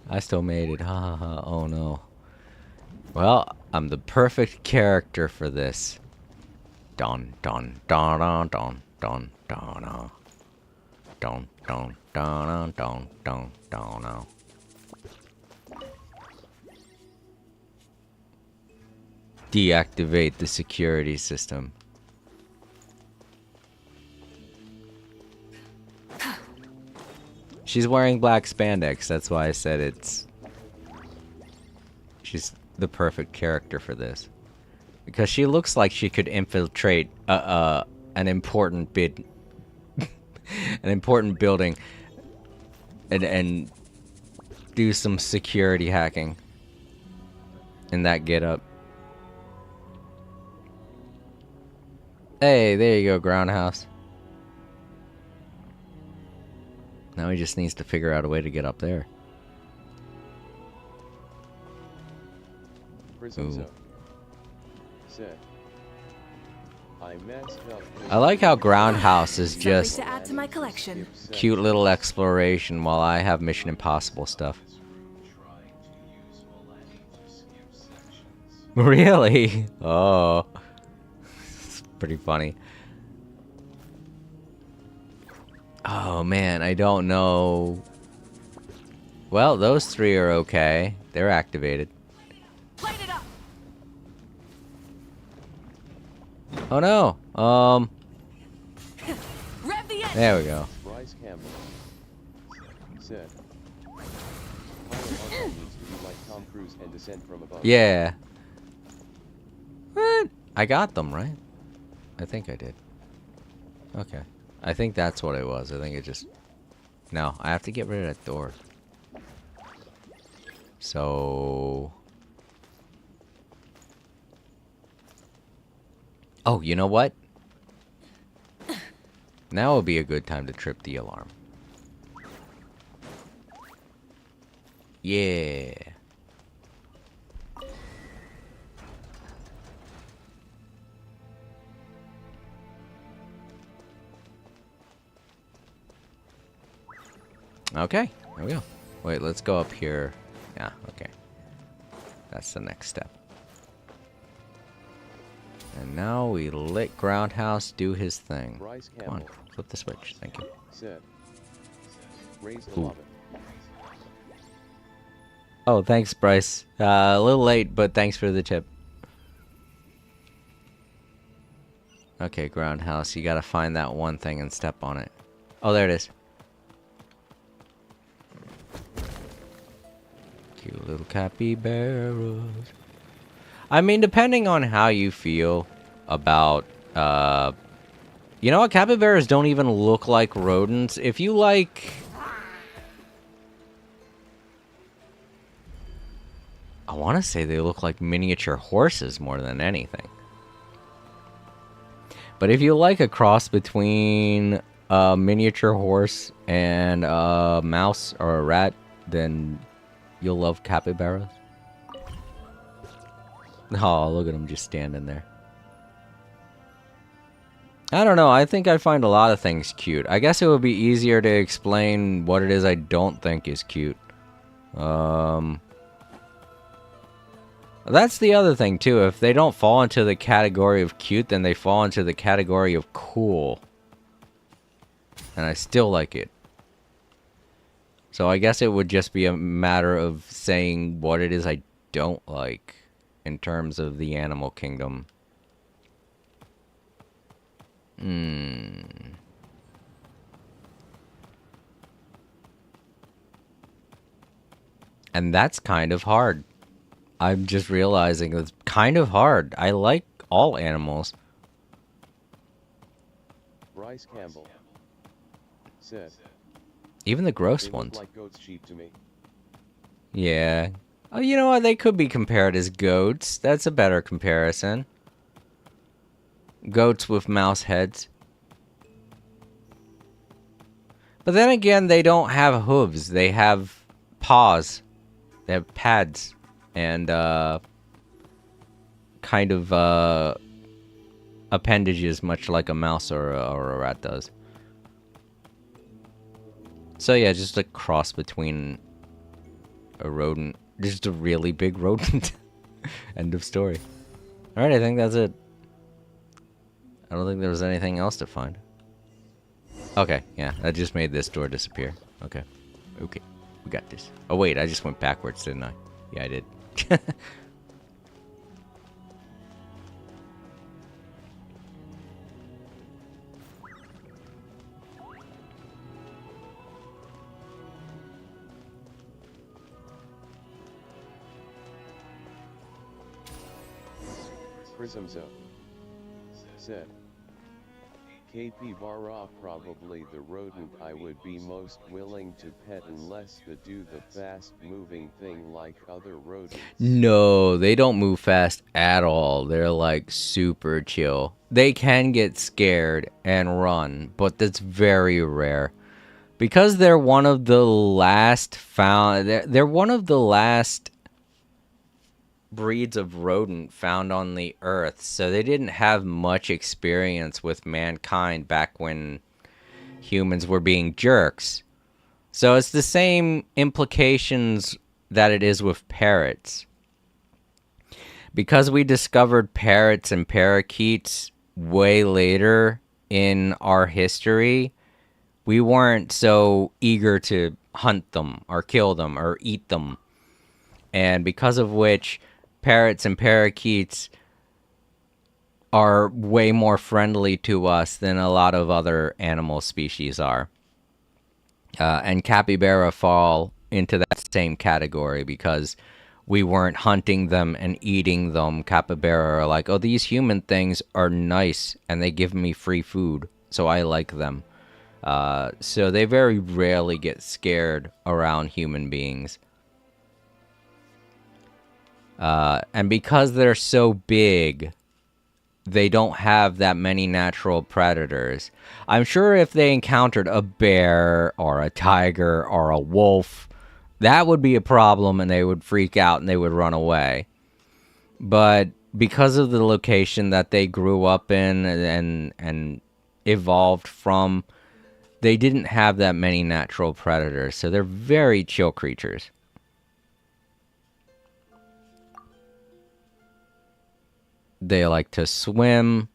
I still made it. Ha ha ha. Oh no. Well, I'm the perfect character for this. Don don don don don don don don don don don don don don. Deactivate the security system. She's wearing black spandex, that's why I said it's... She's the perfect character for this. Because she looks like she could infiltrate an important bid... an important building and do some security hacking in that getup. Hey, there you go, Groundhouse. Now he just needs to figure out a way to get up there. Ooh. I like how Groundhouse is just to add to my collection. cute little exploration while I have Mission Impossible stuff. Really? Oh. It's pretty funny. Oh man, I don't know. Well, those 3 are okay. They're activated. Light it up. Oh no. Rev the engine. There we go. Bryce Campbell said, "Pilot also needs to be like Tom Cruise and descend from above." Yeah. What? I got them, right? I think I did. Okay. I think that's what it was. I think it just... No, I have to get rid of that door. So... Oh, you know what? Now would be a good time to trip the alarm. Yeah. Okay, there we go. Wait, let's go up here. Yeah, okay. That's the next step. And now we let Groundhouse do his thing. Bryce Come on, Campbell flip the switch. Thank you. said, raise the Ooh. lava. Oh, thanks, Bryce. A little late, but thanks for the tip. Okay, Groundhouse, you gotta find that one thing and step on it. Oh, there it is. Cute little capybaras. I mean, depending on how you feel about, you know what? Capybaras don't even look like rodents. If you like... I want to say they look like miniature horses more than anything. But if you like a cross between a miniature horse and a mouse or a rat, then you'll love capybaras. Oh, look at him just standing there. I don't know. I think I find a lot of things cute. I guess it would be easier to explain what it is I don't think is cute. That's the other thing, too. If they don't fall into the category of cute, then they fall into the category of cool. And I still like it. So I guess it would just be a matter of saying what it is I don't like in terms of the animal kingdom. And that's kind of hard. I'm just realizing it's kind of hard. I like all animals. Bryce Campbell said, Even the gross they ones. look like goats sheep to me. Yeah. Oh, you know what? They could be compared as goats. That's a better comparison. Goats with mouse heads. But then again, they don't have hooves. They have paws. They have pads. And, kind of, appendages, much like a mouse or a rat does. So yeah, just a cross between a rodent. Just a really big rodent. End of story. Alright, I think that's it. I don't think there was anything else to find. Okay, yeah, that just made this door disappear. Okay. Okay, we got this. Oh wait, I just went backwards, didn't I? Yeah, I did. Prismzo said, Capybara probably the rodent I would be most willing to pet unless they do the fast moving thing like other rodents. No, they don't move fast at all. They're like super chill. They can get scared and run, but that's very rare. Because they're one of the last found, they're one of the last breeds of rodent found on the earth, so they didn't have much experience with mankind back when humans were being jerks. So it's the same implications that it is with parrots. Because we discovered parrots and parakeets way later in our history, we weren't so eager to hunt them or kill them or eat them. And because of which, parrots and parakeets are way more friendly to us than a lot of other animal species are. And capybara fall into that same category because we weren't hunting them and eating them. Capybara are like, oh, these human things are nice and they give me free food, so I like them. So they very rarely get scared around human beings. And because they're so big, they don't have that many natural predators. I'm sure if they encountered a bear or a tiger or a wolf, that would be a problem and they would freak out and they would run away. But because of the location that they grew up in and evolved from, they didn't have that many natural predators. So they're very chill creatures. They like to swim.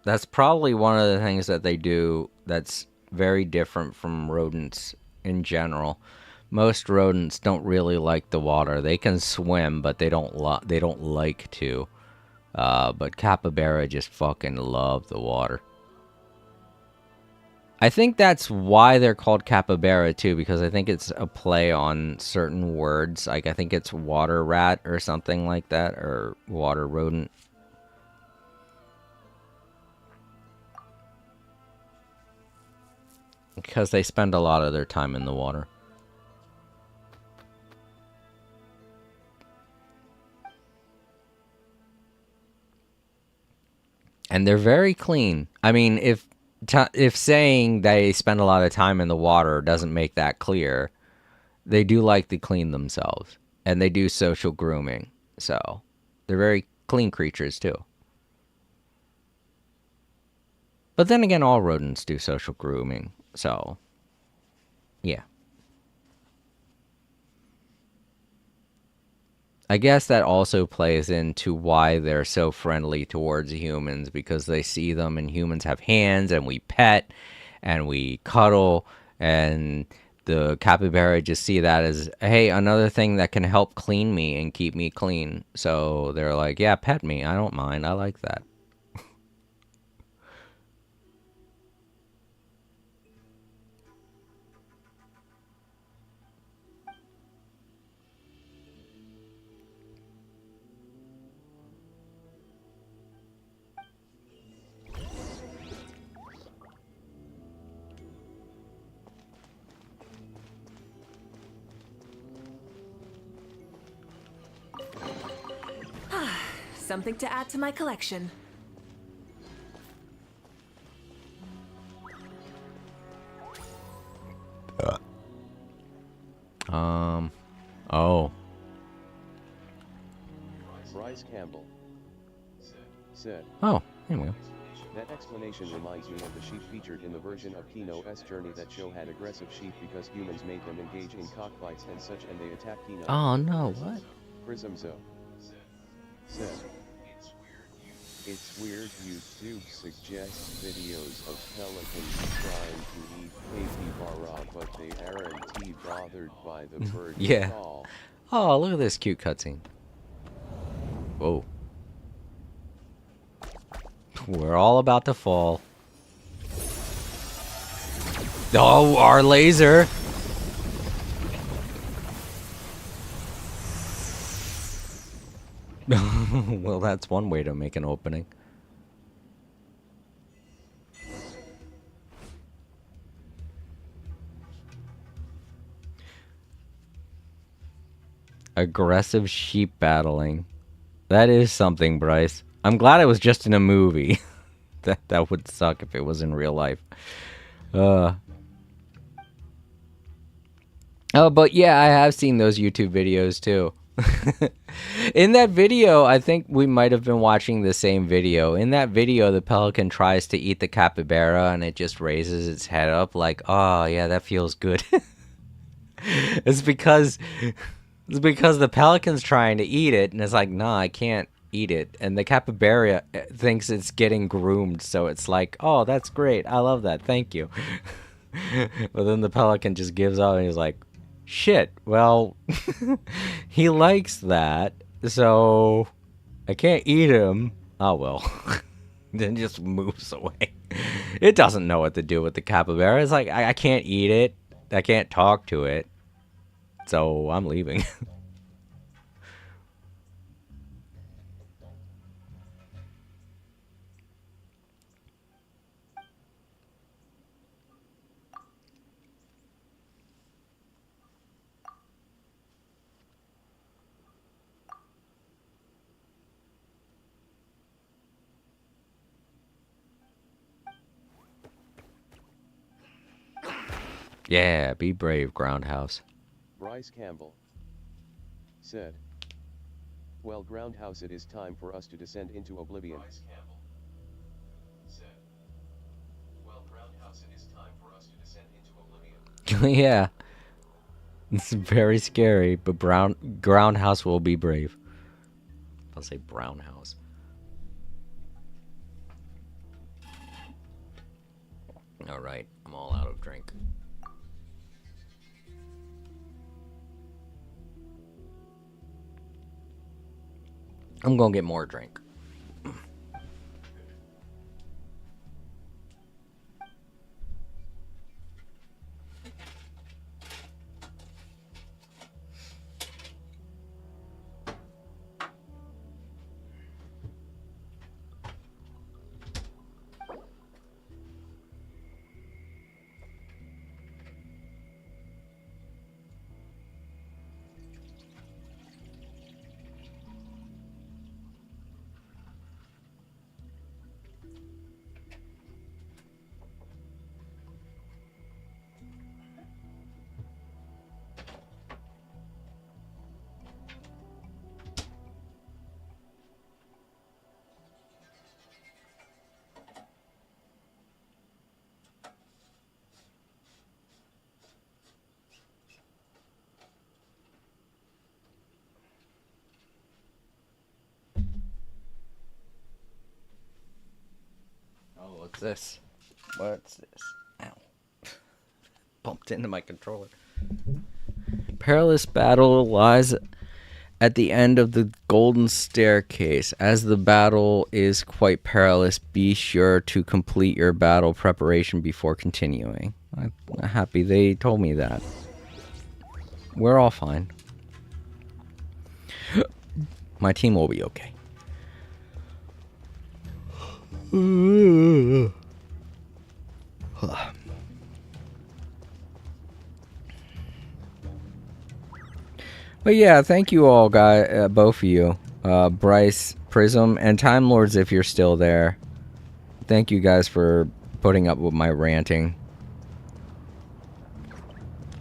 That's probably one of the things that they do that's very different from rodents in general. Most rodents don't really like the water. They can swim, but they don't like to. But capybara just fucking love the water. I think that's why they're called capybara too, because I think it's a play on certain words. Like I think it's water rat or something like that, or water rodent. Because they spend a lot of their time in the water. And they're very clean. I mean, if saying they spend a lot of time in the water doesn't make that clear, they do like to clean themselves. And they do social grooming. So, they're very clean creatures, too. But then again, all rodents do social grooming. So, yeah. I guess that also plays into why they're so friendly towards humans, because they see them and humans have hands and we pet and we cuddle, and the capybara just see that as, hey, another thing that can help clean me and keep me clean. So they're like, yeah, pet me. I don't mind. I like that. Something to add to my collection. Oh. Bryce Campbell said, Oh, anyway. that explanation reminds me of the sheep featured in the version of Kino's journey that show had aggressive sheep because humans made them engage in cockfights and such, and they attacked Kino. Oh, no, what? Prismzo said, it's weird YouTube suggests videos of pelicans trying to eat capybara, but they aren't bothered by the bird Yeah. call. Oh, look at this cute cutscene. Whoa. We're all about to fall. Oh, our laser! Well, that's one way to make an opening. Aggressive sheep battling. That is something, Bryce. I'm glad it was just in a movie. That would suck if it was in real life. Oh, but yeah, I have seen those YouTube videos too. In that video, I think we might have been watching the same video. In that video, the pelican tries to eat the capybara and it just raises its head up like, oh, yeah, that feels good. It's because the pelican's trying to eat it and it's like, nah, I can't eat it. And the capybara thinks it's getting groomed, so it's like, oh, that's great. I love that. Thank you. But then the pelican just gives up and he's like, shit, well, he likes that, so I can't eat him. Oh, well. Then just moves away. It doesn't know what to do with the capybara. It's like, I can't eat it. I can't talk to it. So I'm leaving. Yeah, be brave, Groundhouse. Bryce Campbell said, well, Groundhouse, it is time for us to descend into oblivion. Bryce Campbell said, well, Groundhouse, it is time for us to descend into oblivion. Yeah. It's very scary, but Groundhouse will be brave. I'll say Brown House. Alright, I'm all out of drink. I'm gonna get more drink. Oh, what's this? What's this? Ow. Bumped into my controller. Perilous battle lies at the end of the golden staircase. As the battle is quite perilous, be sure to complete your battle preparation before continuing. I'm happy they told me that. We're all fine. My team will be okay. But yeah, thank you all, both of you, Bryce, Prism, and Time Lords, if you're still there. Thank you guys for putting up with my ranting.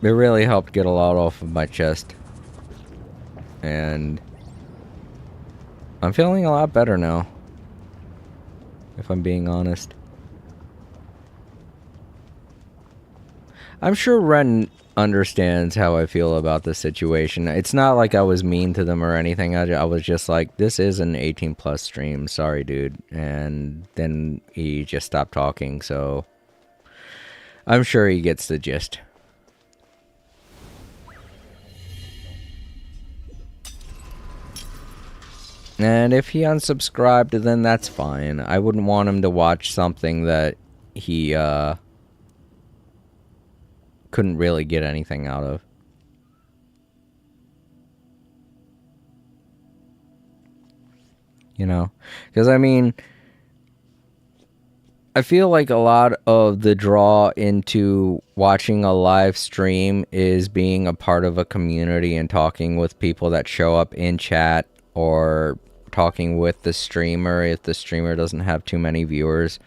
It really helped get a lot off of my chest. And I'm feeling a lot better now, if I'm being honest. I'm sure Ren understands how I feel about the situation. It's not like I was mean to them or anything. I was just like, this is an 18+ stream. Sorry, dude. And then he just stopped talking, so I'm sure he gets the gist. And if he unsubscribed, then that's fine. I wouldn't want him to watch something that he couldn't really get anything out of. You know? Because, I mean, I feel like a lot of the draw into watching a live stream is being a part of a community and talking with people that show up in chat, or talking with the streamer if the streamer doesn't have too many viewers.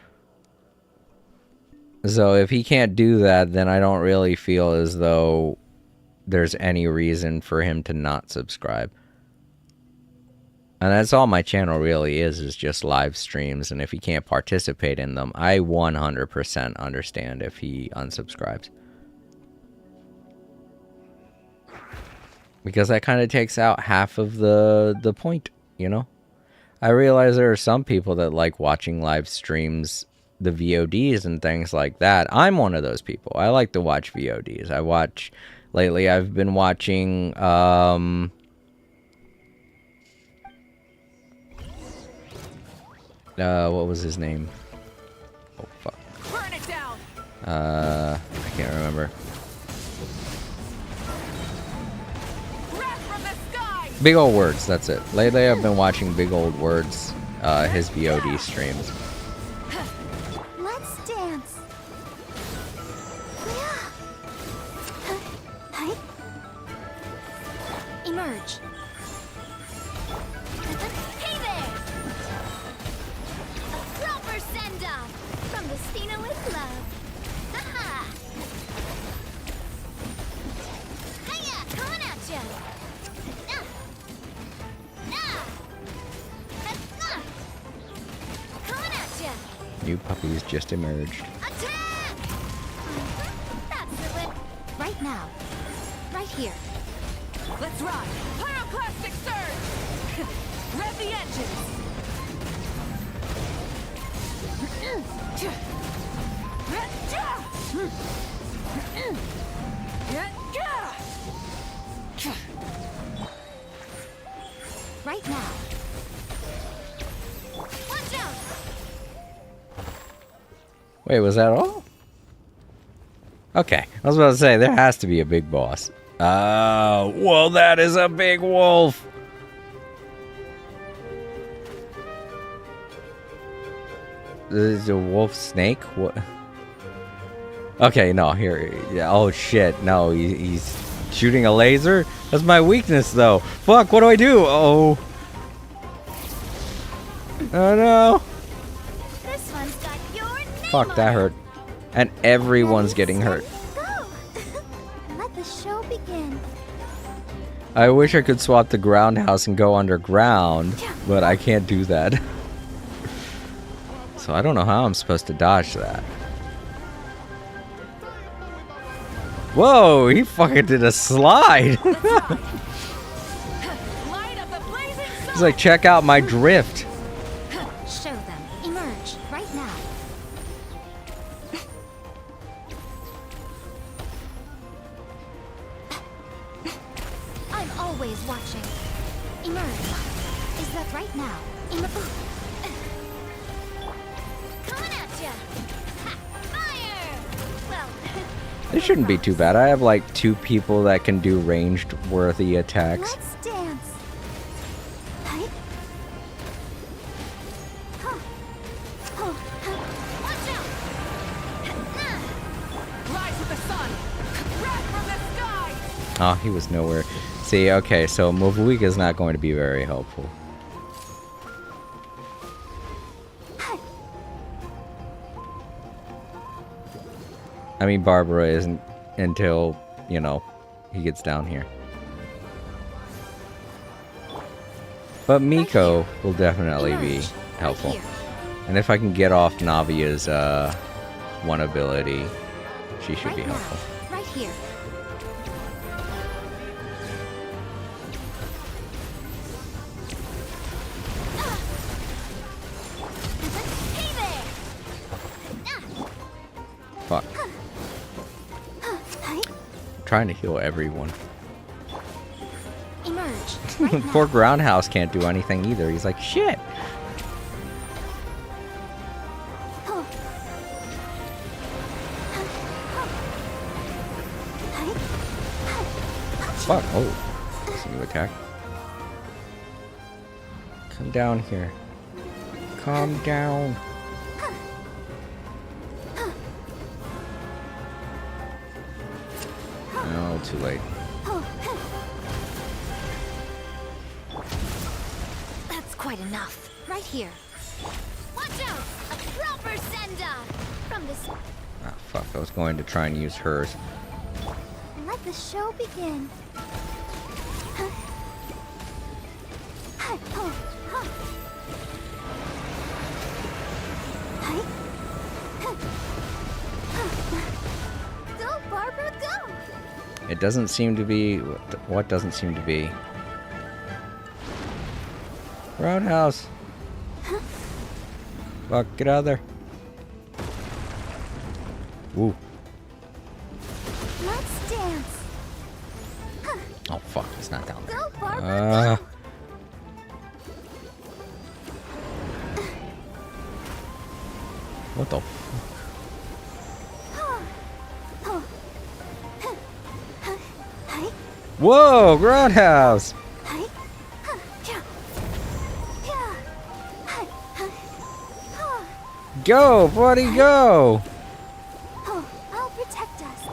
So if he can't do that, then I don't really feel as though there's any reason for him to not subscribe. And that's all my channel really is just live streams. And if he can't participate in them, I 100% understand if he unsubscribes. Because that kind of takes out half of the point, you know? I realize there are some people that like watching live streams, the VODs and things like that. I'm one of those people. I like to watch VODs. Lately I've been watching, what was his name? Oh, fuck. Burn it down. I can't remember. Big Old Words, that's it. Lately I've been watching Big Old Words, his VOD streams. Let's dance. Emerge. Hey there! A proper send-off from the Stina with love. Haha! New puppies just emerged. Attack! That's it. Right now. Right here. Let's ride! Pyroclastic surge! Rev the engines! Right now. Watch out! Wait, was that all? Okay, I was about to say, there has to be a big boss. Oh, well, that is a big wolf! Is a wolf snake? What? Okay, no, here. Yeah, oh, shit. No, he's shooting a laser? That's my weakness, though. Fuck, what do I do? Oh. Oh, no. This one's got your name Fuck, on that it. hurt. And everyone's getting hurt. Go! Let the show begin. I wish I could swap the ground house and go underground, but I can't do that. So I don't know how I'm supposed to dodge that. Whoa, he fucking did a slide. Light up the blazing sun! He's like, check out my drift. Show them. Emerge. Right now. I'm always watching. Emerge. Is that right now? Coming at ya! Ha! Fire! Well, This shouldn't be too bad. I have like 2 people that can do ranged worthy attacks. let's dance. Hey. Huh. Oh, watch out! Rise with the sun! Wrath from the sky! Oh, he was nowhere. See, okay, so Movuika is not going to be very helpful. I mean, Barbara isn't until, you know, he gets down here. But Miko will definitely be helpful. Right here. And if I can get off Navia's one ability, she should Right be now. helpful. Right here. Hey there! Fuck. Hey. Trying to heal everyone. Emerge. Right now. Poor Groundhouse can't do anything either. He's like, shit. Fuck. Oh. That's a new attack. Come down here. Calm down. Oh, too late. That's quite enough. Right here. Watch out! A proper send-off! From this... Ah, fuck. I was going to try and use hers. Let the show begin. Go, Barbara, go! It doesn't seem to be... What doesn't seem to be? Roundhouse. Fuck, get out of there. Ooh. Let's dance. Oh, fuck. It's not down there. Go, Barbara, What the... Whoa, Groundhouse! Go, buddy, go! I'll protect us.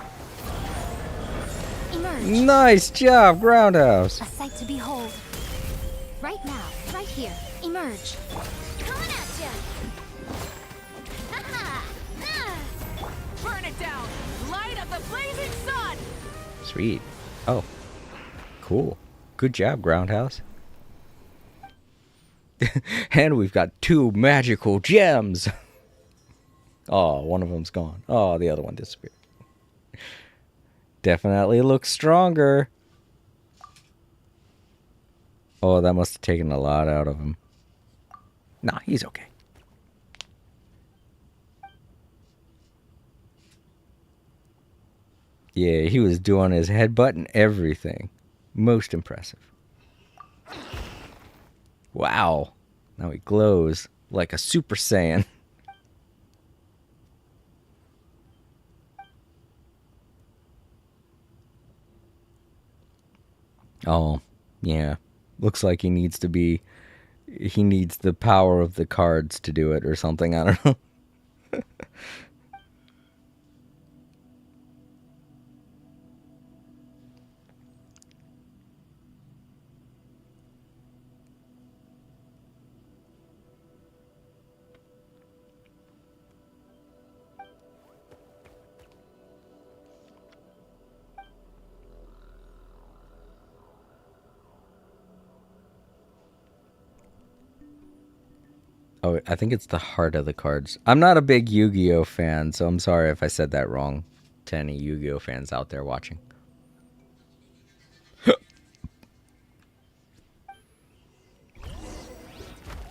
Emerge. Nice job, Groundhouse! A sight to behold. Right now. Right here. Emerge. Coming at ya! Ha-ha! Burn it down! Light up the blazing sun! Sweet. Oh. Cool. Good job, Groundhouse. And we've got 2 magical gems! Oh, one of them's gone. Oh, the other one disappeared. Definitely looks stronger. Oh, that must have taken a lot out of him. Nah, he's okay. Yeah, he was doing his headbutt and everything. Most impressive. Wow. Now he glows like a Super Saiyan. Oh, yeah. Looks like he needs the power of the cards to do it or something. I don't know. Oh, I think it's the heart of the cards. I'm not a big Yu-Gi-Oh fan, so I'm sorry if I said that wrong to any Yu-Gi-Oh fans out there watching.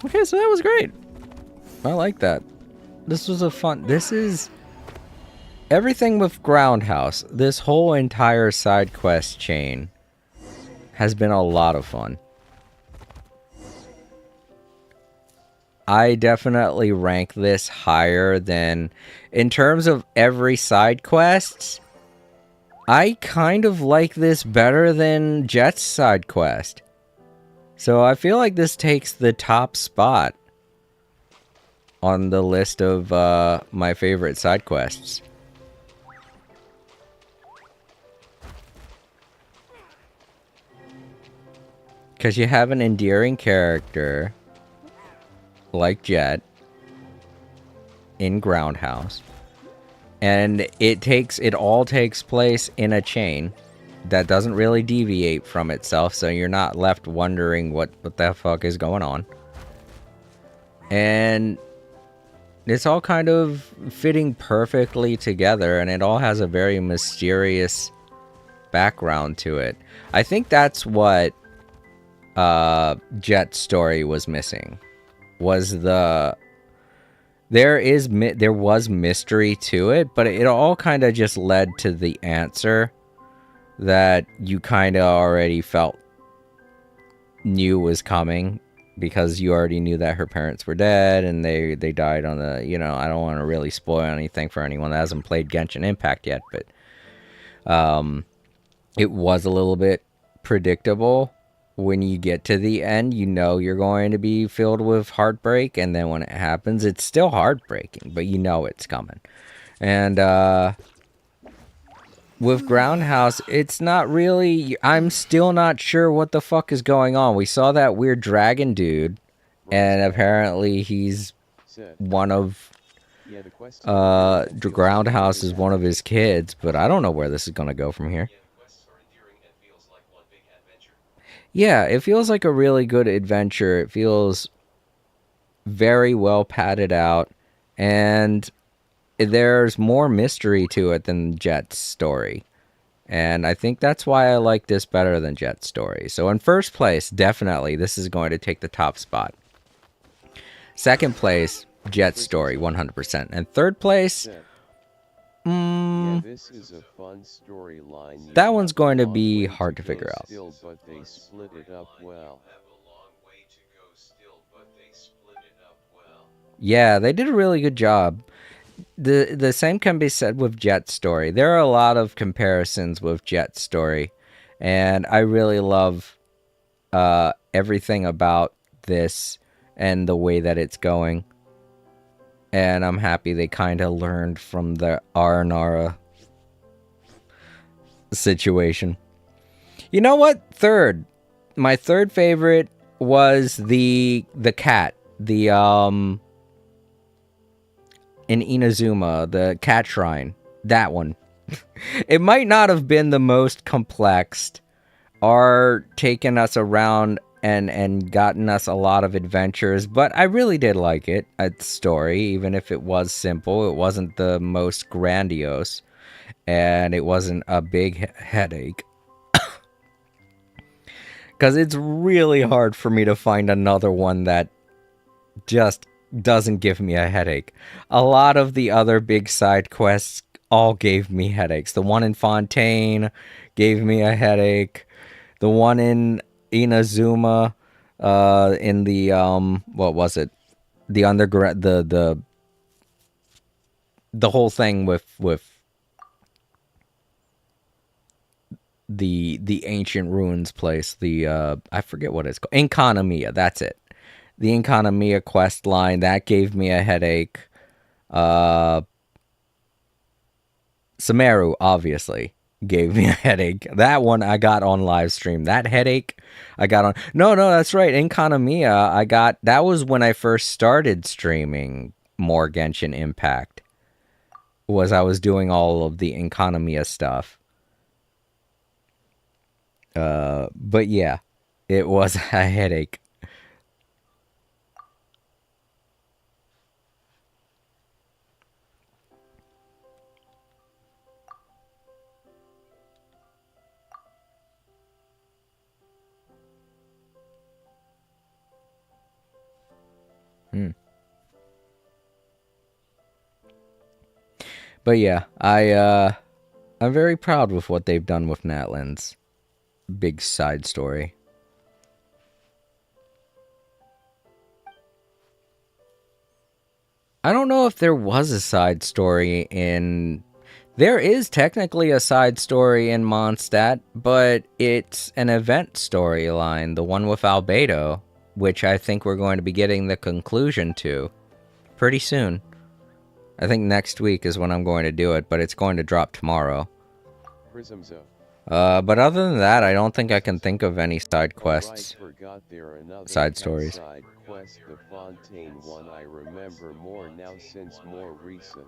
Okay, so that was great. I like that. This was a fun... This is... Everything with Groundhouse, this whole entire side quest chain has been a lot of fun. I definitely rank this higher than... In terms of every side quest, I kind of like this better than Jet's side quest. So I feel like this takes the top spot on the list of my favorite side quests. Because you have an endearing character like Jet in Groundhouse, and it all takes place in a chain that doesn't really deviate from itself, so you're not left wondering what the fuck is going on. And it's all kind of fitting perfectly together, and it all has a very mysterious background to it. I think that's what Jet's story was missing. Was there was mystery to it, but it all kind of just led to the answer that you kind of already knew was coming, because you already knew that her parents were dead and they died on the, I don't want to really spoil anything for anyone that hasn't played Genshin Impact yet, but it was a little bit predictable. When you get to the end, you're going to be filled with heartbreak, and then when it happens, it's still heartbreaking, but you know it's coming. And with Groundhouse, it's not really... I'm still not sure what the fuck is going on. We saw that weird dragon dude, and apparently he's one of... Groundhouse is one of his kids, but I don't know where this is going to go from here. Yeah, it feels like a really good adventure. It feels very well padded out, and there's more mystery to it than Jet's story. And I think that's why I like this better than Jet's story. So in first place, definitely, this is going to take the top spot. Second place, Jet's story, 100%. And third place... Yeah, this is a fun storyline. That one's going to be hard to figure out. Still, but they split it up well. Yeah, they did a really good job. The same can be said with Jet's story. There are a lot of comparisons with Jet's story, and I really love everything about this and the way that it's going. And I'm happy they kind of learned from the Aranara situation. You know what? My third favorite was the cat. In Inazuma, the cat shrine. That one. It might not have been the most complex or taken us around and gotten us a lot of adventures, but I really did like it. Its story, even if it was simple, it wasn't the most grandiose, and it wasn't a big headache. Because it's really hard for me to find another one that just doesn't give me a headache. A lot of the other big side quests all gave me headaches. The one in Fontaine gave me a headache. The one in Inazuma, in the what was it? The underground, the whole thing with the ancient ruins place. The I forget what it's called. Inkanamiya, that's it. The Inkanamiya quest line that gave me a headache. Sumeru obviously gave me a headache. That one I got on live stream. That headache I got on. No, that's right. Inkanamiya, I got. That was when I first started streaming more Genshin Impact. I was doing all of the Inkanamiya stuff. But yeah, it was a headache. But yeah, I'm very proud with what they've done with Natlan's big side story. I don't know if there was a side story in... There is technically a side story in Mondstadt, but it's an event storyline, the one with Albedo, which I think we're going to be getting the conclusion to pretty soon. I think next week is when I'm going to do it, but it's going to drop tomorrow. But other than that, I don't think I can think of any side quests. Side stories. Side quest, the Fontaine one I remember more now since more recent.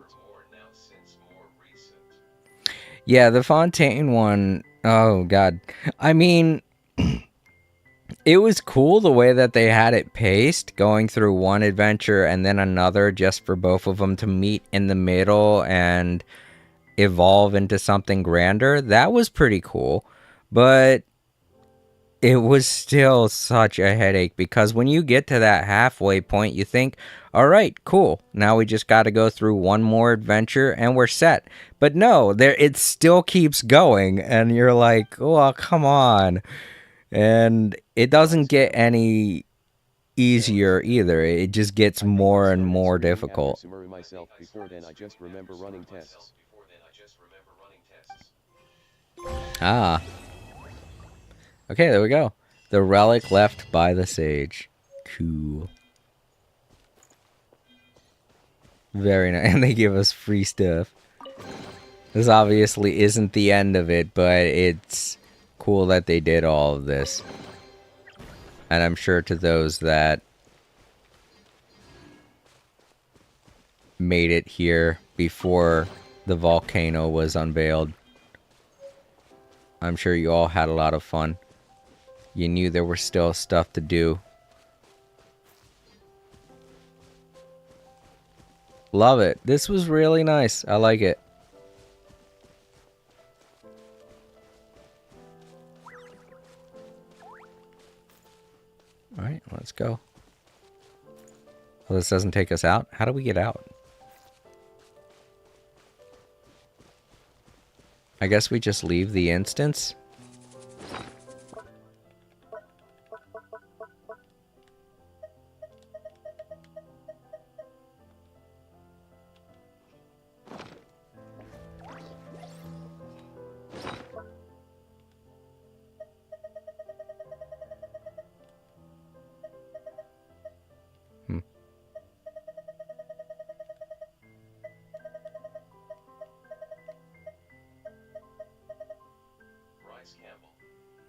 Yeah, the Fontaine one, oh god. I mean, it was cool the way that they had it paced, going through one adventure and then another just for both of them to meet in the middle and evolve into something grander. That was pretty cool, but it was still such a headache because when you get to that halfway point, you think, all right, cool. Now we just got to go through one more adventure and we're set. But no, it still keeps going and you're like, oh, come on. And it doesn't get any easier either. It just gets more and more difficult. Ah. Okay, there we go. The relic left by the sage. Cool. Very nice. And they give us free stuff. This obviously isn't the end of it, but it's cool that they did all of this. And I'm sure to those that made it here before the volcano was unveiled, I'm sure you all had a lot of fun. You knew there was still stuff to do. Love it. This was really nice. I like it. Alright, let's go. Well, this doesn't take us out. How do we get out? I guess we just leave the instance.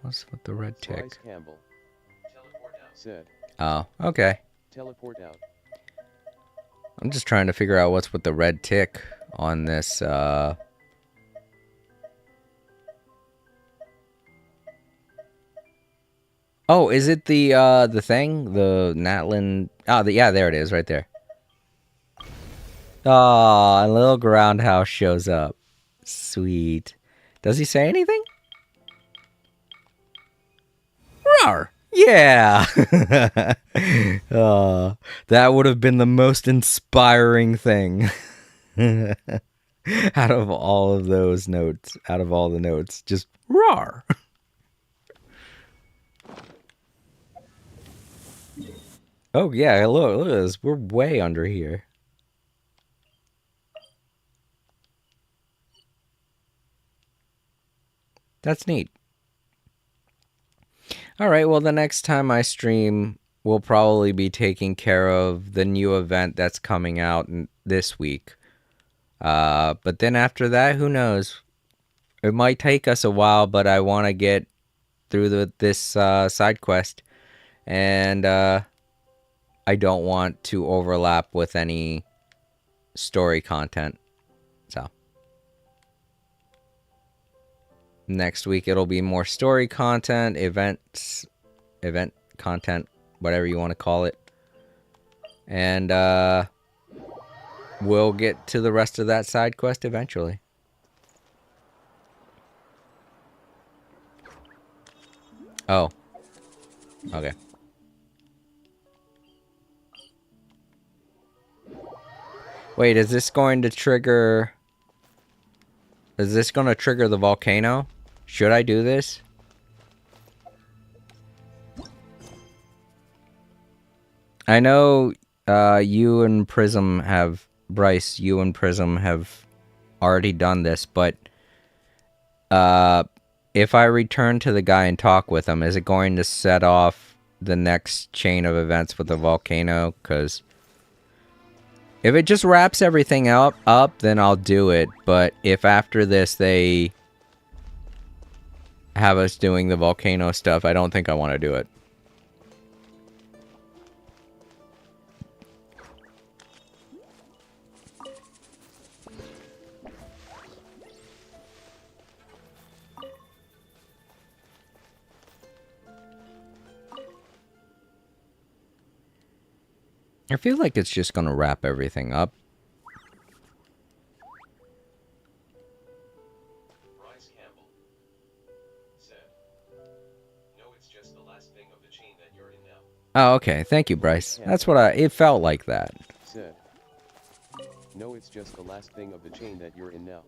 What's with the red tick? Oh, okay. Teleport out. I'm just trying to figure out what's with the red tick on this, Oh, is it the thing? The Natlin? Oh, yeah, there it is, right there. Oh, a little groundhouse shows up. Sweet. Does he say anything? Roar! Yeah! Oh, that would have been the most inspiring thing. Out of all of those notes, out of all the notes, just roar. Oh yeah, look at this. We're way under here. That's neat. All right, well, the next time I stream, we'll probably be taking care of the new event that's coming out this week. But then after that, who knows? It might take us a while, but I want to get through this side quest, and I don't want to overlap with any story content. So next week it'll be more story content, event content, whatever you want to call it. And we'll get to the rest of that side quest eventually. Oh. Okay. Wait, is this going to trigger... Is this going to trigger the volcano? Should I do this? I know you and Prism have... Bryce, you and Prism have already done this, but... if I return to the guy and talk with him, is it going to set off the next chain of events with the volcano? Because... if it just wraps everything up, then I'll do it. But if after this they have us doing the volcano stuff, I don't think I want to do it. I feel like it's just going to wrap everything up. Bryce Campbell said, "No, it's just the last thing of the chain that you're in now." Oh, okay. Thank you, Bryce. That's what it felt like that. Said, "No, it's just the last thing of the chain that you're in now."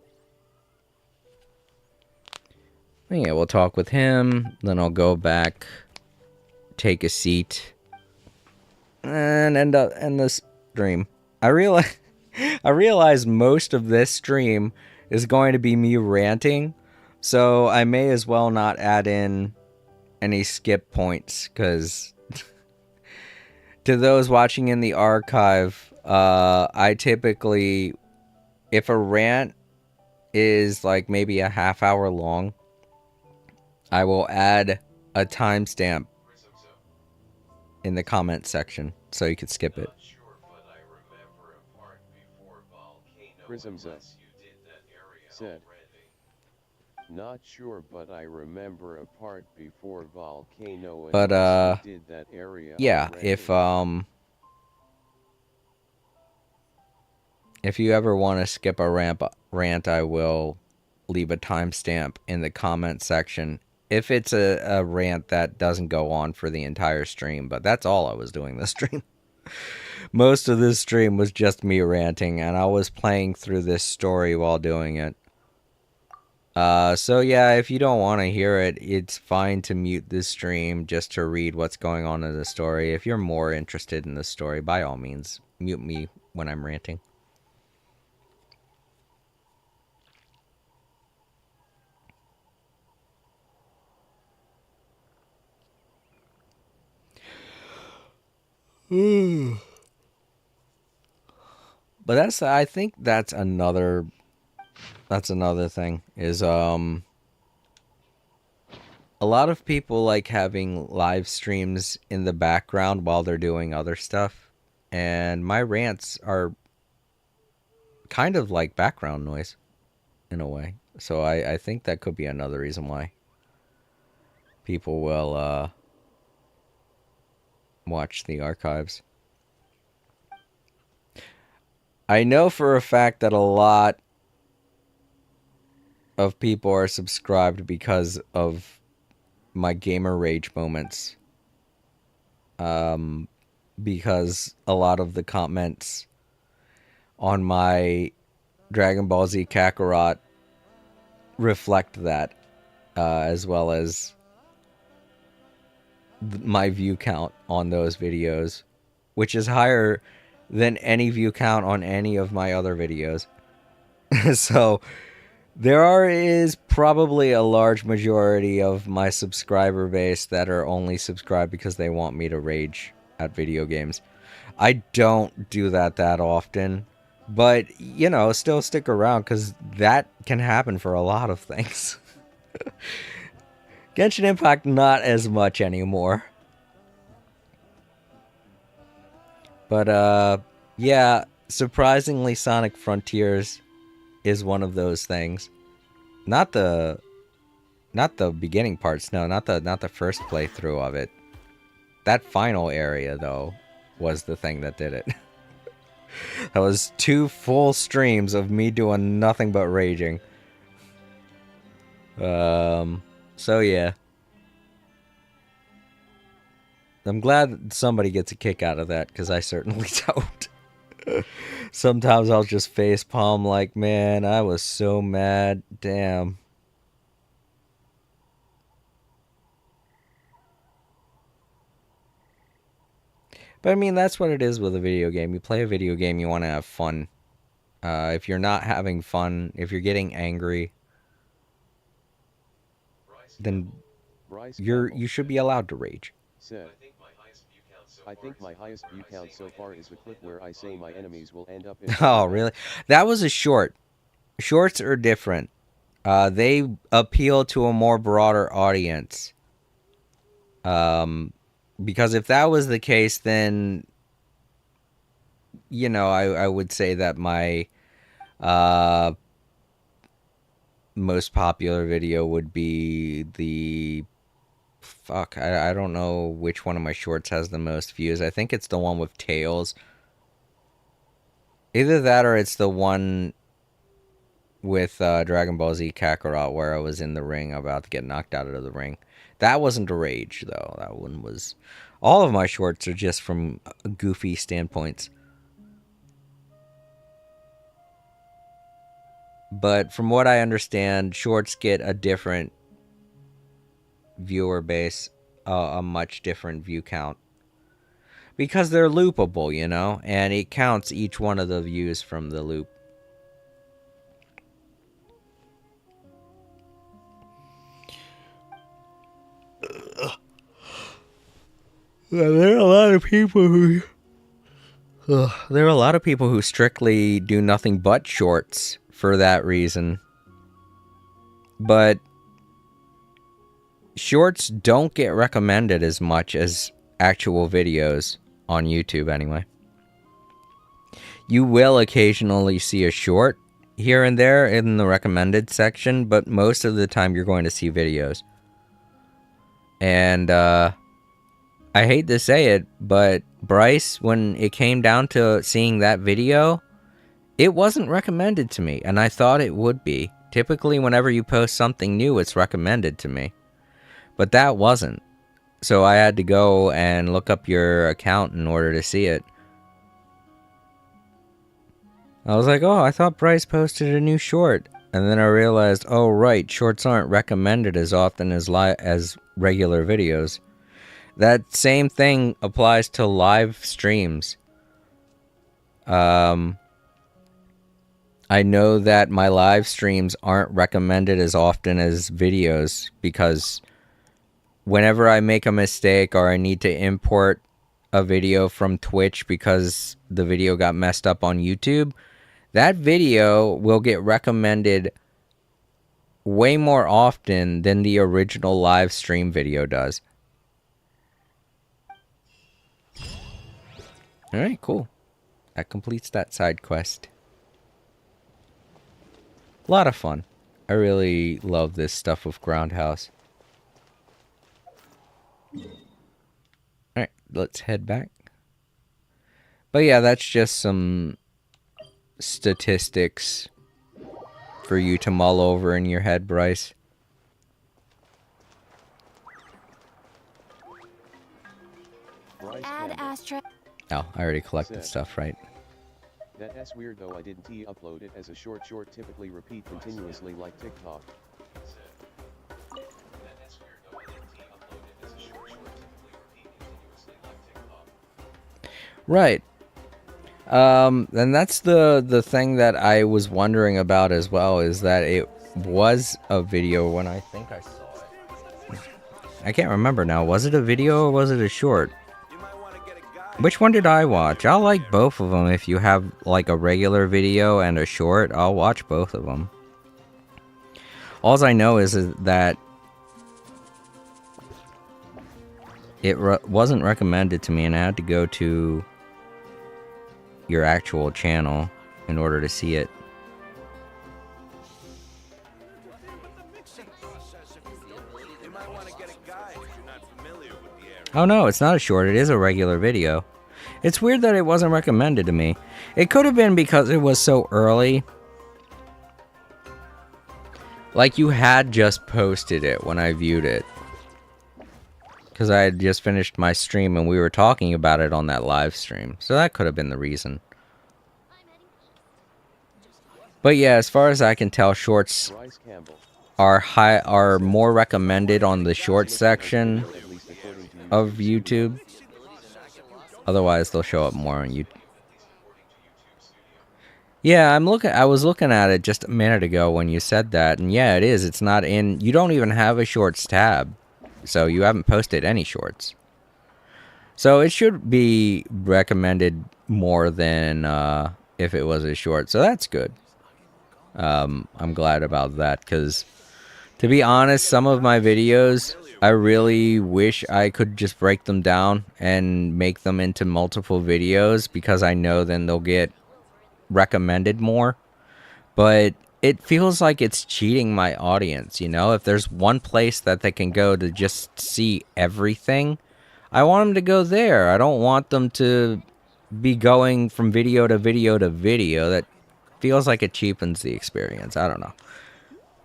Yeah, we'll talk with him. Then I'll go back, take a seat, and end the stream. I realize most of this stream is going to be me ranting, so I may as well not add in any skip points, because to those watching in the archive, I typically, if a rant is like maybe a half hour long, I will add a timestamp in the comment section so you could skip it. Prismza said, "Not sure, but I remember a part before volcano and But you did that area yeah, already." if you ever want to skip a rant, I will leave a timestamp in the comment section. If it's a rant that doesn't go on for the entire stream, but that's all I was doing this stream. Most of this stream was just me ranting, and I was playing through this story while doing it. So yeah, if you don't want to hear it, it's fine to mute this stream just to read what's going on in the story. If you're more interested in the story, by all means, mute me when I'm ranting. But I think that's another thing is a lot of people like having live streams in the background while they're doing other stuff, and my rants are kind of like background noise in a way. So I think that could be another reason why people will watch the archives. I know for a fact that a lot of people are subscribed because of my gamer rage moments. Because a lot of the comments on my Dragon Ball Z Kakarot reflect that, as well as my view count on those videos, which is higher than any view count on any of my other videos. So is probably a large majority of my subscriber base that are only subscribed because they want me to rage at video games. I don't do that often, but, you know, still stick around because that can happen for a lot of things. Genshin Impact, not as much anymore. But, yeah, surprisingly, Sonic Frontiers is one of those things. Not the beginning parts, no, not the first playthrough of it. That final area, though, was the thing that did it. That was 2 full streams of me doing nothing but raging. So yeah. I'm glad somebody gets a kick out of that, because I certainly don't. Sometimes I'll just facepalm like, man, I was so mad. Damn. But I mean, that's what it is with a video game. You play a video game, you want to have fun. If you're not having fun, if you're getting angry, then you should be allowed to rage. Said, I think my highest view count so far is the clip where I say my enemies will end up in... Oh, really? That was a short. Shorts are different. They appeal to a more broader audience. Because if that was the case, then, you know, I would say that my most popular video would be the... Fuck, I don't know which one of my shorts has the most views. I think it's the one with Tails. Either that or it's the one with Dragon Ball Z Kakarot where I was in the ring about to get knocked out of the ring. That wasn't a rage, though. That one was... All of my shorts are just from goofy standpoints. But from what I understand, shorts get a different viewer base, a much different view count. Because they're loopable, you know? And it counts each one of the views from the loop. There are a lot of people who strictly do nothing but shorts for that reason. But shorts don't get recommended as much as actual videos on YouTube anyway. You will occasionally see a short here and there in the recommended section, but most of the time you're going to see videos. And I hate to say it, but Bryce, when it came down to seeing that video, it wasn't recommended to me, and I thought it would be. Typically, whenever you post something new, it's recommended to me. But that wasn't. So I had to go and look up your account in order to see it. I was like, oh, I thought Bryce posted a new short. And then I realized, oh, right, shorts aren't recommended as often as regular videos. That same thing applies to live streams. I know that my live streams aren't recommended as often as videos because whenever I make a mistake or I need to import a video from Twitch because the video got messed up on YouTube, that video will get recommended way more often than the original live stream video does. Alright, cool. That completes that side quest. A lot of fun. I really love this stuff with Groundhouse. Alright, let's head back. But yeah, that's just some statistics for you to mull over in your head, Bryce. Add Astra. Oh, I already collected stuff, right? That's weird though, I didn't upload it as a short typically repeat continuously like TikTok. Right. And that's the thing that I was wondering about as well, is that it was a video when I think I saw it. I can't remember now. Was it a video or was it a short? Which one did I watch? I'll like both of them. If you have like a regular video and a short, I'll watch both of them. All I know is that it wasn't recommended to me, and I had to go to your actual channel in order to see it. Oh no, it's not a short, it is a regular video. It's weird that it wasn't recommended to me. It could have been because it was so early. Like you had just posted it when I viewed it. Because I had just finished my stream and we were talking about it on that live stream. So that could have been the reason. But yeah, as far as I can tell, shorts are more recommended on the short section of YouTube. Otherwise, they'll show up more on YouTube. Yeah, I was looking at it just a minute ago when you said that, and yeah, it is. It's not in. You don't even have a shorts tab, so you haven't posted any shorts. So it should be recommended more than if it was a short. So that's good. I'm glad about that, because to be honest, some of my videos, I really wish I could just break them down and make them into multiple videos, because I know then they'll get recommended more. But it feels like it's cheating my audience, you know? If there's one place that they can go to just see everything, I want them to go there. I don't want them to be going from video to video to video. That feels like it cheapens the experience. I don't know.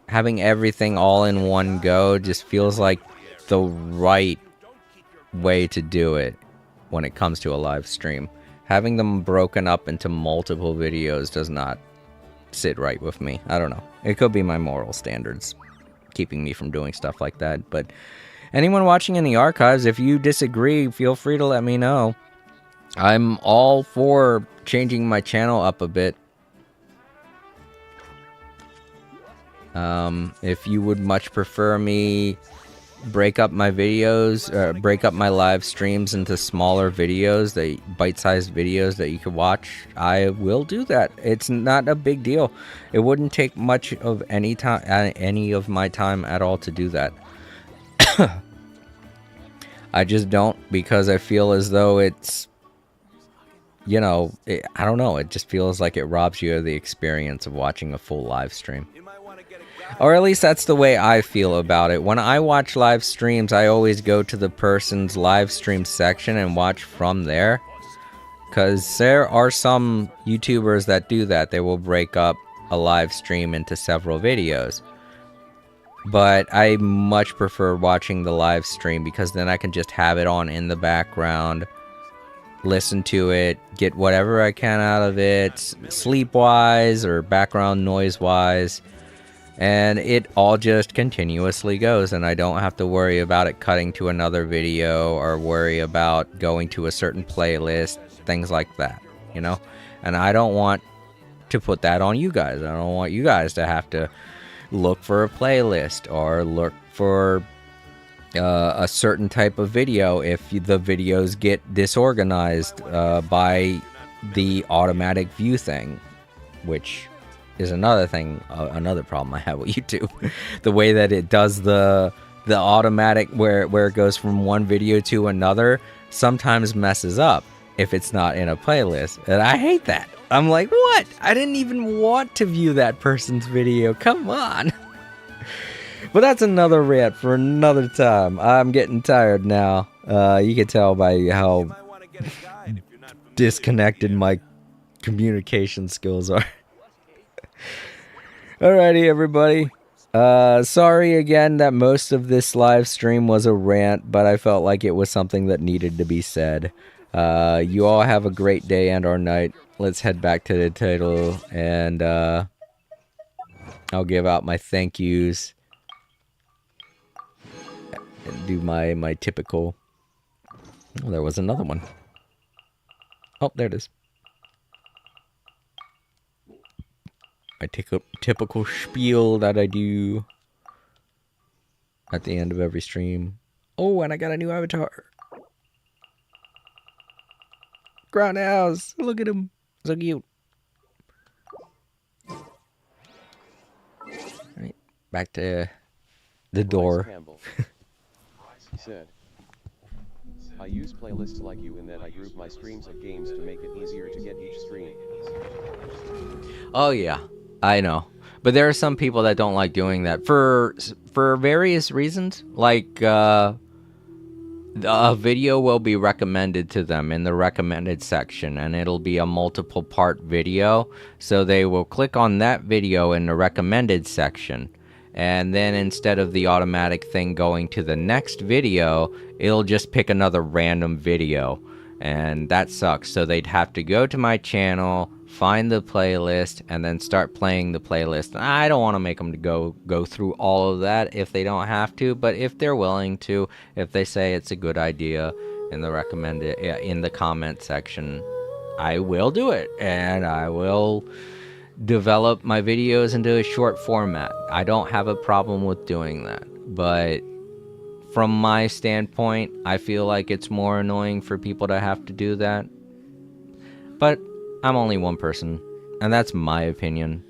Having everything all in one go just feels like the right way to do it when it comes to a live stream. Having them broken up into multiple videos does not sit right with me. I don't know. It could be my moral standards keeping me from doing stuff like that. But anyone watching in the archives, if you disagree, feel free to let me know. I'm all for changing my channel up a bit. If you would much prefer me break up my videos, break up my live streams into smaller videos, bite-sized videos that you could watch, I will do that. It's not a big deal. It wouldn't take much of any of my time at all to do that. I just don't, because I feel as though it's, you know, I don't know, it just feels like it robs you of the experience of watching a full live stream. Or at least that's the way I feel about it. When I watch live streams, I always go to the person's live stream section and watch from there. Because there are some YouTubers that do that. They will break up a live stream into several videos. But I much prefer watching the live stream, because then I can just have it on in the background, listen to it, get whatever I can out of it, sleep-wise or background noise-wise. And it all just continuously goes, and I don't have to worry about it cutting to another video or worry about going to a certain playlist, things like that, you know? And I don't want to put that on you guys. I don't want you guys to have to look for a playlist or look for a certain type of video if the videos get disorganized by the automatic view thing, which is another thing, another problem I have with YouTube. The way that it does the automatic, where it goes from one video to another, sometimes messes up if it's not in a playlist. And I hate that. I'm like, what? I didn't even want to view that person's video. Come on. But that's another rant for another time. I'm getting tired now. You can tell by You how might want to get a guide if you're not familiar disconnected with the my communication skills are. Alrighty, everybody. Sorry again that most of this live stream was a rant, but I felt like it was something that needed to be said. You all have a great day and or night. Let's head back to the title, and I'll give out my thank yous and do my typical. Oh, there was another one. Oh, there it is. My typical spiel that I do at the end of every stream. Oh, and I got a new avatar. Groundhouse. Look at him. So cute. Alright, back to the door. Campbell. He said, I use playlists like you in that I group my streams of games to make it easier to get each stream. Oh yeah, I know. But there are some people that don't like doing that for various reasons. Like a video will be recommended to them in the recommended section, and it'll be a multiple part video. So they will click on that video in the recommended section, and then instead of the automatic thing going to the next video, it'll just pick another random video, and that sucks. So they'd have to go to my channel, find the playlist, and then start playing the playlist. I don't want to make them to go through all of that if they don't have to, but if they're willing to, if they say it's a good idea in the recommended in the comment section, I will do it, and I will develop my videos into a short format. I don't have a problem with doing that, but from my standpoint, I feel like it's more annoying for people to have to do that. But I'm only one person, and that's my opinion.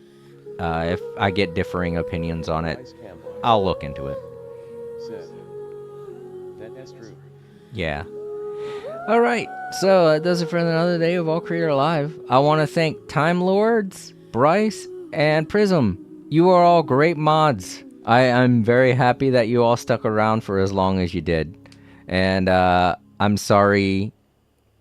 If I get differing opinions on it, I'll look into it. Said, that's true. Yeah. Alright, so that does it for another day of All Creator Live. I want to thank Time Lords, Bryce, and Prism. You are all great mods. I'm very happy that you all stuck around for as long as you did. And I'm sorry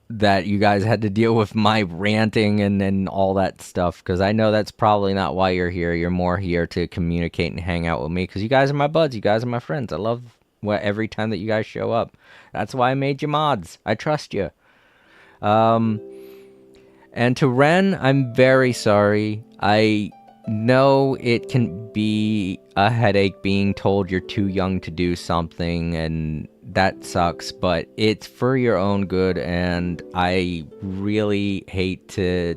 that you guys had to deal with my ranting and all that stuff, because I know that's probably not why you're here. You're more here to communicate and hang out with me, because you guys are my buds. You guys are my friends. I love every time that you guys show up. That's why I made you mods. I trust you. And to Ren, I'm very sorry. I know it can be a headache being told you're too young to do something, and that sucks, but it's for your own good, and I really hate to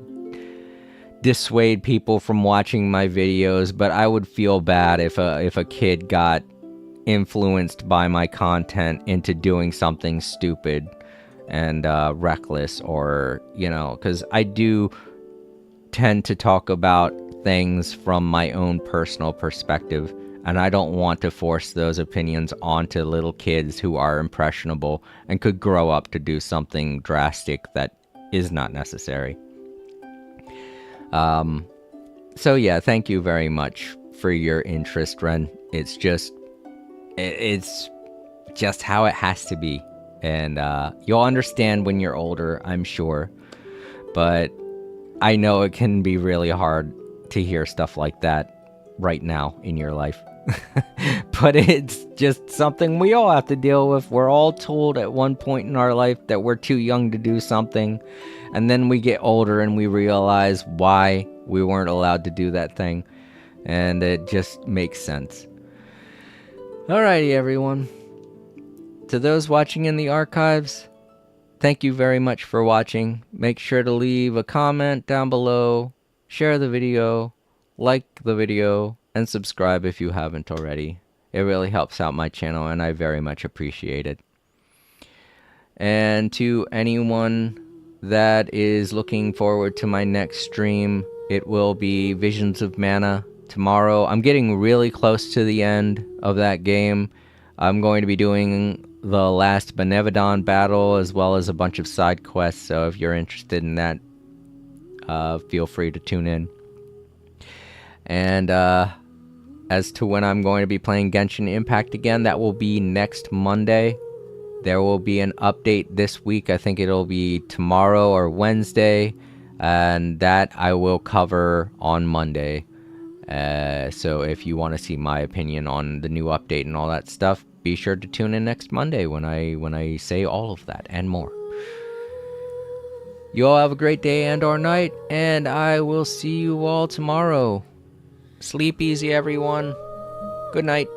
dissuade people from watching my videos, but I would feel bad if a kid got influenced by my content into doing something stupid and reckless, or, you know, because I do tend to talk about things from my own personal perspective, and I don't want to force those opinions onto little kids who are impressionable and could grow up to do something drastic that is not necessary. So yeah, thank you very much for your interest, Ren. It's just how it has to be, and you'll understand when you're older, I'm sure, but I know it can be really hard to hear stuff like that right now in your life. But it's just something we all have to deal with. We're all told at one point in our life that we're too young to do something, and then we get older and we realize why we weren't allowed to do that thing, and it just makes sense. Alrighty, everyone. To those watching in the archives, thank you very much for watching. Make sure to leave a comment down below, share the video, like the video, and subscribe if you haven't already. It really helps out my channel, and I very much appreciate it. And to anyone that is looking forward to my next stream, it will be Visions of Mana tomorrow. I'm getting really close to the end of that game. I'm going to be doing the last Benevodon battle, as well as a bunch of side quests, so if you're interested in that, feel free to tune in. And as to when I'm going to be playing Genshin Impact again, that will be next Monday. There will be an update this week. I think it'll be tomorrow or Wednesday, and that I will cover on Monday. So if you want to see my opinion on the new update and all that stuff, be sure to tune in next Monday when I say all of that and more. You all have a great day and or night, and I will see you all tomorrow. Sleep easy, everyone. Good night.